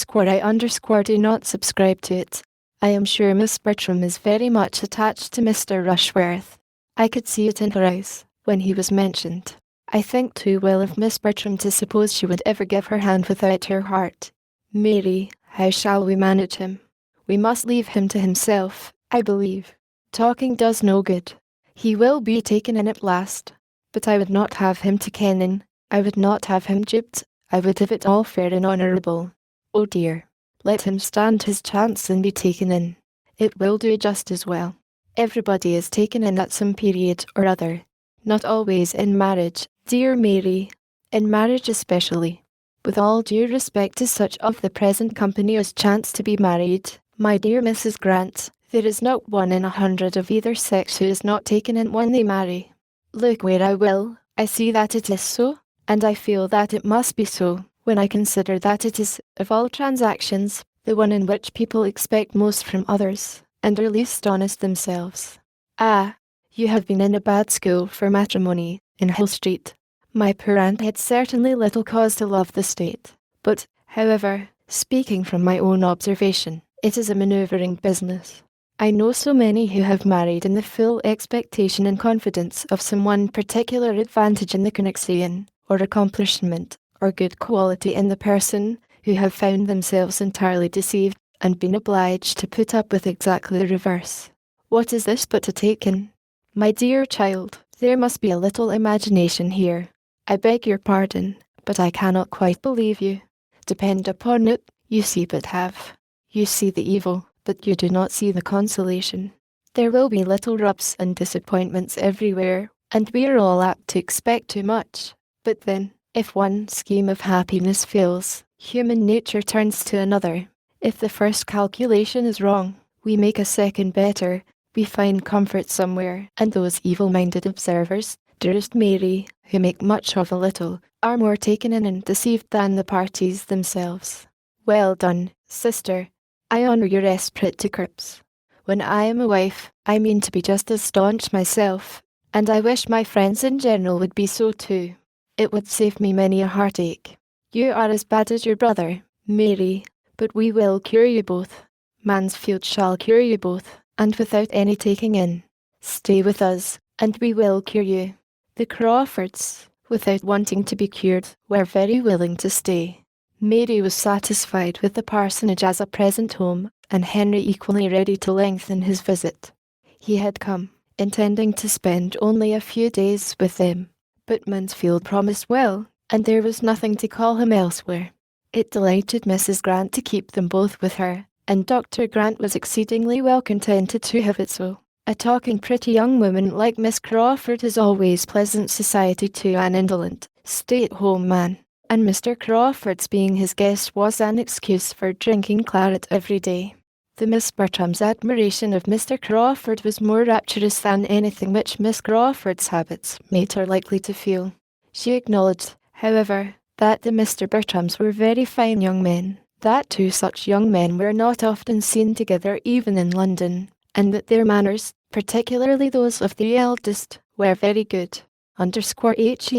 not subscribe to it. I am sure Miss Bertram is very much attached to Mr. Rushworth. I could see it in her eyes, when he was mentioned. I think too well of Miss Bertram to suppose she would ever give her hand without her heart. Mary, how shall we manage him? We must leave him to himself, I believe. Talking does no good. He will be taken in at last. But I would not have him taken in. I would not have him duped. I would have it all fair and honourable. Oh dear, let him stand his chance and be taken in. It will do just as well. Everybody is taken in at some period or other. Not always in marriage, dear Mary. In marriage especially. With all due respect to such of the present company as chance to be married, my dear Mrs. Grant, there is not 1 in 100 of either sex who is not taken in when they marry. Look where I will, I see that it is so, and I feel that it must be so, when I consider that it is, of all transactions, the one in which people expect most from others, and are least honest themselves. Ah, you have been in a bad school for matrimony, in Hill Street. My poor aunt had certainly little cause to love the state, but, however, speaking from my own observation, it is a manoeuvring business. I know so many who have married in the full expectation and confidence of some one particular advantage in the connexion, or accomplishment, or good quality in the person, who have found themselves entirely deceived, and been obliged to put up with exactly the reverse. What is this but a take-in? My dear child, there must be a little imagination here. I beg your pardon, but I cannot quite believe you. Depend upon it, you see but half. You see the evil, but you do not see the consolation. There will be little rubs and disappointments everywhere, and we are all apt to expect too much. But then, if one scheme of happiness fails, human nature turns to another. If the first calculation is wrong, we make a second better, we find comfort somewhere, and those evil-minded observers, dearest Mary, who make much of a little, are more taken in and deceived than the parties themselves. Well done, sister. I honour your esprit de corps. When I am a wife, I mean to be just as staunch myself, and I wish my friends in general would be so too. It would save me many a heartache. You are as bad as your brother, Mary, but we will cure you both. Mansfield shall cure you both, and without any taking in. Stay with us, and we will cure you. The Crawfords, without wanting to be cured, were very willing to stay. Mary was satisfied with the parsonage as a present home, and Henry equally ready to lengthen his visit. He had come, intending to spend only a few days with them, but Mansfield promised well, and there was nothing to call him elsewhere. It delighted Mrs. Grant to keep them both with her, and Dr. Grant was exceedingly well contented to have it so. A talking pretty young woman like Miss Crawford is always pleasant society to an indolent, stay-at-home man, and Mr. Crawford's being his guest was an excuse for drinking claret every day. The Miss Bertram's admiration of Mr. Crawford was more rapturous than anything which Miss Crawford's habits made her likely to feel. She acknowledged, however, that the Mr. Bertrams were very fine young men, that 2 such young men were not often seen together even in London, and that their manners, particularly those of the eldest, were very good. He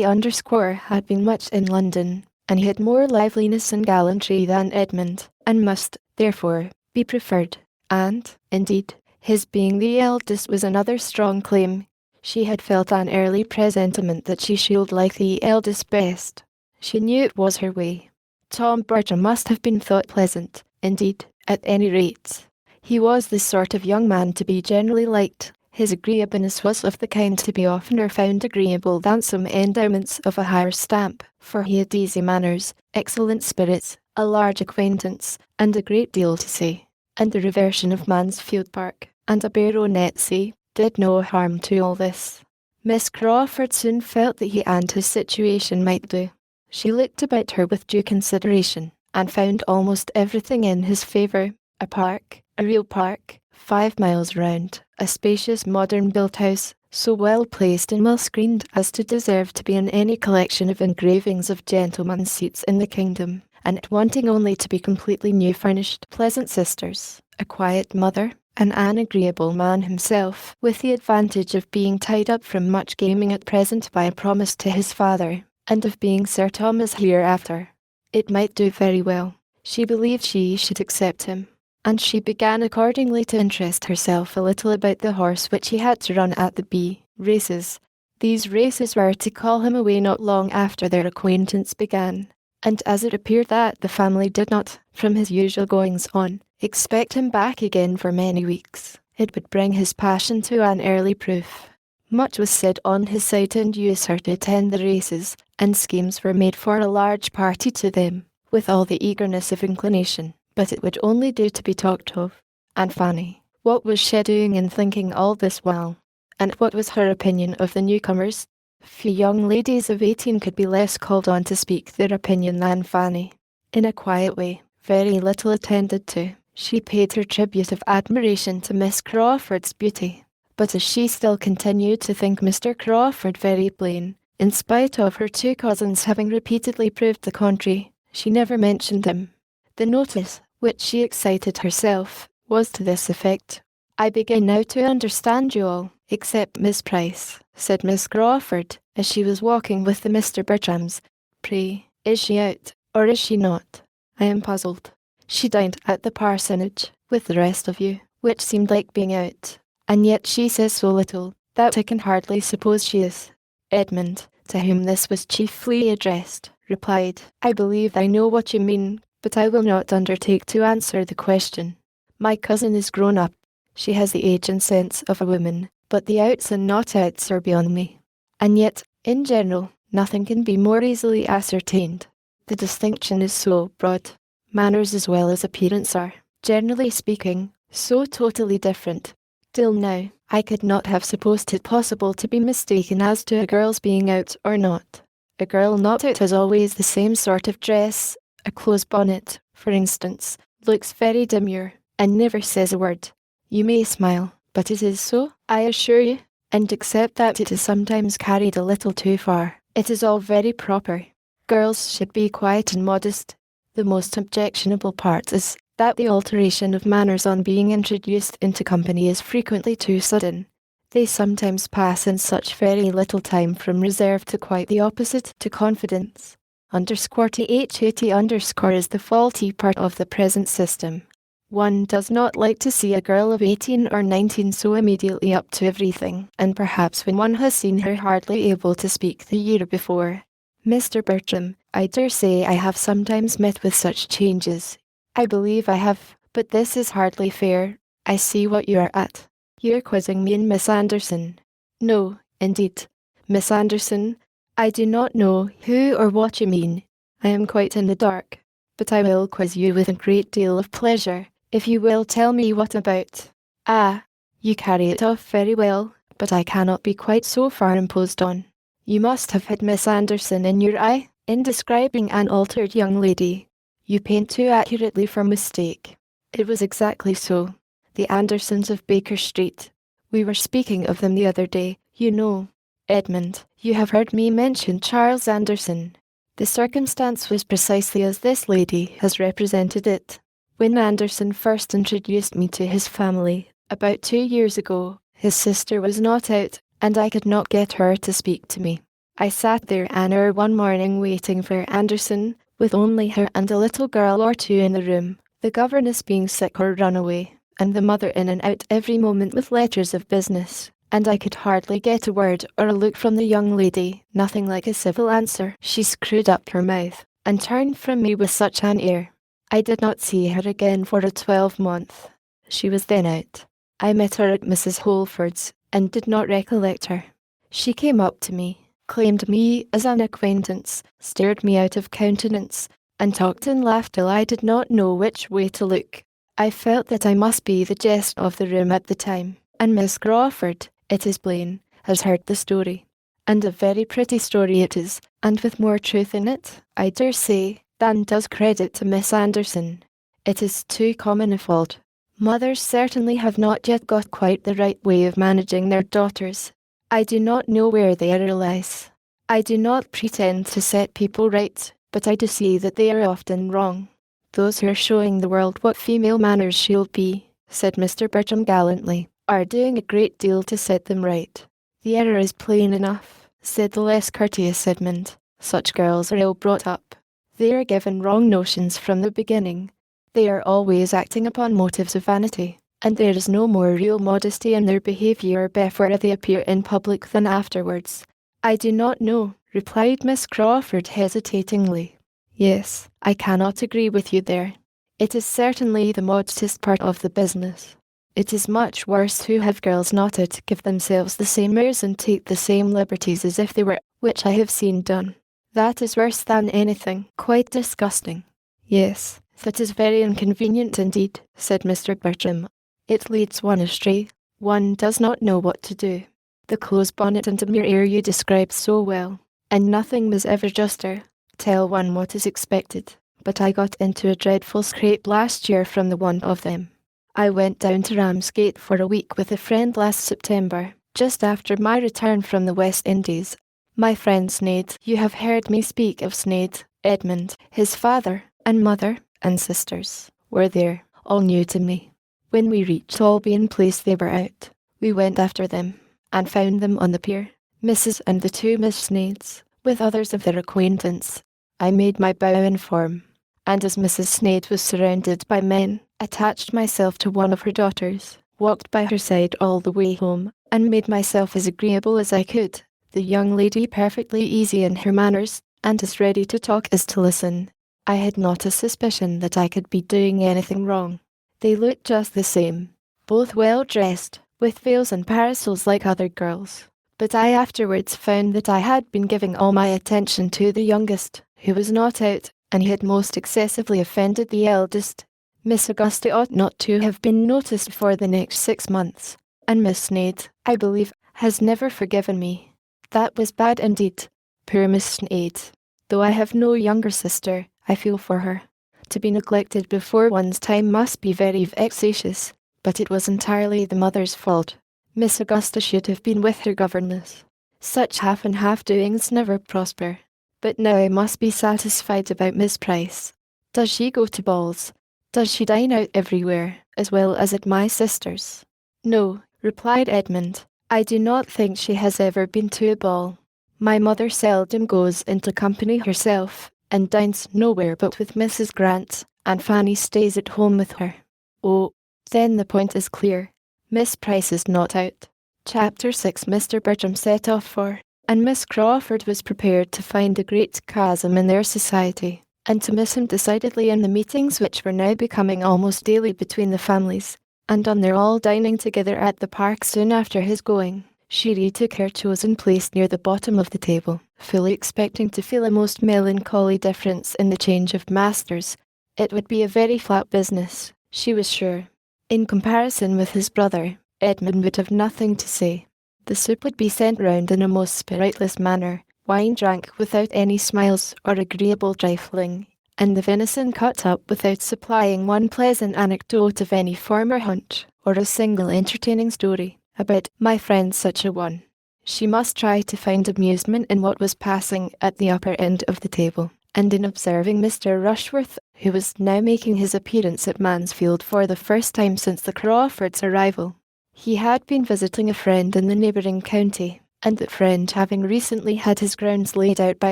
had been much in London, and he had more liveliness and gallantry than Edmund, and must, therefore, be preferred, and, indeed, his being the eldest was another strong claim. She had felt an early presentiment that she should like the eldest best. She knew it was her way. Tom Bertram must have been thought pleasant, indeed, at any rate. He was the sort of young man to be generally liked. His agreeableness was of the kind to be oftener found agreeable than some endowments of a higher stamp, for he had easy manners, excellent spirits, a large acquaintance, and a great deal to say. And the reversion of Mansfield Park, and a baronetcy, did no harm to all this. Miss Crawford soon felt that he and his situation might do. She looked about her with due consideration, and found almost everything in his favour: a park, a real park, 5 miles round, a spacious modern-built house, so well placed and well screened as to deserve to be in any collection of engravings of gentlemen's seats in the kingdom, and wanting only to be completely new-furnished, pleasant sisters, a quiet mother, and an agreeable man himself, with the advantage of being tied up from much gaming at present by a promise to his father, and of being Sir Thomas hereafter. It might do very well. She believed she should accept him, and she began accordingly to interest herself a little about the horse which he had to run at the B races. These races were to call him away not long after their acquaintance began, and as it appeared that the family did not, from his usual goings-on, expect him back again for many weeks, it would bring his passion to an early proof. Much was said on his side to induce her to attend the races, and schemes were made for a large party to them, with all the eagerness of inclination, but it would only do to be talked of. And Fanny, what was she doing and thinking all this while? And what was her opinion of the newcomers? Few young ladies of 18 could be less called on to speak their opinion than Fanny. In a quiet way, very little attended to, she paid her tribute of admiration to Miss Crawford's beauty. But as she still continued to think Mr. Crawford very plain, in spite of her 2 cousins having repeatedly proved the contrary, she never mentioned him. The notice, which she excited herself, was to this effect: "I begin now to understand you all, except Miss Price," said Miss Crawford, as she was walking with the Mr. Bertrams. "Pray, is she out, or is she not? I am puzzled. She dined at the parsonage, with the rest of you, which seemed like being out. And yet she says so little, that I can hardly suppose she is." Edmund, to whom this was chiefly addressed, replied, "I believe I know what you mean, but I will not undertake to answer the question. My cousin is grown up. She has the age and sense of a woman, but the outs and not outs are beyond me. And yet, in general, nothing can be more easily ascertained. The distinction is so broad. Manners as well as appearance are, generally speaking, so totally different. Till now, I could not have supposed it possible to be mistaken as to a girl's being out or not. A girl not out has always the same sort of dress. A close bonnet, for instance, looks very demure, and never says a word. You may smile, but it is so, I assure you, and except that it is sometimes carried a little too far, it is all very proper. Girls should be quiet and modest. The most objectionable part is that the alteration of manners on being introduced into company is frequently too sudden. They sometimes pass in such very little time from reserve to quite the opposite, to confidence. _THAT_ is the faulty part of the present system. One does not like to see a girl of 18 or 19 so immediately up to everything, and perhaps when one has seen her hardly able to speak the year before. Mr. Bertram, I dare say I have sometimes met with such changes. I believe I have, but this is hardly fair. I see what you are at. You're quizzing me and Miss Anderson. No, indeed, Miss Anderson, I do not know who or what you mean. I am quite in the dark, but I will quiz you with a great deal of pleasure, if you will tell me what about. Ah, you carry it off very well, but I cannot be quite so far imposed on. You must have had Miss Anderson in your eye, in describing an altered young lady. You paint too accurately for mistake. It was exactly so. The Andersons of Baker Street. We were speaking of them the other day, you know. Edmund, you have heard me mention Charles Anderson. The circumstance was precisely as this lady has represented it. When Anderson first introduced me to his family, about 2 years ago, his sister was not out, and I could not get her to speak to me. I sat there an hour one morning waiting for Anderson, with only her and a little girl or 2 in the room, the governess being sick or run away, and the mother in and out every moment with letters of business, and I could hardly get a word or a look from the young lady, nothing like a civil answer. She screwed up her mouth, and turned from me with such an air. I did not see her again for a 12-month. She was then out. I met her at Mrs. Holford's, and did not recollect her. She came up to me, claimed me as an acquaintance, stared me out of countenance, and talked and laughed till I did not know which way to look. I felt that I must be the jest of the room at the time, and Miss Crawford, it is plain, has heard the story. And a very pretty story it is, and with more truth in it, I dare say, than does credit to Miss Anderson. It is too common a fault. Mothers certainly have not yet got quite the right way of managing their daughters. I do not know where the error lies. I do not pretend to set people right, but I do see that they are often wrong. Those who are showing the world what female manners should be, said Mr. Bertram gallantly, are doing a great deal to set them right. The error is plain enough, said the less courteous Edmund. Such girls are ill brought up. They are given wrong notions from the beginning. They are always acting upon motives of vanity, and there is no more real modesty in their behaviour before they appear in public than afterwards. I do not know, replied Miss Crawford hesitatingly. Yes, I cannot agree with you there. It is certainly the modestest part of the business. It is much worse who have girls not out to give themselves the same airs and take the same liberties as if they were, which I have seen done. That is worse than anything, quite disgusting. Yes, that is very inconvenient indeed, said Mr. Bertram. It leads one astray. One does not know what to do. The close bonnet and demure air you describe so well, and nothing was ever juster, tell one what is expected. But I got into a dreadful scrape last year from the want of them. I went down to Ramsgate for a week with a friend last September, just after my return from the West Indies. My friend Sneyd, you have heard me speak of Sneyd, Edmund, his father, and mother, and sisters, were there, all new to me. When we reached Albion Place they were out. We went after them, and found them on the pier, Mrs. and the two Miss Sneyds, with others of their acquaintance. I made my bow in form, and as Mrs. Sneyd was surrounded by men, attached myself to one of her daughters, walked by her side all the way home, and made myself as agreeable as I could, the young lady perfectly easy in her manners, and as ready to talk as to listen. I had not a suspicion that I could be doing anything wrong. They looked just the same, both well dressed, with veils and parasols like other girls. But I afterwards found that I had been giving all my attention to the youngest, who was not out, and had most excessively offended the eldest. Miss Augusta ought not to have been noticed for the next 6 months, and Miss Sneyd, I believe, has never forgiven me. That was bad indeed. Poor Miss Sneyd. Though I have no younger sister, I feel for her. To be neglected before one's time must be very vexatious, but it was entirely the mother's fault. Miss Augusta should have been with her governess. Such half and half doings never prosper. But now I must be satisfied about Miss Price. Does she go to balls? Does she dine out everywhere, as well as at my sister's? No, replied Edmund. I do not think she has ever been to a ball. My mother seldom goes into company herself, and dines nowhere but with Mrs. Grant, and Fanny stays at home with her. Oh, then the point is clear. Miss Price is not out. Chapter 6 Mr. Bertram set off for, and Miss Crawford was prepared to find a great chasm in their society, and to miss him decidedly in the meetings which were now becoming almost daily between the families, and on their all dining together at the park soon after his going. She retook her chosen place near the bottom of the table, fully expecting to feel a most melancholy difference in the change of masters. It would be a very flat business, she was sure. In comparison with his brother, Edmund would have nothing to say. The soup would be sent round in a most spiritless manner, wine drank without any smiles or agreeable trifling, and the venison cut up without supplying one pleasant anecdote of any former hunt, or a single entertaining story about my friend such a one. She must try to find amusement in what was passing at the upper end of the table, and in observing Mr. Rushworth, who was now making his appearance at Mansfield for the first time since the Crawfords' arrival. He had been visiting a friend in the neighbouring county, and that friend having recently had his grounds laid out by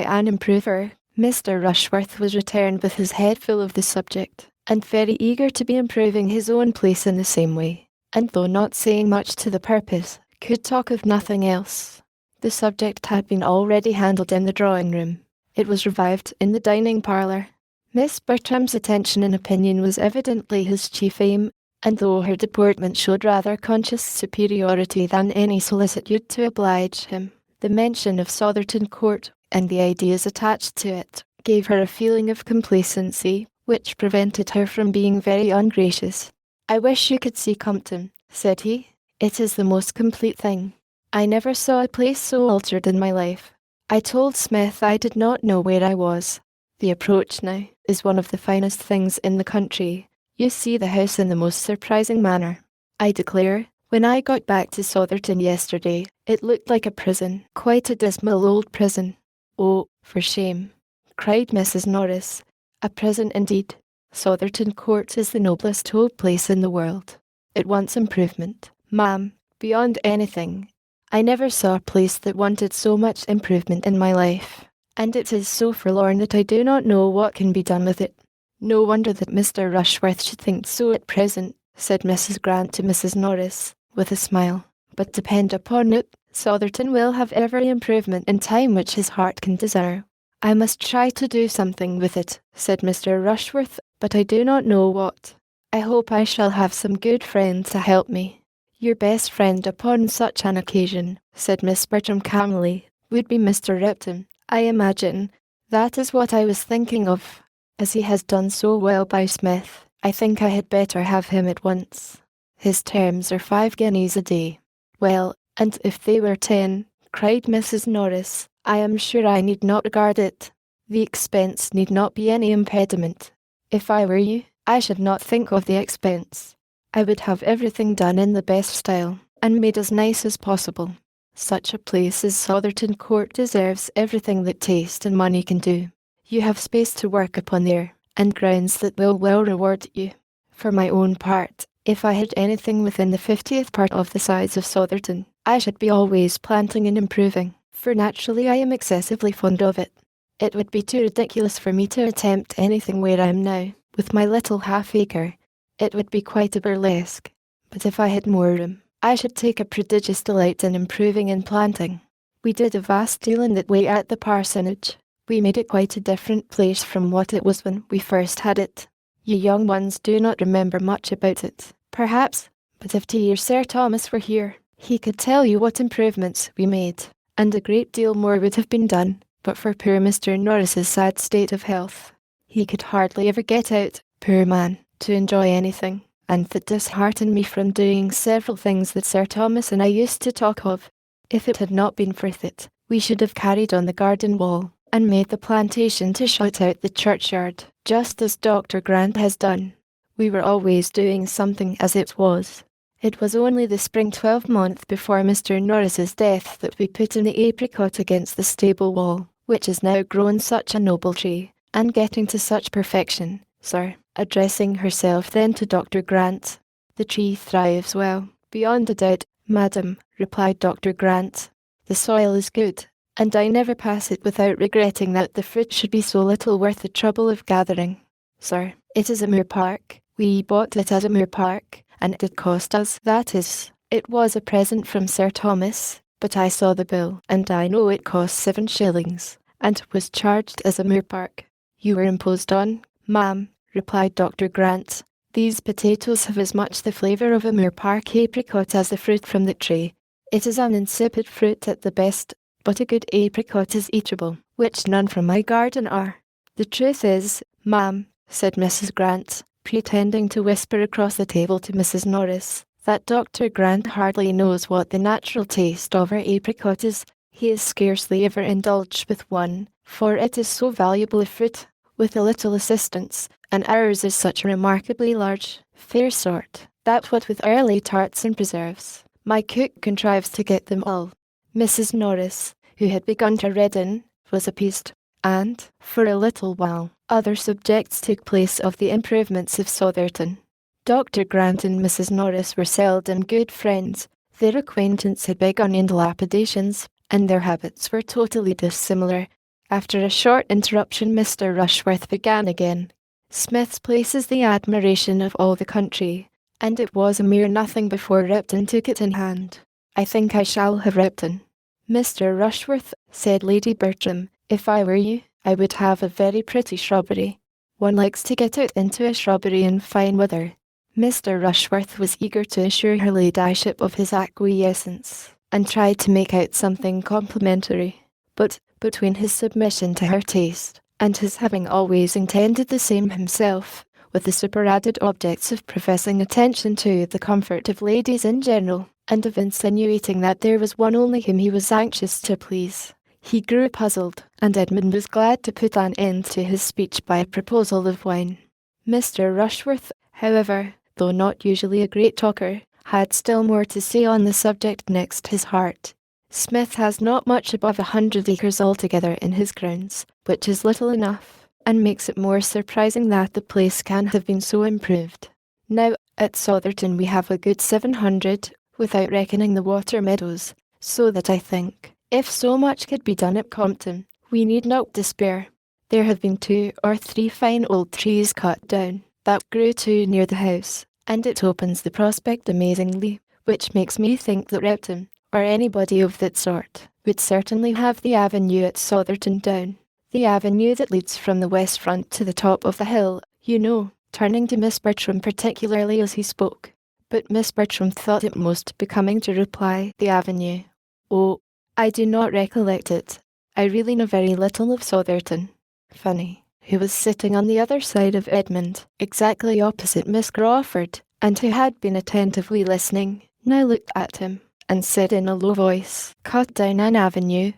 an improver, Mr. Rushworth was returned with his head full of the subject, and very eager to be improving his own place in the same way, and though not saying much to the purpose, could talk of nothing else. The subject had been already handled in the drawing room. It was revived in the dining parlour. Miss Bertram's attention and opinion was evidently his chief aim, and though her deportment showed rather conscious superiority than any solicitude to oblige him, the mention of Sotherton Court, and the ideas attached to it, gave her a feeling of complacency, which prevented her from being very ungracious. "I wish you could see Compton," said he. "It is the most complete thing. I never saw a place so altered in my life. I told Smith I did not know where I was. The approach now is one of the finest things in the country. You see the house in the most surprising manner. I declare, when I got back to Sotherton yesterday, it looked like a prison, quite a dismal old prison." "Oh, for shame!" cried Mrs. Norris. "A prison indeed. Sotherton Court is the noblest old place in the world. It wants improvement, ma'am, beyond anything. I never saw a place that wanted so much improvement in my life, and it is so forlorn that I do not know what can be done with it." "No wonder that Mr. Rushworth should think so at present," said Mrs. Grant to Mrs. Norris, with a smile. "But depend upon it, Sotherton will have every improvement in time which his heart can desire." "I must try to do something with it," said Mr. Rushworth, "but I do not know what. I hope I shall have some good friend to help me." "Your best friend upon such an occasion," said Miss Bertram calmly, "would be Mr. Repton, I imagine. That is what I was thinking of. As he has done so well by Smith, I think I had better have him at once. His terms are 5 guineas a day." "Well, and if they were 10, cried Mrs. Norris, "I am sure I need not regard it. The expense need not be any impediment. If I were you, I should not think of the expense. I would have everything done in the best style, and made as nice as possible. Such a place as Sotherton Court deserves everything that taste and money can do. You have space to work upon there, and grounds that will well reward you. For my own part, if I had anything within the 50th part of the size of Sotherton, I should be always planting and improving, for naturally I am excessively fond of it. It would be too ridiculous for me to attempt anything where I am now, with my little half-acre. It would be quite a burlesque. But if I had more room, I should take a prodigious delight in improving and planting. We did a vast deal in that way at the parsonage. We made it quite a different place from what it was when we first had it. You young ones do not remember much about it, perhaps, but if dear Sir Thomas were here, he could tell you what improvements we made, and a great deal more would have been done, but for poor Mr. Norris's sad state of health. He could hardly ever get out, poor man, to enjoy anything, and that disheartened me from doing several things that Sir Thomas and I used to talk of. If it had not been for it, we should have carried on the garden wall, and made the plantation to shut out the churchyard, just as Dr. Grant has done. We were always doing something as it was. It was only the spring 12-month before Mr. Norris's death that we put in the apricot against the stable wall, which is now grown such a noble tree, and getting to such perfection, sir," addressing herself then to Dr. Grant. "The tree thrives well, beyond a doubt, madam," replied Dr. Grant. "The soil is good, and I never pass it without regretting that the fruit should be so little worth the trouble of gathering. Sir, it is a moor park. We bought it at a moor park, and it cost us, that is, it was a present from Sir Thomas, but I saw the bill, and I know it cost 7 shillings, and was charged as a moor park." "You were imposed on, ma'am," replied Dr. Grant. "These potatoes have as much the flavour of a moor park apricot as the fruit from the tree. It is an insipid fruit at the best, but a good apricot is eatable, which none from my garden are." "The truth is, ma'am," said Mrs. Grant, pretending to whisper across the table to Mrs. Norris, "that Dr. Grant hardly knows what the natural taste of our apricot is. He is scarcely ever indulged with one, for it is so valuable a fruit, with a little assistance, and ours is such a remarkably large, fair sort, that what with early tarts and preserves, my cook contrives to get them all." Mrs. Norris, who had begun to redden, was appeased, and, for a little while, other subjects took place of the improvements of Sotherton. Dr. Grant and Mrs. Norris were seldom good friends. Their acquaintance had begun in dilapidations, and their habits were totally dissimilar. After a short interruption, Mr. Rushworth began again. "Smith's place is the admiration of all the country, and it was a mere nothing before Repton took it in hand. I think I shall have Repton. Mr. Rushworth, said Lady Bertram, if I were you, I would have a very pretty shrubbery. One likes to get out into a shrubbery in fine weather. Mr. Rushworth was eager to assure her ladyship of his acquiescence, and tried to make out something complimentary. But, between his submission to her taste, and his having always intended the same himself, with the superadded objects of professing attention to the comfort of ladies in general, and of insinuating that there was one only whom he was anxious to please, he grew puzzled, and Edmund was glad to put an end to his speech by a proposal of wine. Mr. Rushworth, however, though not usually a great talker, had still more to say on the subject next his heart. Smith has not much above 100 acres altogether in his grounds, which is little enough, and makes it more surprising that the place can have been so improved. Now, at Sotherton we have a good 700, without reckoning the water meadows, so that I think, if so much could be done at Compton, we need not despair. There have been 2 or 3 fine old trees cut down, that grew too near the house, and it opens the prospect amazingly, which makes me think that Repton, or anybody of that sort, would certainly have the avenue at Sotherton down. The avenue that leads from the west front to the top of the hill, you know, turning to Miss Bertram particularly as he spoke. But Miss Bertram thought it most becoming to reply, the avenue. Oh, I do not recollect it. I really know very little of Sotherton. Fanny, who was sitting on the other side of Edmund, exactly opposite Miss Crawford, and who had been attentively listening, now looked at him, and said in a low voice, cut down an avenue?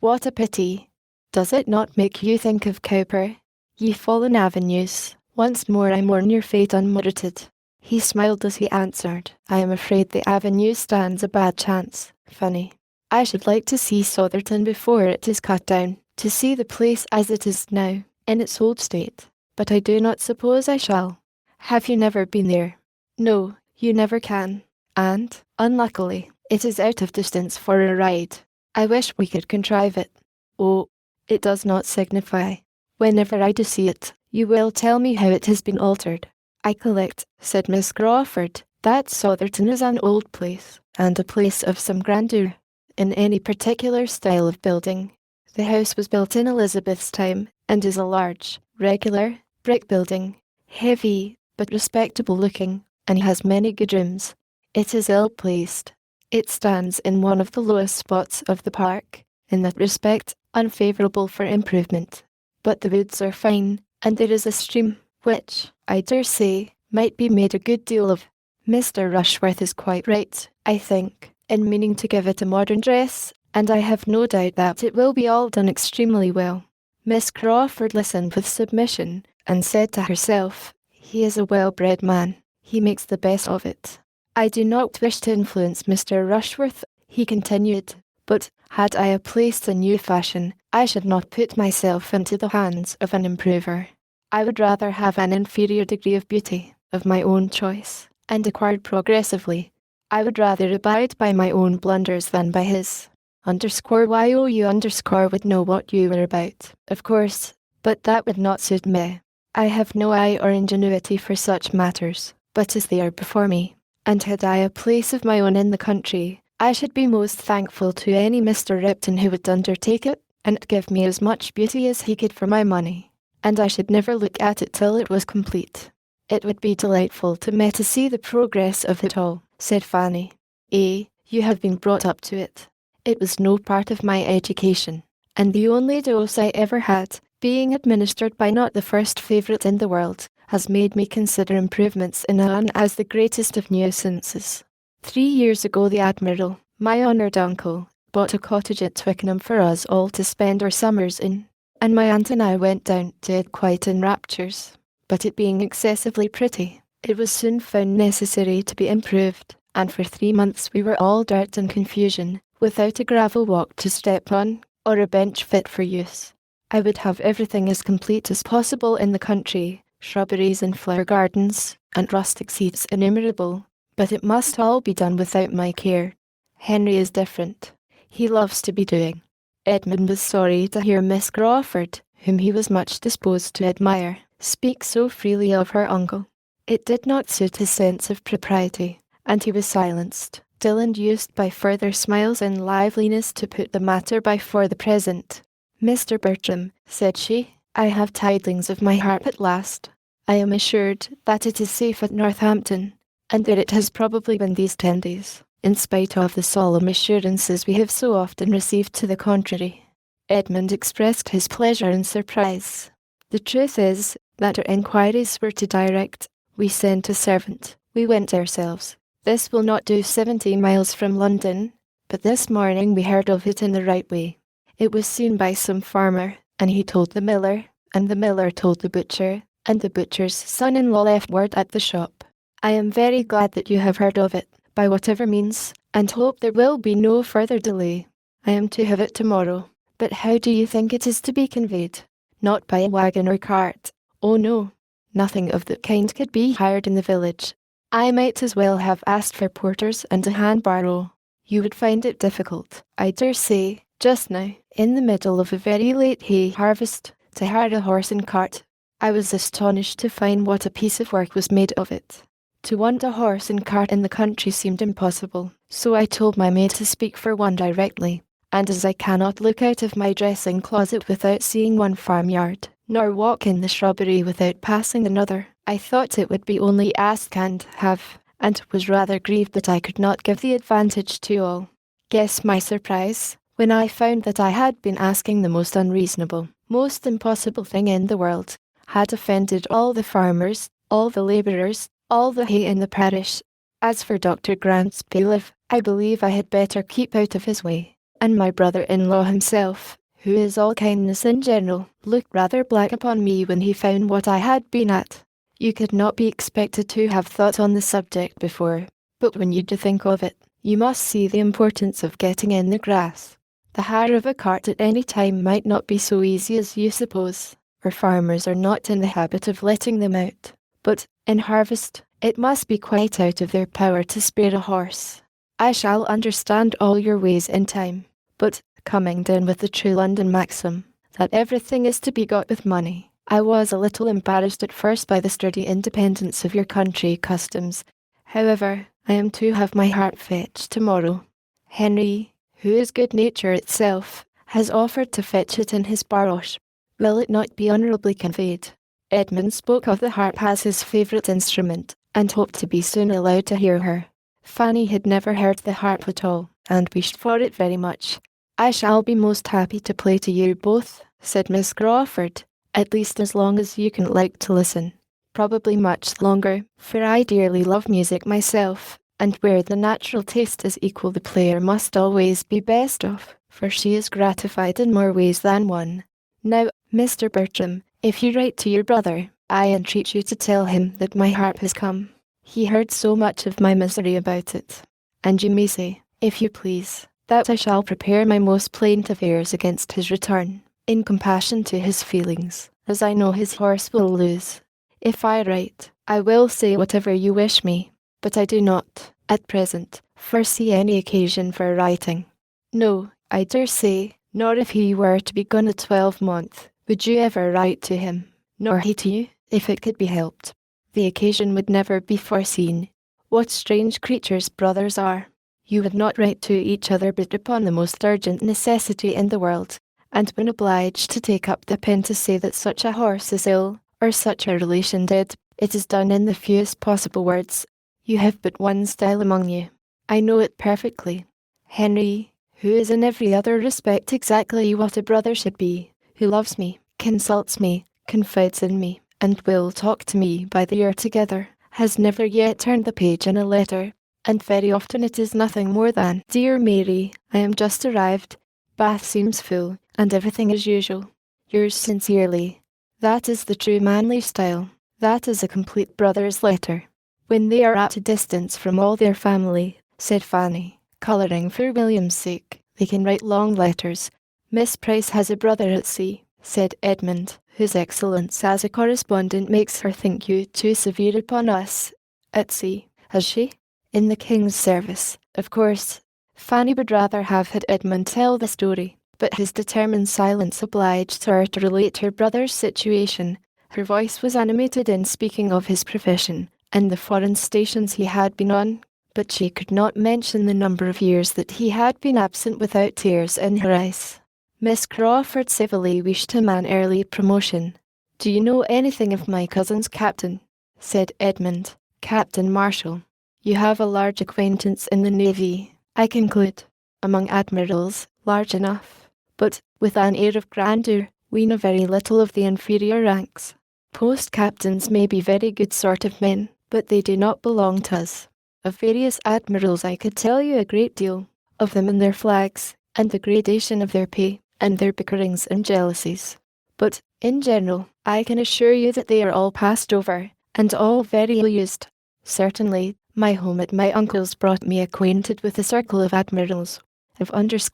What a pity! Does it not make you think of Cowper? Ye fallen avenues, once more I mourn your fate unmerited. He smiled as he answered, I am afraid the avenue stands a bad chance, Fanny. I should like to see Sotherton before it is cut down, to see the place as it is now, in its old state, but I do not suppose I shall. Have you never been there? No, you never can, and, unluckily, it is out of distance for a ride. I wish we could contrive it. Oh, it does not signify. Whenever I do see it, you will tell me how it has been altered. I collect, said Miss Crawford, that Sotherton is an old place, and a place of some grandeur, in any particular style of building. The house was built in Elizabeth's time, and is a large, regular, brick building, heavy, but respectable looking, and has many good rooms. It is ill placed. It stands in one of the lowest spots of the park, in that respect, unfavourable for improvement. But the woods are fine, and there is a stream, which, I dare say, might be made a good deal of. Mr. Rushworth is quite right, I think, in meaning to give it a modern dress, and I have no doubt that it will be all done extremely well. Miss Crawford listened with submission, and said to herself, he is a well-bred man, he makes the best of it. I do not wish to influence Mr. Rushworth, he continued, but, had I a place a new fashion, I should not put myself into the hands of an improver. I would rather have an inferior degree of beauty, of my own choice, and acquired progressively. I would rather abide by my own blunders than by his. _YOU_ would know what you were about, of course, but that would not suit me. I have no eye or ingenuity for such matters, but as they are before me, and had I a place of my own in the country, I should be most thankful to any Mr. Repton who would undertake it, and give me as much beauty as he could for my money. And I should never look at it till it was complete. It would be delightful to me to see the progress of it all, said Fanny. You have been brought up to it. It was no part of my education, and the only dose I ever had, being administered by not the first favourite in the world, has made me consider improvements in Anne as the greatest of nuisances. 3 years ago the Admiral, my honoured uncle, bought a cottage at Twickenham for us all to spend our summers in, and my aunt and I went down to it quite in raptures. But it being excessively pretty, it was soon found necessary to be improved, and for 3 months we were all dirt and confusion, without a gravel walk to step on, or a bench fit for use. I would have everything as complete as possible in the country, shrubberies and flower gardens, and rustic seats innumerable, but it must all be done without my care. Henry is different. He loves to be doing. Edmund was sorry to hear Miss Crawford, whom he was much disposed to admire, speak so freely of her uncle. It did not suit his sense of propriety, and he was silenced, still induced by further smiles and liveliness to put the matter by for the present. "Mr. Bertram," said she, "I have tidings of my harp at last. I am assured that it is safe at Northampton, and that it has probably been these 10 days, in spite of the solemn assurances we have so often received to the contrary." Edmund expressed his pleasure and surprise. "The truth is, that our inquiries were too direct. We sent a servant. We went ourselves. This will not do 70 miles from London, but this morning we heard of it in the right way. It was seen by some farmer, and he told the miller, and the miller told the butcher, and the butcher's son-in-law left word at the shop. I am very glad that you have heard of it, by whatever means, and hope there will be no further delay. I am to have it tomorrow. But how do you think it is to be conveyed? Not by a wagon or cart. Oh no, nothing of that kind could be hired in the village. I might as well have asked for porters and a hand-barrow. You would find it difficult, I dare say, just now, in the middle of a very late hay harvest, to hire a horse and cart. I was astonished to find what a piece of work was made of it. To want a horse and cart in the country seemed impossible, so I told my maid to speak for one directly, and as I cannot look out of my dressing closet without seeing one farmyard, nor walk in the shrubbery without passing another, I thought it would be only ask and have, and was rather grieved that I could not give the advantage to all. Guess my surprise, when I found that I had been asking the most unreasonable, most impossible thing in the world, had offended all the farmers, all the labourers, all the hay in the parish. As for Dr. Grant's bailiff, I believe I had better keep out of his way, and my brother-in-law himself, who is all kindness in general, looked rather black upon me when he found what I had been at. You could not be expected to have thought on the subject before, but when you do think of it, you must see the importance of getting in the grass. The hire of a cart at any time might not be so easy as you suppose, for farmers are not in the habit of letting them out, but, in harvest, it must be quite out of their power to spare a horse. I shall understand all your ways in time, but, coming down with the true London maxim, that everything is to be got with money, I was a little embarrassed at first by the sturdy independence of your country customs. However, I am to have my harp fetched tomorrow. Henry, who is good nature itself, has offered to fetch it in his barouche. Will it not be honourably conveyed? Edmund spoke of the harp as his favourite instrument, and hoped to be soon allowed to hear her. Fanny had never heard the harp at all, and wished for it very much. "I shall be most happy to play to you both," said Miss Crawford, "at least as long as you can like to listen. Probably much longer, for I dearly love music myself, and where the natural taste is equal the player must always be best off, for she is gratified in more ways than one. Now, Mr. Bertram, if you write to your brother, I entreat you to tell him that my harp has come. He heard so much of my misery about it. And you may say, if you please, that I shall prepare my most plaintive airs against his return, in compassion to his feelings, as I know his horse will lose. If I write, I will say whatever you wish me, but I do not, at present, foresee any occasion for writing. No, I dare say, nor if he were to be gone a 12-month, would you ever write to him, nor he to you, if it could be helped. The occasion would never be foreseen. What strange creatures brothers are! You would not write to each other but upon the most urgent necessity in the world, and when obliged to take up the pen to say that such a horse is ill, or such a relation dead, it is done in the fewest possible words. You have but one style among you. I know it perfectly. Henry, who is in every other respect exactly what a brother should be, who loves me, consults me, confides in me, and will talk to me by the year together, has never yet turned the page in a letter, and very often it is nothing more than, "Dear Mary, I am just arrived. Bath seems full, and everything as usual. Yours sincerely." That is the true manly style. That is a complete brother's letter. "When they are at a distance from all their family," said Fanny, colouring for William's sake, "they can write long letters." "Miss Price has a brother at sea," said Edmund, "whose excellence as a correspondent makes her think you too severe upon us." "At sea, has she?" "In the King's service, of course." Fanny would rather have had Edmund tell the story, but his determined silence obliged her to relate her brother's situation. Her voice was animated in speaking of his profession, and the foreign stations he had been on, but she could not mention the number of years that he had been absent without tears in her eyes. Miss Crawford civilly wished him an early promotion. "Do you know anything of my cousin's captain?" said Edmund. "Captain Marshall. You have a large acquaintance in the Navy, I conclude." "Among admirals, large enough. But, with an air of grandeur, we know very little of the inferior ranks. Post-captains may be very good sort of men, but they do not belong to us. Of various admirals I could tell you a great deal, of them and their flags, and the gradation of their pay, and their bickerings and jealousies. But, in general, I can assure you that they are all passed over, and all very ill used. Certainly, my home at my uncle's brought me acquainted with a circle of admirals, of _ARS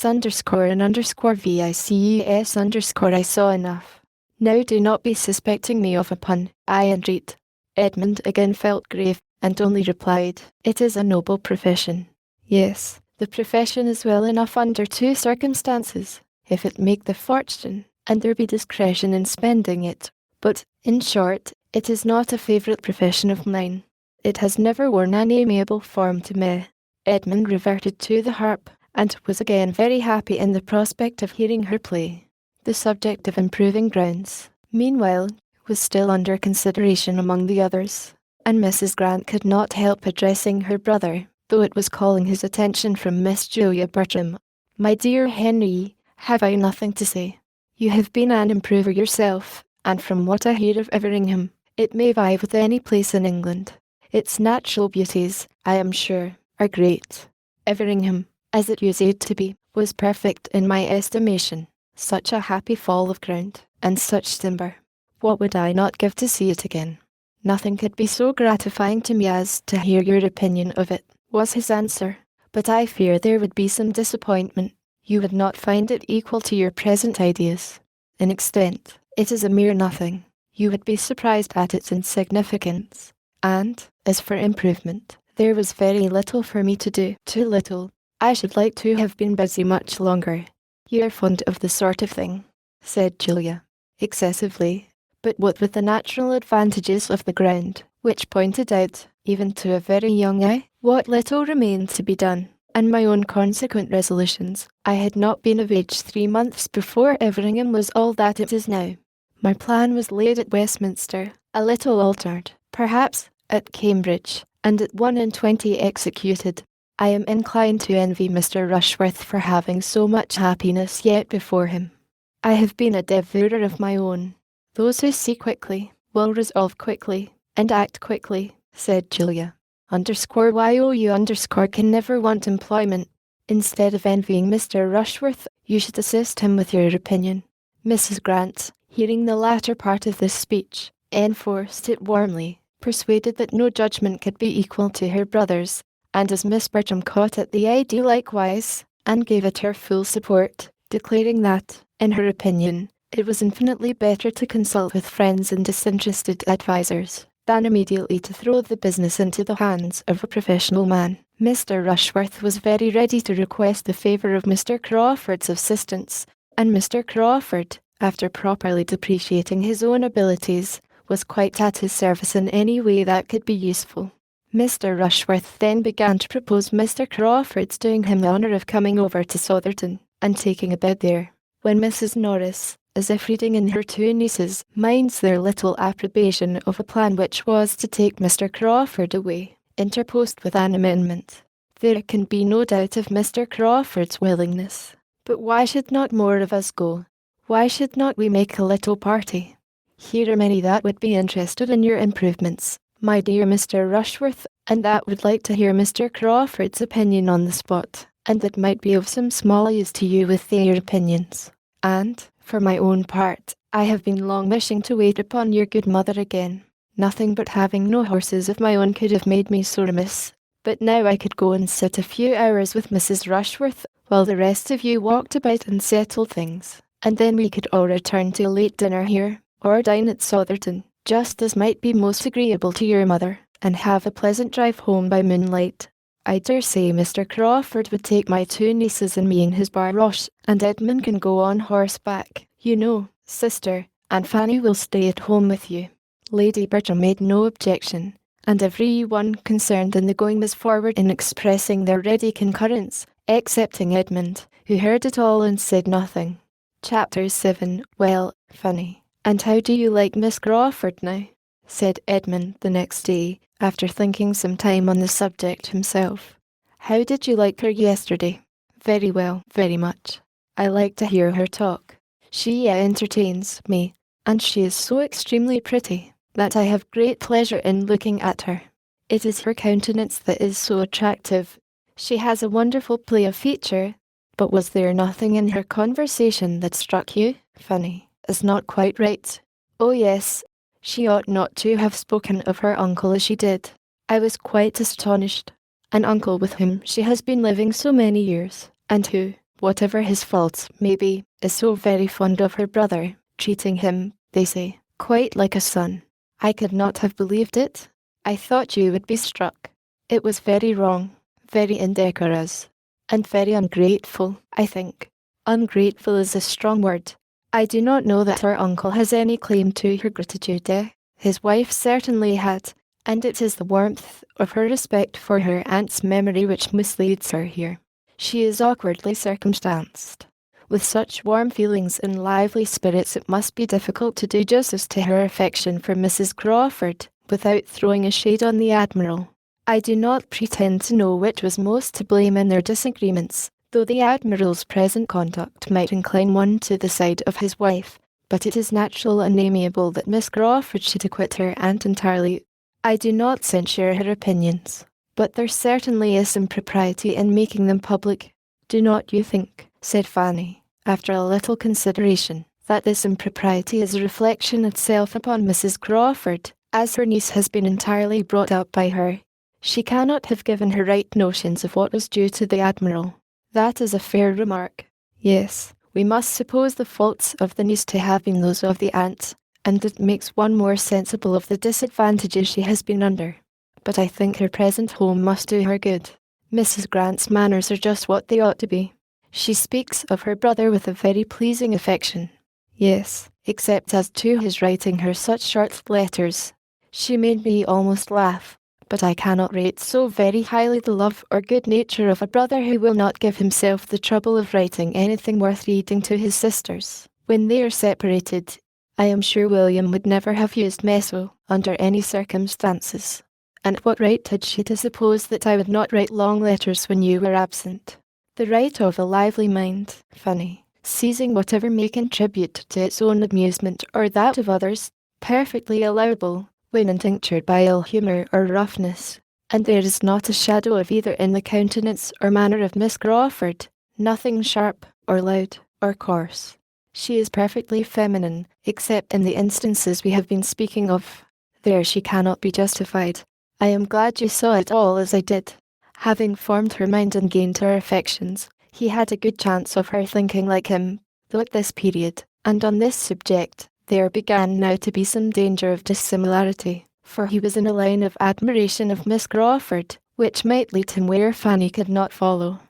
and _VICES_ I saw enough. Now do not be suspecting me of a pun, I entreat." Edmund again felt grave, and only replied, "It is a noble profession." "Yes, the profession is well enough under two circumstances, if it make the fortune, and there be discretion in spending it. But, in short, it is not a favourite profession of mine. It has never worn an amiable form to me." Edmund reverted to the harp, and was again very happy in the prospect of hearing her play. The subject of improving grounds, meanwhile, was still under consideration among the others, and Mrs. Grant could not help addressing her brother, though it was calling his attention from Miss Julia Bertram. "My dear Henry, have I nothing to say? You have been an improver yourself, and from what I hear of Everingham, it may vie with any place in England. Its natural beauties, I am sure, are great. Everingham, as it used to be, was perfect in my estimation. Such a happy fall of ground, and such timber. What would I not give to see it again?" "Nothing could be so gratifying to me as to hear your opinion of it," was his answer. "But I fear there would be some disappointment. You would not find it equal to your present ideas. In extent, it is a mere nothing. You would be surprised at its insignificance. And, as for improvement, there was very little for me to do. Too little. I should like to have been busy much longer." "You are fond of the sort of thing," said Julia. "Excessively. But what with the natural advantages of the ground, which pointed out, even to a very young eye, what little remained to be done, and my own consequent resolutions, I had not been of age 3 months before Everingham was all that it is now. My plan was laid at Westminster, a little altered, perhaps, at Cambridge, and at 21 executed. I am inclined to envy Mr. Rushworth for having so much happiness yet before him. I have been a devourer of my own." "Those who see quickly, will resolve quickly, and act quickly," said Julia. _YOU_ can never want employment. Instead of envying Mr. Rushworth, you should assist him with your opinion." Mrs. Grant, hearing the latter part of this speech, enforced it warmly, persuaded that no judgment could be equal to her brother's, and as Miss Bertram caught at the idea likewise, and gave it her full support, declaring that, in her opinion, it was infinitely better to consult with friends and disinterested advisers, than immediately to throw the business into the hands of a professional man. Mr. Rushworth was very ready to request the favour of Mr. Crawford's assistance, and Mr. Crawford, after properly depreciating his own abilities, was quite at his service in any way that could be useful. Mr. Rushworth then began to propose Mr. Crawford's doing him the honour of coming over to Sotherton, and taking a bed there, when Mrs. Norris, as if reading in her two nieces' minds their little approbation of a plan which was to take Mr. Crawford away, interposed with an amendment. "There can be no doubt of Mr. Crawford's willingness. But why should not more of us go? Why should not we make a little party? Here are many that would be interested in your improvements, my dear Mr. Rushworth, and that would like to hear Mr. Crawford's opinion on the spot, and that might be of some small use to you with their opinions. And, for my own part, I have been long wishing to wait upon your good mother again. Nothing but having no horses of my own could have made me so remiss. But now I could go and sit a few hours with Mrs. Rushworth, while the rest of you walked about and settled things, and then we could all return to a late dinner here, or dine at Sotherton, just as might be most agreeable to your mother, and have a pleasant drive home by moonlight. I dare say Mr. Crawford would take my two nieces and me in his barouche, and Edmund can go on horseback, you know, sister, and Fanny will stay at home with you." Lady Bertram made no objection, and every one concerned in the going was forward in expressing their ready concurrence, excepting Edmund, who heard it all and said nothing. Chapter 7. Well, Fanny, and how do you like Miss Crawford now? Said Edmund the next day, after thinking some time on the subject himself. How did you like her yesterday? Very well, very much. I like to hear her talk. She entertains me, and she is so extremely pretty that I have great pleasure in looking at her. It is her countenance that is so attractive. She has a wonderful play of feature, but was there nothing in her conversation that struck you, Fanny, as not quite right? Oh yes, she ought not to have spoken of her uncle as she did. I was quite astonished. An uncle with whom she has been living so many years, and who, whatever his faults may be, is so very fond of her brother, treating him, they say, quite like a son. I could not have believed it. I thought you would be struck. It was very wrong, very indecorous, and very ungrateful, I think. Ungrateful is a strong word. I do not know that her uncle has any claim to her gratitude. His wife certainly had, and it is the warmth of her respect for her aunt's memory which misleads her here. She is awkwardly circumstanced. With such warm feelings and lively spirits, it must be difficult to do justice to her affection for Mrs. Crawford, without throwing a shade on the Admiral. I do not pretend to know which was most to blame in their disagreements, though the Admiral's present conduct might incline one to the side of his wife, but it is natural and amiable that Miss Crawford should acquit her aunt entirely. I do not censure her opinions, but there certainly is some propriety in making them public. Do not you think, said Fanny, after a little consideration, that this impropriety is a reflection itself upon Mrs. Crawford, as her niece has been entirely brought up by her? She cannot have given her right notions of what was due to the Admiral. That is a fair remark. Yes, we must suppose the faults of the niece to have been those of the aunt, and it makes one more sensible of the disadvantages she has been under. But I think her present home must do her good. Mrs. Grant's manners are just what they ought to be. She speaks of her brother with a very pleasing affection. Yes, except as to his writing her such short letters. She made me almost laugh, but I cannot rate so very highly the love or good nature of a brother who will not give himself the trouble of writing anything worth reading to his sisters. When they are separated, I am sure William would never have used meso under any circumstances. And what right had she to suppose that I would not write long letters when you were absent? The right of a lively mind, Fanny, seizing whatever may contribute to its own amusement or that of others, perfectly allowable, when untinctured by ill humour or roughness. And there is not a shadow of either in the countenance or manner of Miss Crawford, nothing sharp, or loud, or coarse. She is perfectly feminine, except in the instances we have been speaking of. There she cannot be justified. I am glad you saw it all as I did. Having formed her mind and gained her affections, he had a good chance of her thinking like him, though at this period, and on this subject, there began now to be some danger of dissimilarity, for he was in a line of admiration of Miss Crawford, which might lead him where Fanny could not follow.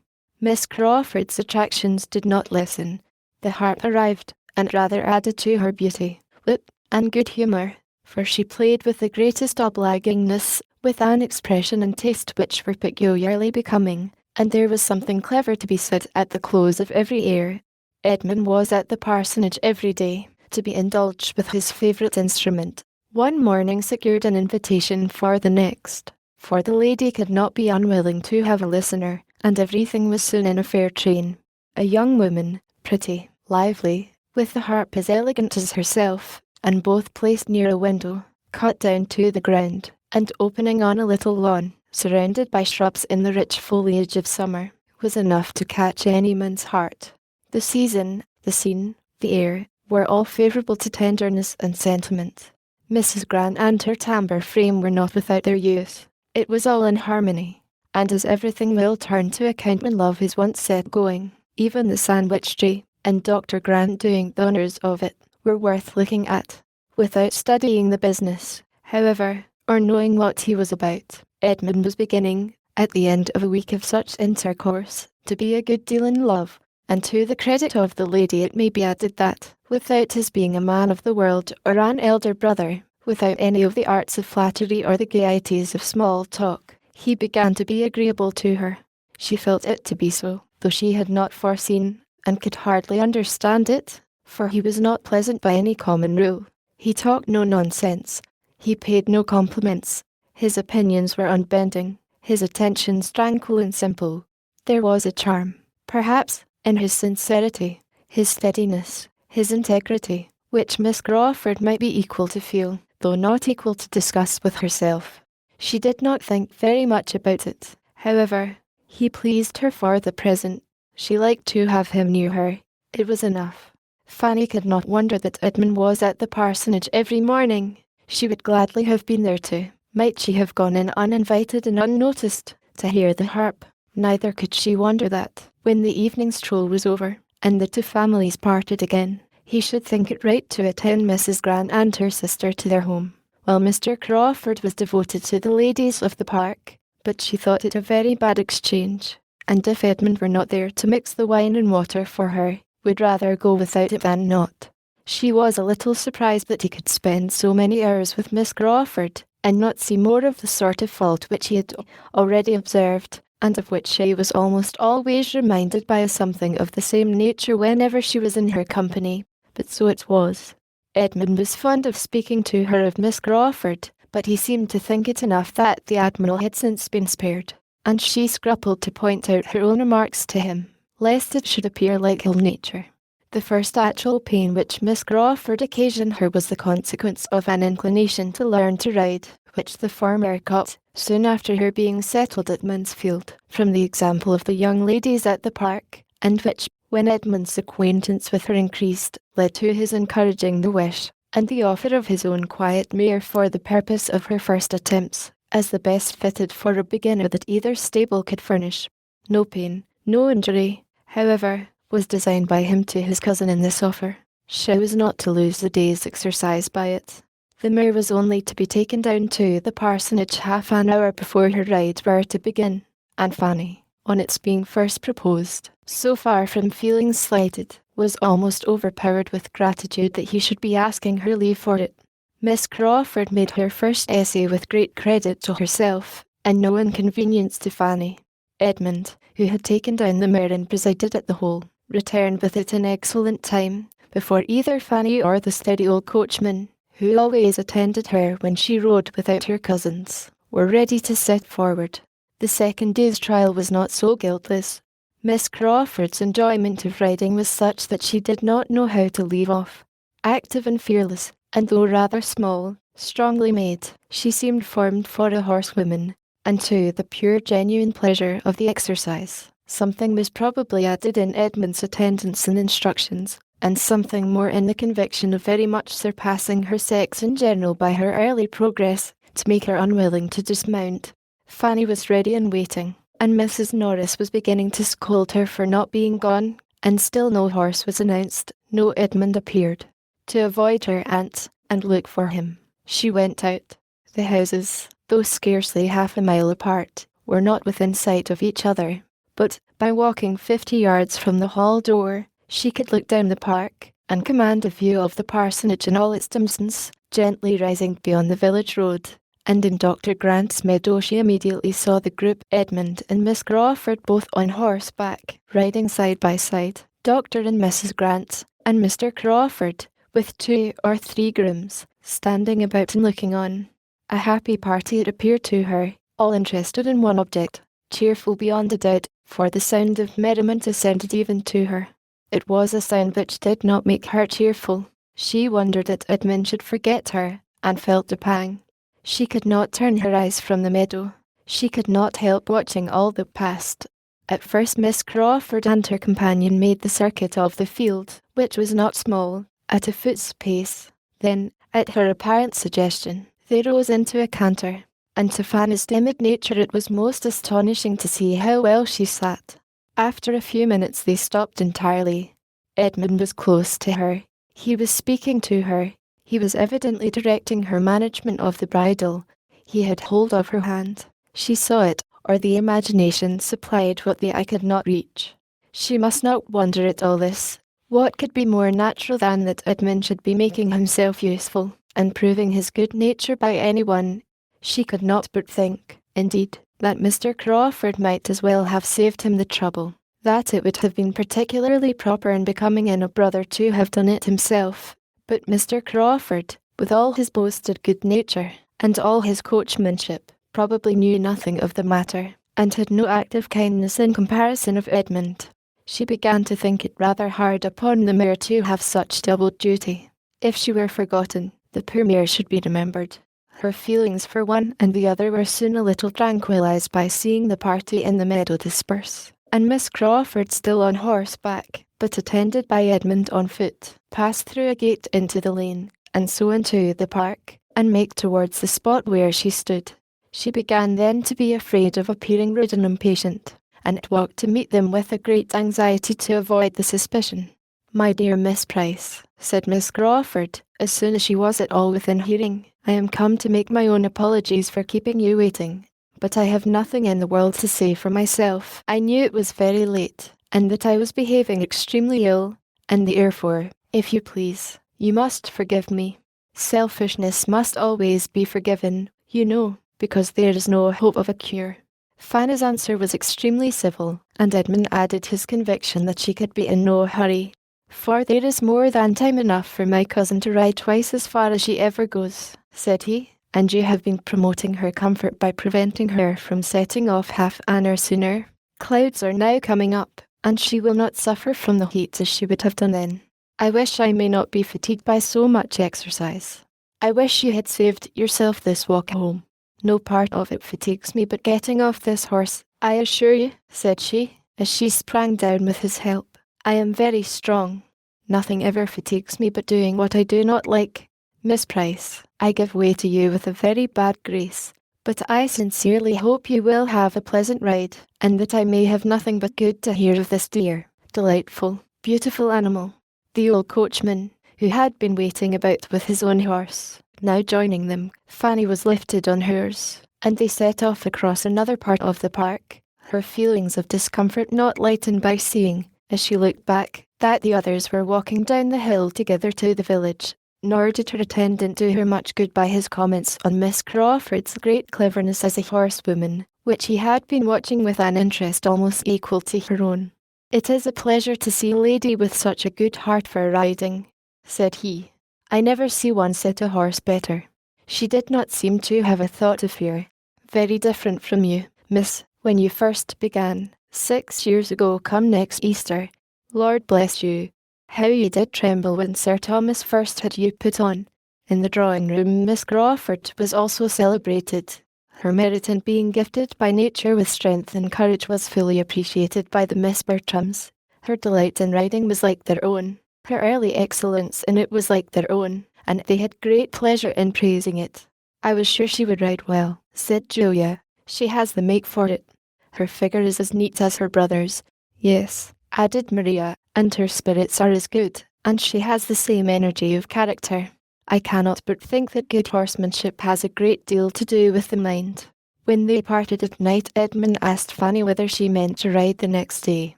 Miss Crawford's attractions did not lessen. The harp arrived, and rather added to her beauty, wit, and good humour, for she played with the greatest obligingness, with an expression and taste which were peculiarly becoming, and there was something clever to be said at the close of every air. Edmund was at the parsonage every day, to be indulged with his favourite instrument. One morning secured an invitation for the next, for the lady could not be unwilling to have a listener, and everything was soon in a fair train. A young woman, pretty, lively, with the harp as elegant as herself, and both placed near a window, cut down to the ground, and opening on a little lawn, surrounded by shrubs in the rich foliage of summer, was enough to catch any man's heart. The season, the scene, the air, were all favourable to tenderness and sentiment. Mrs. Grant and her timbre frame were not without their youth. It was all in harmony, and as everything will turn to account when love is once set going, even the sandwich tree, and Dr. Grant doing the honours of it, were worth looking at. Without studying the business, however, or knowing what he was about, Edmund was beginning, at the end of a week of such intercourse, to be a good deal in love, and to the credit of the lady it may be added that, without his being a man of the world or an elder brother, without any of the arts of flattery or the gaieties of small talk. He began to be agreeable to her. She felt it to be so, though she had not foreseen, and could hardly understand it, for he was not pleasant by any common rule. He talked no nonsense. He paid no compliments. His opinions were unbending, his attentions tranquil and simple. There was a charm, perhaps, in his sincerity, his steadiness, his integrity, which Miss Crawford might be equal to feel, though not equal to discuss with herself. She did not think very much about it, however. He pleased her for the present. She liked to have him near her. It was enough. Fanny could not wonder that Edmund was at the parsonage every morning. She would gladly have been there too. Might she have gone in uninvited and unnoticed, to hear the harp? Neither could she wonder that, when the evening stroll was over, and the two families parted again, he should think it right to attend Mrs. Grant and her sister to their home, while Mr. Crawford was devoted to the ladies of the park. But she thought it a very bad exchange, and if Edmund were not there to mix the wine and water for her, would rather go without it than not. She was a little surprised that he could spend so many hours with Miss Crawford, and not see more of the sort of fault which he had already observed, and of which she was almost always reminded by something of the same nature whenever she was in her company. But so it was. Edmund was fond of speaking to her of Miss Crawford, but he seemed to think it enough that the Admiral had since been spared, and she scrupled to point out her own remarks to him, lest it should appear like ill nature. The first actual pain which Miss Crawford occasioned her was the consequence of an inclination to learn to ride, which the former caught, soon after her being settled at Mansfield, from the example of the young ladies at the park, and which, when Edmund's acquaintance with her increased, led to his encouraging the wish, and the offer of his own quiet mare for the purpose of her first attempts, as the best fitted for a beginner that either stable could furnish. No pain, no injury, however, was designed by him to his cousin in this offer. She was not to lose the day's exercise by it. The mare was only to be taken down to the parsonage half an hour before her ride were to begin, and Fanny, on its being first proposed, so far from feeling slighted, was almost overpowered with gratitude that he should be asking her leave for it. Miss Crawford made her first essay with great credit to herself, and no inconvenience to Fanny. Edmund, who had taken down the mare and presided at the whole, returned with it in excellent time, before either Fanny or the steady old coachman, who always attended her when she rode without her cousins, were ready to set forward. The second day's trial was not so guiltless. Miss Crawford's enjoyment of riding was such that she did not know how to leave off. Active and fearless, and though rather small, strongly made, she seemed formed for a horsewoman, and to the pure genuine pleasure of the exercise. Something was probably added in Edmund's attendance and instructions, and something more in the conviction of very much surpassing her sex in general by her early progress, to make her unwilling to dismount. Fanny was ready and waiting, and Mrs. Norris was beginning to scold her for not being gone, and still no horse was announced, no Edmund appeared. To avoid her aunt, and look for him, she went out. The houses, though scarcely half a mile apart, were not within sight of each other, but, by walking 50 yards from the hall door, she could look down the park, and command a view of the parsonage in all its dimensions, gently rising beyond the village road, and in Dr. Grant's meadow she immediately saw the group, Edmund and Miss Crawford both on horseback, riding side by side, Dr. and Mrs. Grant, and Mr. Crawford, with 2 or 3 grooms, standing about and looking on. A happy party it appeared to her, all interested in one object, cheerful beyond a doubt, for the sound of merriment ascended even to her. It was a sound which did not make her cheerful. She wondered that Edmund should forget her, and felt a pang. She could not turn her eyes from the meadow. She could not help watching all that passed. At first Miss Crawford and her companion made the circuit of the field, which was not small, at a foot's pace. Then, at her apparent suggestion, they rose into a canter, and to Fanny's timid nature it was most astonishing to see how well she sat. After a few minutes they stopped entirely. Edmund was close to her. He was speaking to her. He was evidently directing her management of the bridle. He had hold of her hand. She saw it, or the imagination supplied what the eye could not reach. She must not wonder at all this. What could be more natural than that Edmund should be making himself useful, and proving his good nature by anyone. She could not but think, indeed, that Mr. Crawford might as well have saved him the trouble, that it would have been particularly proper and becoming in a brother to have done it himself. But Mr. Crawford, with all his boasted good nature, and all his coachmanship, probably knew nothing of the matter, and had no active kindness in comparison of Edmund. She began to think it rather hard upon the mare to have such double duty. If she were forgotten, the poor mare should be remembered. Her feelings for one and the other were soon a little tranquillised by seeing the party in the meadow disperse, and Miss Crawford still on horseback, but attended by Edmund on foot, pass through a gate into the lane, and so into the park, and make towards the spot where she stood. She began then to be afraid of appearing rude and impatient, and walked to meet them with a great anxiety to avoid the suspicion. "My dear Miss Price," said Miss Crawford, as soon as she was at all within hearing, "I am come to make my own apologies for keeping you waiting, but I have nothing in the world to say for myself. I knew it was very late, and that I was behaving extremely ill, and therefore, if you please, you must forgive me. Selfishness must always be forgiven, you know, because there is no hope of a cure." Fanny's answer was extremely civil, and Edmund added his conviction that she could be in no hurry, "For there is more than time enough for my cousin to ride twice as far as she ever goes," said he, "and you have been promoting her comfort by preventing her from setting off half an hour sooner. Clouds are now coming up, and she will not suffer from the heat as she would have done then. I wish I may not be fatigued by so much exercise. I wish you had saved yourself this walk home. No part of it fatigues me but getting off this horse, I assure you," said she, as she sprang down with his help. "I am very strong. Nothing ever fatigues me but doing what I do not like. Miss Price, I give way to you with a very bad grace, but I sincerely hope you will have a pleasant ride, and that I may have nothing but good to hear of this dear, delightful, beautiful animal." The old coachman, who had been waiting about with his own horse, now joining them, Fanny was lifted on hers, and they set off across another part of the park, her feelings of discomfort not lightened by seeing, as she looked back, that the others were walking down the hill together to the village, nor did her attendant do her much good by his comments on Miss Crawford's great cleverness as a horsewoman, which he had been watching with an interest almost equal to her own. "It is a pleasure to see a lady with such a good heart for riding," said he. "I never see one sit a horse better. She did not seem to have a thought of fear. Very different from you, miss, when you first began, 6 years ago come next Easter. Lord bless you, how you did tremble when Sir Thomas first had you put on." In the drawing-room Miss Crawford was also celebrated. Her merit in being gifted by nature with strength and courage was fully appreciated by the Miss Bertrams. Her delight in riding was like their own. Her early excellence in it was like their own, and they had great pleasure in praising it. "I was sure she would ride well," said Julia. "She has the make for it. Her figure is as neat as her brother's." "Yes," added Maria, "and her spirits are as good, and she has the same energy of character. I cannot but think that good horsemanship has a great deal to do with the mind." When they parted at night, Edmund asked Fanny whether she meant to ride the next day.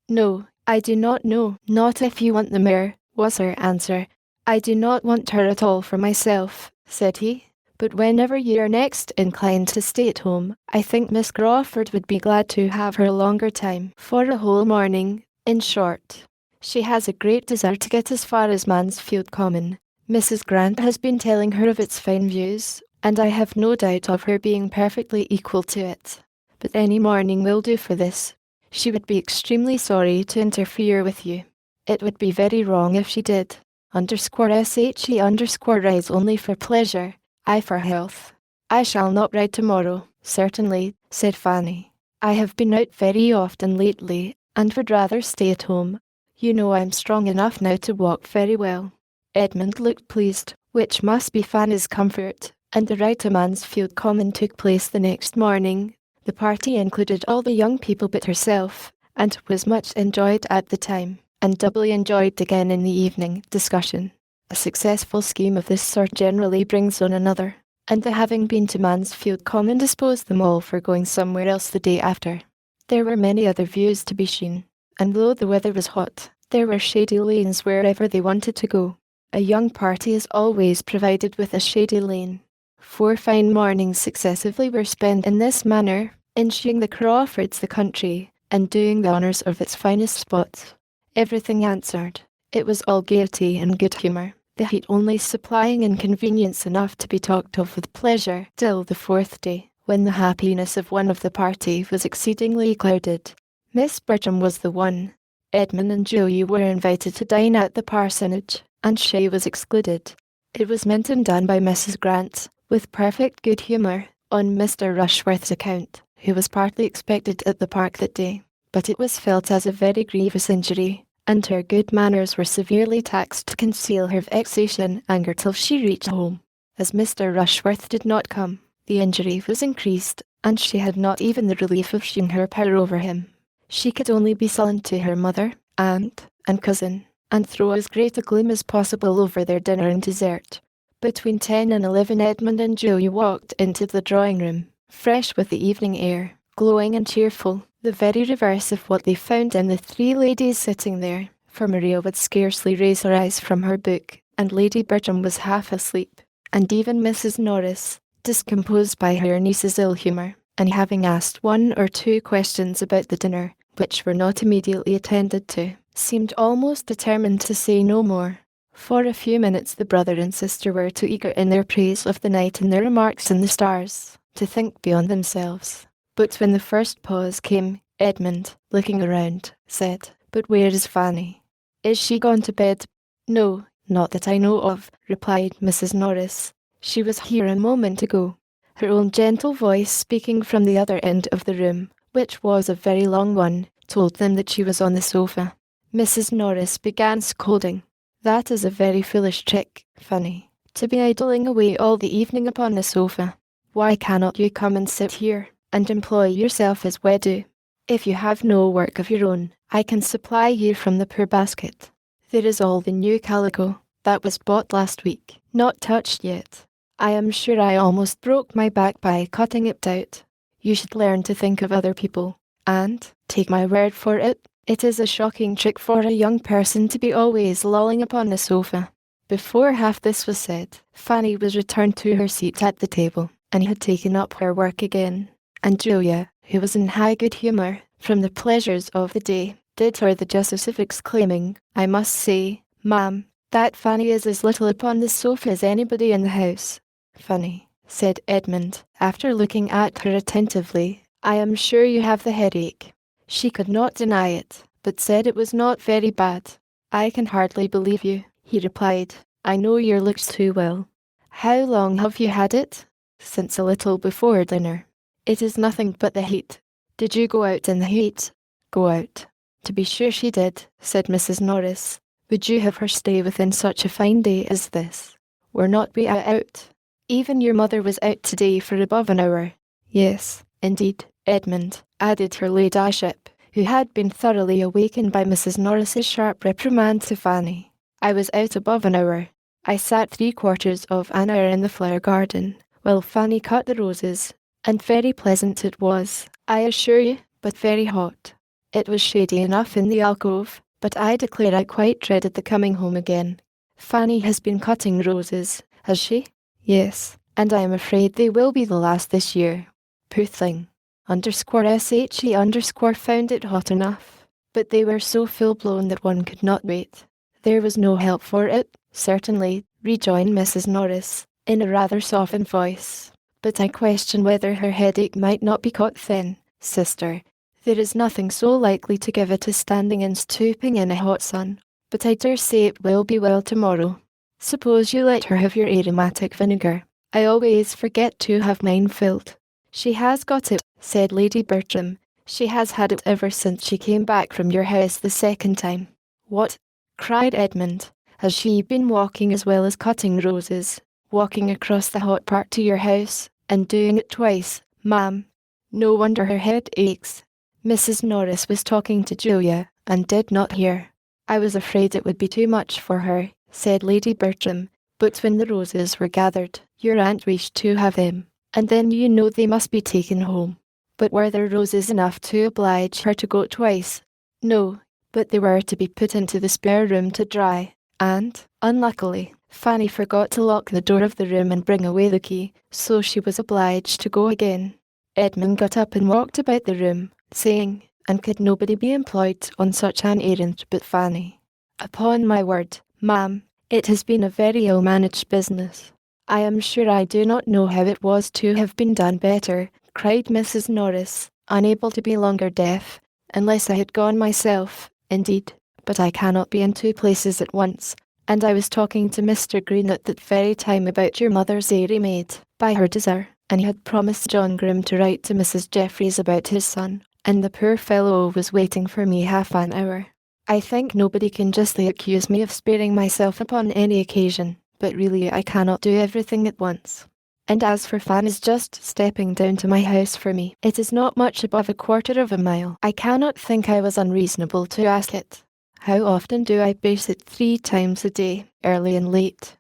"No, I do not know, not if you want the mare," was her answer. "I do not want her at all for myself," said he, "but whenever you are next inclined to stay at home, I think Miss Crawford would be glad to have her longer time, for a whole morning. In short, she has a great desire to get as far as Mansfield Common. Mrs. Grant has been telling her of its fine views, and I have no doubt of her being perfectly equal to it. But any morning will do for this. She would be extremely sorry to interfere with you. It would be very wrong if she did. _SHE_ rides only for pleasure, I for health. I shall not ride tomorrow, certainly," said Fanny. "I have been out very often lately, and would rather stay at home. You know I am strong enough now to walk very well." Edmund looked pleased, which must be Fanny's comfort, and the ride to Mansfield Common took place the next morning. The party included all the young people but herself, and was much enjoyed at the time, and doubly enjoyed again in the evening discussion. A successful scheme of this sort generally brings on another, and the having been to Mansfield Common disposed them all for going somewhere else the day after. There were many other views to be seen, and though the weather was hot, there were shady lanes wherever they wanted to go. A young party is always provided with a shady lane. 4 fine mornings successively were spent in this manner, in showing the Crawfords the country, and doing the honours of its finest spots. Everything answered. It was all gaiety and good humour, the heat only supplying inconvenience enough to be talked of with pleasure till the 4th day, when the happiness of one of the party was exceedingly clouded. Miss Bertram was the one. Edmund and Julia were invited to dine at the parsonage, and she was excluded. It was meant and done by Mrs. Grant, with perfect good humour, on Mr. Rushworth's account, who was partly expected at the park that day, but it was felt as a very grievous injury, and her good manners were severely taxed to conceal her vexation and anger till she reached home. As Mr. Rushworth did not come, the injury was increased, and she had not even the relief of showing her power over him. She could only be sullen to her mother, aunt, and cousin, and throw as great a gloom as possible over their dinner and dessert. Between 10 and 11 Edmund and Julia walked into the drawing-room, fresh with the evening air, glowing and cheerful, the very reverse of what they found in the 3 ladies sitting there, for Maria would scarcely raise her eyes from her book, and Lady Bertram was half asleep, and even Mrs. Norris, discomposed by her niece's ill humour, and having asked 1 or 2 questions about the dinner, which were not immediately attended to, seemed almost determined to say no more. For a few minutes the brother and sister were too eager in their praise of the night and their remarks in the stars, to think beyond themselves. But when the first pause came, Edmund, looking around, said, "But where is Fanny? Is she gone to bed?" "No, not that I know of," replied Mrs. Norris. "She was here a moment ago." Her own gentle voice, speaking from the other end of the room, which was a very long one, told them that she was on the sofa. Mrs. Norris began scolding. "That is a very foolish trick, Fanny, to be idling away all the evening upon the sofa. Why cannot you come and sit here, and employ yourself as we do? If you have no work of your own, I can supply you from the poor basket. There is all the new calico, that was bought last week, not touched yet. I am sure I almost broke my back by cutting it out. You should learn to think of other people, and, take my word for it, it is a shocking trick for a young person to be always lolling upon the sofa." Before half this was said, Fanny was returned to her seat at the table, and had taken up her work again, and Julia, who was in high good humour, from the pleasures of the day, did her the justice of exclaiming, "I must say, ma'am, that Fanny is as little upon the sofa as anybody in the house." "Fanny," said Edmund, after looking at her attentively, "I am sure you have the headache." She could not deny it, but said it was not very bad. "I can hardly believe you," he replied. "I know your looks too well." "How long have you had it?" "Since a little before dinner." "It is nothing but the heat." "Did you go out in the heat?" "Go out? To be sure she did," said Mrs. Norris. "Would you have her stay within such a fine day as this? Were not we out? Even your mother was out today for above an hour." "Yes, indeed, Edmund," added her ladyship, who had been thoroughly awakened by Mrs. Norris's sharp reprimand to Fanny. "I was out above an hour. I sat 3/4 of an hour in the flower garden, while Fanny cut the roses, and very pleasant it was, I assure you, but very hot. It was shady enough in the alcove, but I declare I quite dreaded the coming home again. Fanny has been cutting roses, has she?" "Yes, and I am afraid they will be the last this year." "Poor thing. _SHE_ found it hot enough, but they were so full-blown that one could not wait." "There was no help for it, certainly," rejoined Mrs. Norris, in a rather softened voice. "But I question whether her headache might not be caught then, sister. There is nothing so likely to give it as standing and stooping in a hot sun. But I dare say it will be well tomorrow. Suppose you let her have your aromatic vinegar. I always forget to have mine filled." "She has got it," said Lady Bertram. "She has had it ever since she came back from your house the second time." "What?" cried Edmund. "Has she been walking as well as cutting roses? Walking across the hot part to your house, and doing it twice, ma'am? No wonder her head aches." Mrs. Norris was talking to Julia, and did not hear. "I was afraid it would be too much for her," said Lady Bertram, "but when the roses were gathered, your aunt wished to have them, and then you know they must be taken home." "But were there roses enough to oblige her to go twice?" "No, but they were to be put into the spare room to dry. and, unluckily, Fanny forgot to lock the door of the room and bring away the key, so she was obliged to go again. Edmund got up and walked about the room, saying, "And could nobody be employed on such an errand but Fanny? Upon my word, ma'am, it has been a very ill-managed business. I am sure I do not know how it was to have been done better," cried Mrs. Norris, unable to be longer deaf, "unless I had gone myself, indeed. But I cannot be in two places at once, and I was talking to Mr. Green at that very time about your mother's airy maid, by her desire, and he had promised John Grimm to write to Mrs. Jeffreys about his son, and the poor fellow was waiting for me half an hour. I think nobody can justly accuse me of sparing myself upon any occasion, but really I cannot do everything at once. And as for Fanny's just stepping down to my house for me, it is not much above a quarter of a mile. I cannot think I was unreasonable to ask it. How often do I pace it 3 times a day, early and late,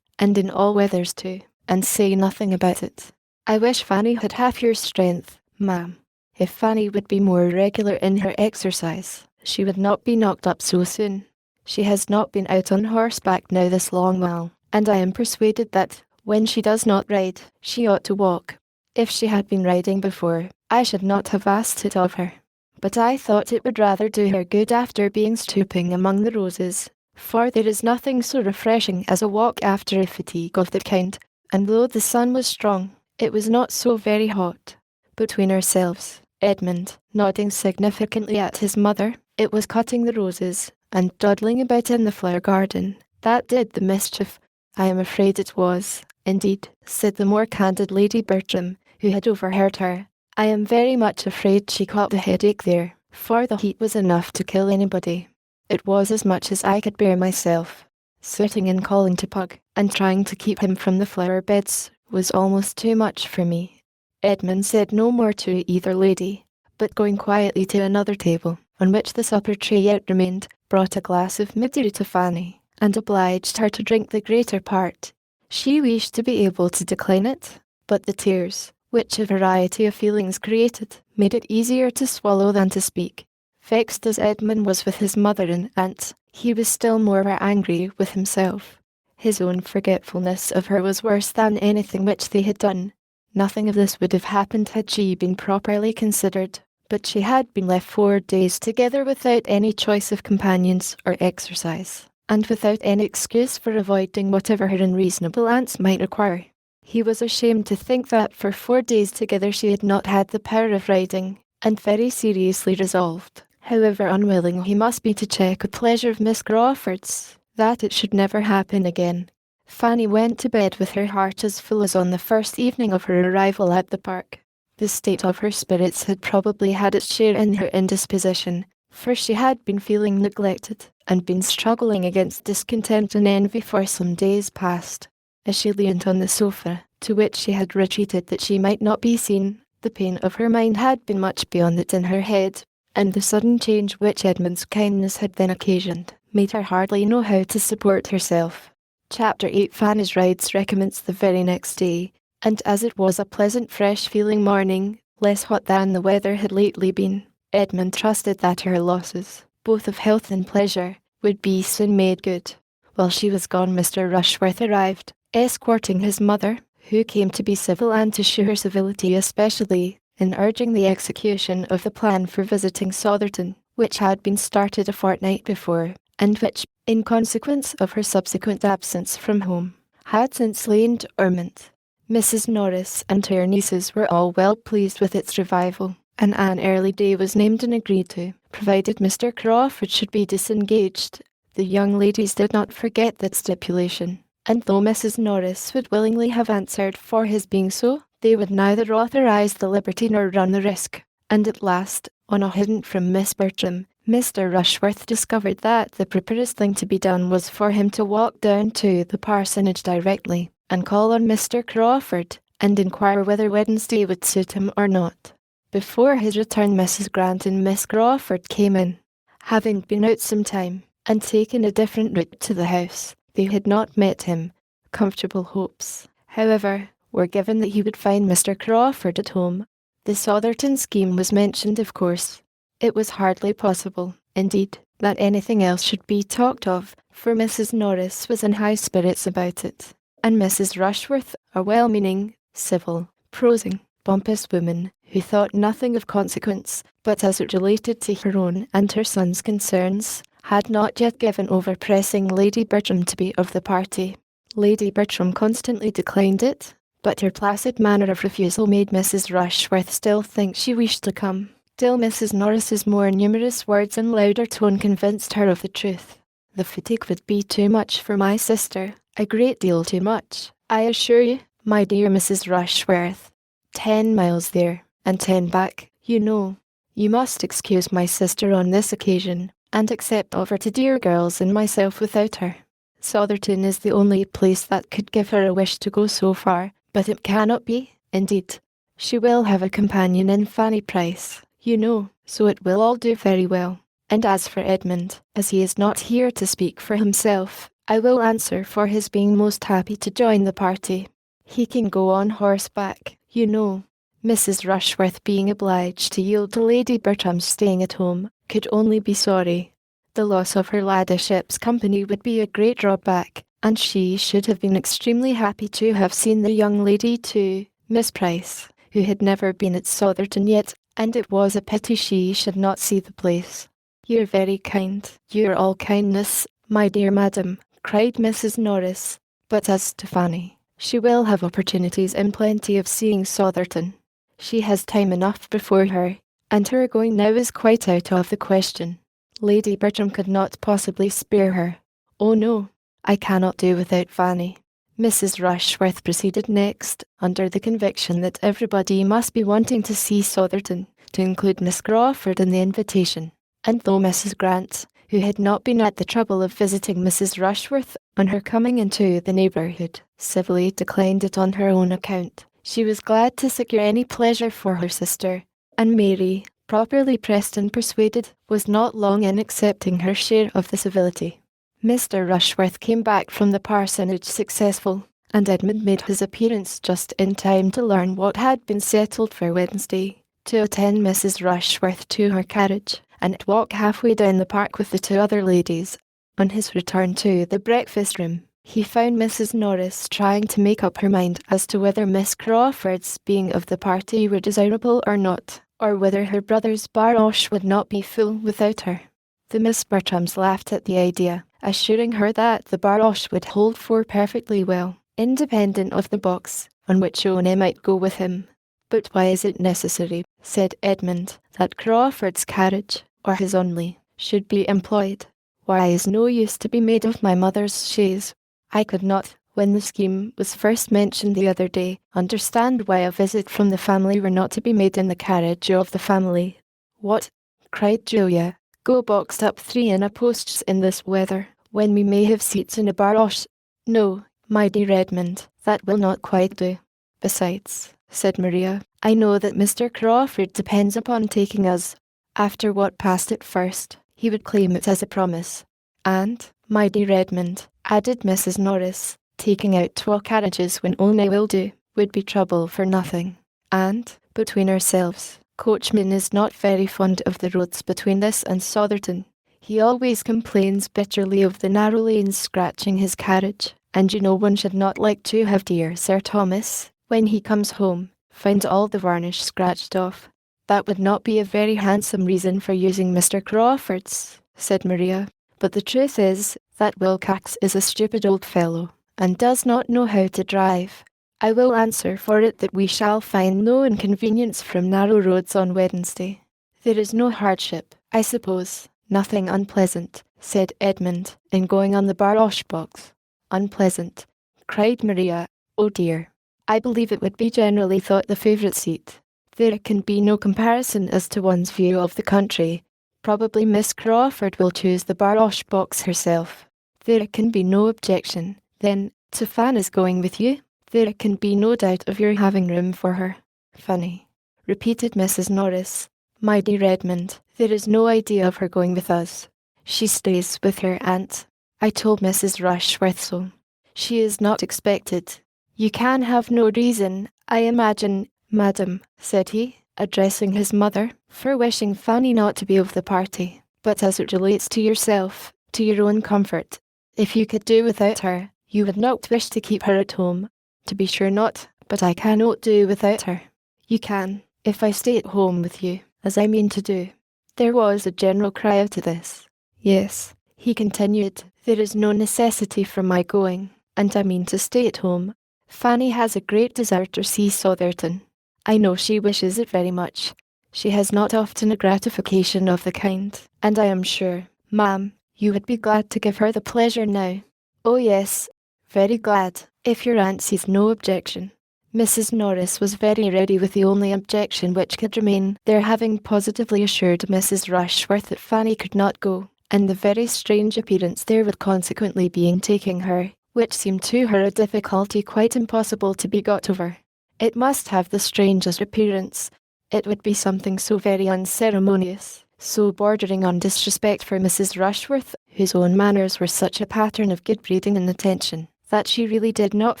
and in all weathers too, and say nothing about it. I wish Fanny had half your strength, ma'am. If Fanny would be more regular in her exercise, she would not be knocked up so soon. She has not been out on horseback now this long while, and I am persuaded that, when she does not ride, she ought to walk. If she had been riding before, I should not have asked it of her. But I thought it would rather do her good after being stooping among the roses, for there is nothing so refreshing as a walk after a fatigue of that kind, and though the sun was strong, it was not so very hot. Between ourselves, Edmund, nodding significantly at his mother, it was cutting the roses, and dawdling about in the flower garden, that did the mischief. I am afraid it was, indeed, said the more candid Lady Bertram, who had overheard her. I am very much afraid she caught the headache there, for the heat was enough to kill anybody. It was as much as I could bear myself. Sitting and calling to Pug, and trying to keep him from the flower beds, was almost too much for me. Edmund said no more to either lady, but going quietly to another table, on which the supper tray yet remained, brought a glass of Madeira to Fanny, and obliged her to drink the greater part. She wished to be able to decline it, but the tears, which a variety of feelings created, made it easier to swallow than to speak. Vexed as Edmund was with his mother and aunt, he was still more angry with himself. His own forgetfulness of her was worse than anything which they had done. Nothing of this would have happened had she been properly considered, but she had been left 4 days together without any choice of companions or exercise, and without any excuse for avoiding whatever her unreasonable aunts might require. He was ashamed to think that for 4 days together she had not had the power of riding, and very seriously resolved, however unwilling he must be to check a pleasure of Miss Crawford's, that it should never happen again. Fanny went to bed with her heart as full as on the first evening of her arrival at the park. The state of her spirits had probably had its share in her indisposition, for she had been feeling neglected, and been struggling against discontent and envy for some days past. As she leaned on the sofa, to which she had retreated that she might not be seen, the pain of her mind had been much beyond it in her head, and the sudden change which Edmund's kindness had then occasioned, made her hardly know how to support herself. Chapter 8. Fanny's rides recommenced the very next day, and as it was a pleasant fresh-feeling morning, less hot than the weather had lately been, Edmund trusted that her losses, both of health and pleasure, would be soon made good. While she was gone, Mr. Rushworth arrived, escorting his mother, who came to be civil and to shew her civility especially in urging the execution of the plan for visiting Sotherton, which had been started a fortnight before, and which, in consequence of her subsequent absence from home, had since lain dormant. Mrs. Norris and her nieces were all well pleased with its revival, and an early day was named and agreed to, provided Mr. Crawford should be disengaged. The young ladies did not forget that stipulation, and though Mrs. Norris would willingly have answered for his being so, they would neither authorize the liberty nor run the risk, and at last, on a hint from Miss Bertram, Mr. Rushworth discovered that the properest thing to be done was for him to walk down to the parsonage directly, and call on Mr. Crawford, and inquire whether Wednesday would suit him or not. Before his return, Mrs. Grant and Miss Crawford came in. Having been out some time, and taken a different route to the house, they had not met him. Comfortable hopes, however, were given that he would find Mr. Crawford at home. The Sotherton scheme was mentioned, of course. It was hardly possible, indeed, that anything else should be talked of, for Mrs. Norris was in high spirits about it, and Mrs. Rushworth, a well-meaning, civil, prosing, pompous woman, who thought nothing of consequence, but as it related to her own and her son's concerns, had not yet given over pressing Lady Bertram to be of the party. Lady Bertram constantly declined it, but her placid manner of refusal made Mrs. Rushworth still think she wished to come. Still Mrs. Norris's more numerous words and louder tone convinced her of the truth. The fatigue would be too much for my sister, a great deal too much, I assure you, my dear Mrs. Rushworth. 10 miles there, and 10 back, you know. You must excuse my sister on this occasion, and accept over to dear girls and myself without her. Sotherton is the only place that could give her a wish to go so far, but it cannot be, indeed. She will have a companion in Fanny Price, you know, so it will all do very well. And as for Edmund, as he is not here to speak for himself, I will answer for his being most happy to join the party. He can go on horseback, you know. Mrs. Rushworth, being obliged to yield to Lady Bertram's staying at home, could only be sorry. The loss of her ladyship's company would be a great drawback, and she should have been extremely happy to have seen the young lady too, Miss Price, who had never been at Sotherton yet, and it was a pity she should not see the place. You're very kind, you're all kindness, my dear madam, cried Mrs. Norris. But as to Fanny, she will have opportunities and plenty of seeing Sotherton. She has time enough before her, and her going now is quite out of the question. Lady Bertram could not possibly spare her. Oh no, I cannot do without Fanny. Mrs. Rushworth proceeded next, under the conviction that everybody must be wanting to see Sotherton, to include Miss Crawford in the invitation, and though Mrs. Grant, who had not been at the trouble of visiting Mrs. Rushworth on her coming into the neighbourhood, civilly declined it on her own account, she was glad to secure any pleasure for her sister, and Mary, properly pressed and persuaded, was not long in accepting her share of the civility. Mr. Rushworth came back from the parsonage successful, and Edmund made his appearance just in time to learn what had been settled for Wednesday, to attend Mrs. Rushworth to her carriage, and walk halfway down the park with the 2 other ladies. On his return to the breakfast room, he found Mrs. Norris trying to make up her mind as to whether Miss Crawford's being of the party were desirable or not, or whether her brother's barouche would not be full without her. The Miss Bertrams laughed at the idea, assuring her that the barouche would hold 4 perfectly well, independent of the box, on which Ona might go with him. But why is it necessary, said Edmund, that Crawford's carriage, or his only, should be employed? Why is no use to be made of my mother's chaise? I could not, when the scheme was first mentioned the other day, understand why a visit from the family were not to be made in the carriage of the family. What? Cried Julia. Go boxed up 3 in a posts in this weather, when we may have seats in a barouche? No, my dear Edmund, that will not quite do. Besides, said Maria, I know that Mr. Crawford depends upon taking us. After what passed at first, he would claim it as a promise. And, my dear Edmund, added Mrs. Norris, taking out 2 carriages when only will do, would be trouble for nothing. And, between ourselves, Coachman is not very fond of the roads between this and Sotherton. He always complains bitterly of the narrow lanes scratching his carriage, and you know one should not like to have dear Sir Thomas, when he comes home, find all the varnish scratched off. That would not be a very handsome reason for using Mr. Crawford's, said Maria. But the truth is, that Wilcox is a stupid old fellow, and does not know how to drive. I will answer for it that we shall find no inconvenience from narrow roads on Wednesday. There is no hardship, I suppose, nothing unpleasant, said Edmund, in going on the barouche box. Unpleasant, cried Maria. Oh dear. I believe it would be generally thought the favourite seat. There can be no comparison as to one's view of the country. Probably Miss Crawford will choose the barouche box herself. There can be no objection, then, to Fanny's going with you. There can be no doubt of your having room for her. Fanny, repeated Mrs. Norris. My dear Edmund, there is no idea of her going with us. She stays with her aunt. I told Mrs. Rushworth so. She is not expected. You can have no reason, I imagine, madam, said he, addressing his mother, for wishing Fanny not to be of the party. but as it relates to yourself, to your own comfort. If you could do without her, you would not wish to keep her at home. To be sure not, but I cannot do without her. You can, if I stay at home with you, as I mean to do. There was a general cry out to this. Yes, he continued, there is no necessity for my going, and I mean to stay at home. Fanny has a great desire to see Southerton. I know she wishes it very much. She has not often a gratification of the kind, and I am sure, ma'am, you would be glad to give her the pleasure now. Oh yes, very glad, if your aunt sees no objection. Mrs. Norris was very ready with the only objection which could remain, their having positively assured Mrs. Rushworth that Fanny could not go, and the very strange appearance there would consequently be in taking her, which seemed to her a difficulty quite impossible to be got over. It must have the strangest appearance. It would be something so very unceremonious, so bordering on disrespect for Mrs. Rushworth, whose own manners were such a pattern of good breeding and attention, that she really did not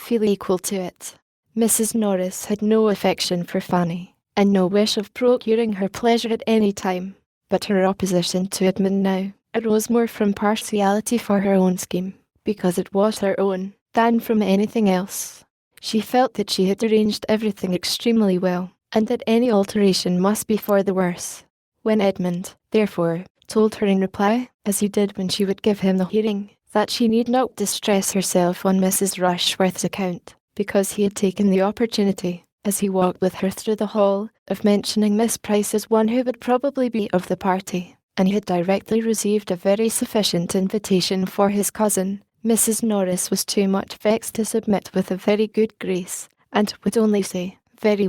feel equal to it. Mrs. Norris had no affection for Fanny, and no wish of procuring her pleasure at any time, but her opposition to Edmund now arose more from partiality for her own scheme, because it was her own, than from anything else. She felt that she had arranged everything extremely well, and that any alteration must be for the worse. When Edmund, therefore, told her in reply, as he did when she would give him the hearing, that she need not distress herself on Mrs. Rushworth's account, because he had taken the opportunity, as he walked with her through the hall, of mentioning Miss Price as one who would probably be of the party, and he had directly received a very sufficient invitation for his cousin, Mrs. Norris was too much vexed to submit with a very good grace, and would only say, very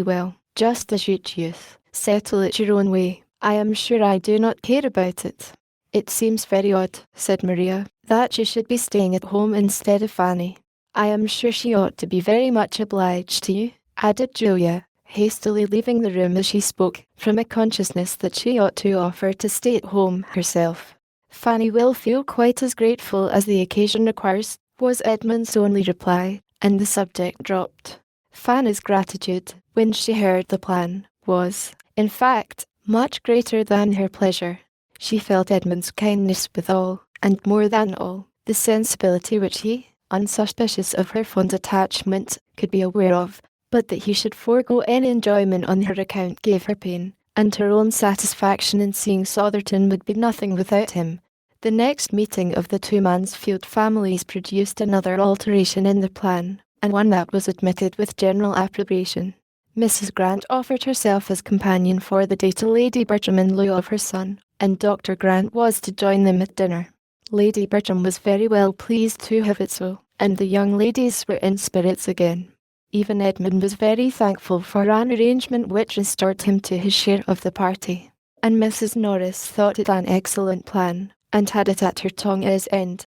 well, just as you choose, settle it your own way. I am sure I do not care about it. It seems very odd, said Maria, that you should be staying at home instead of Fanny. I am sure she ought to be very much obliged to you, added Julia, hastily leaving the room as she spoke, from a consciousness that she ought to offer to stay at home herself. Fanny will feel quite as grateful as the occasion requires, was Edmund's only reply, and the subject dropped. Fanny's gratitude, when she heard the plan, was, in fact, much greater than her pleasure. She felt Edmund's kindness withal, and more than all, the sensibility which he, unsuspicious of her fond attachment, could be aware of, but that he should forego any enjoyment on her account gave her pain, and her own satisfaction in seeing Southerton would be nothing without him. The next meeting of the two Mansfield families produced another alteration in the plan, and one that was admitted with general approbation. Mrs. Grant offered herself as companion for the day to Lady Bertram in lieu of her son, and Dr. Grant was to join them at dinner. Lady Bertram was very well pleased to have it so, and the young ladies were in spirits again. Even Edmund was very thankful for an arrangement which restored him to his share of the party, and Mrs. Norris thought it an excellent plan, and had it at her tongue's end,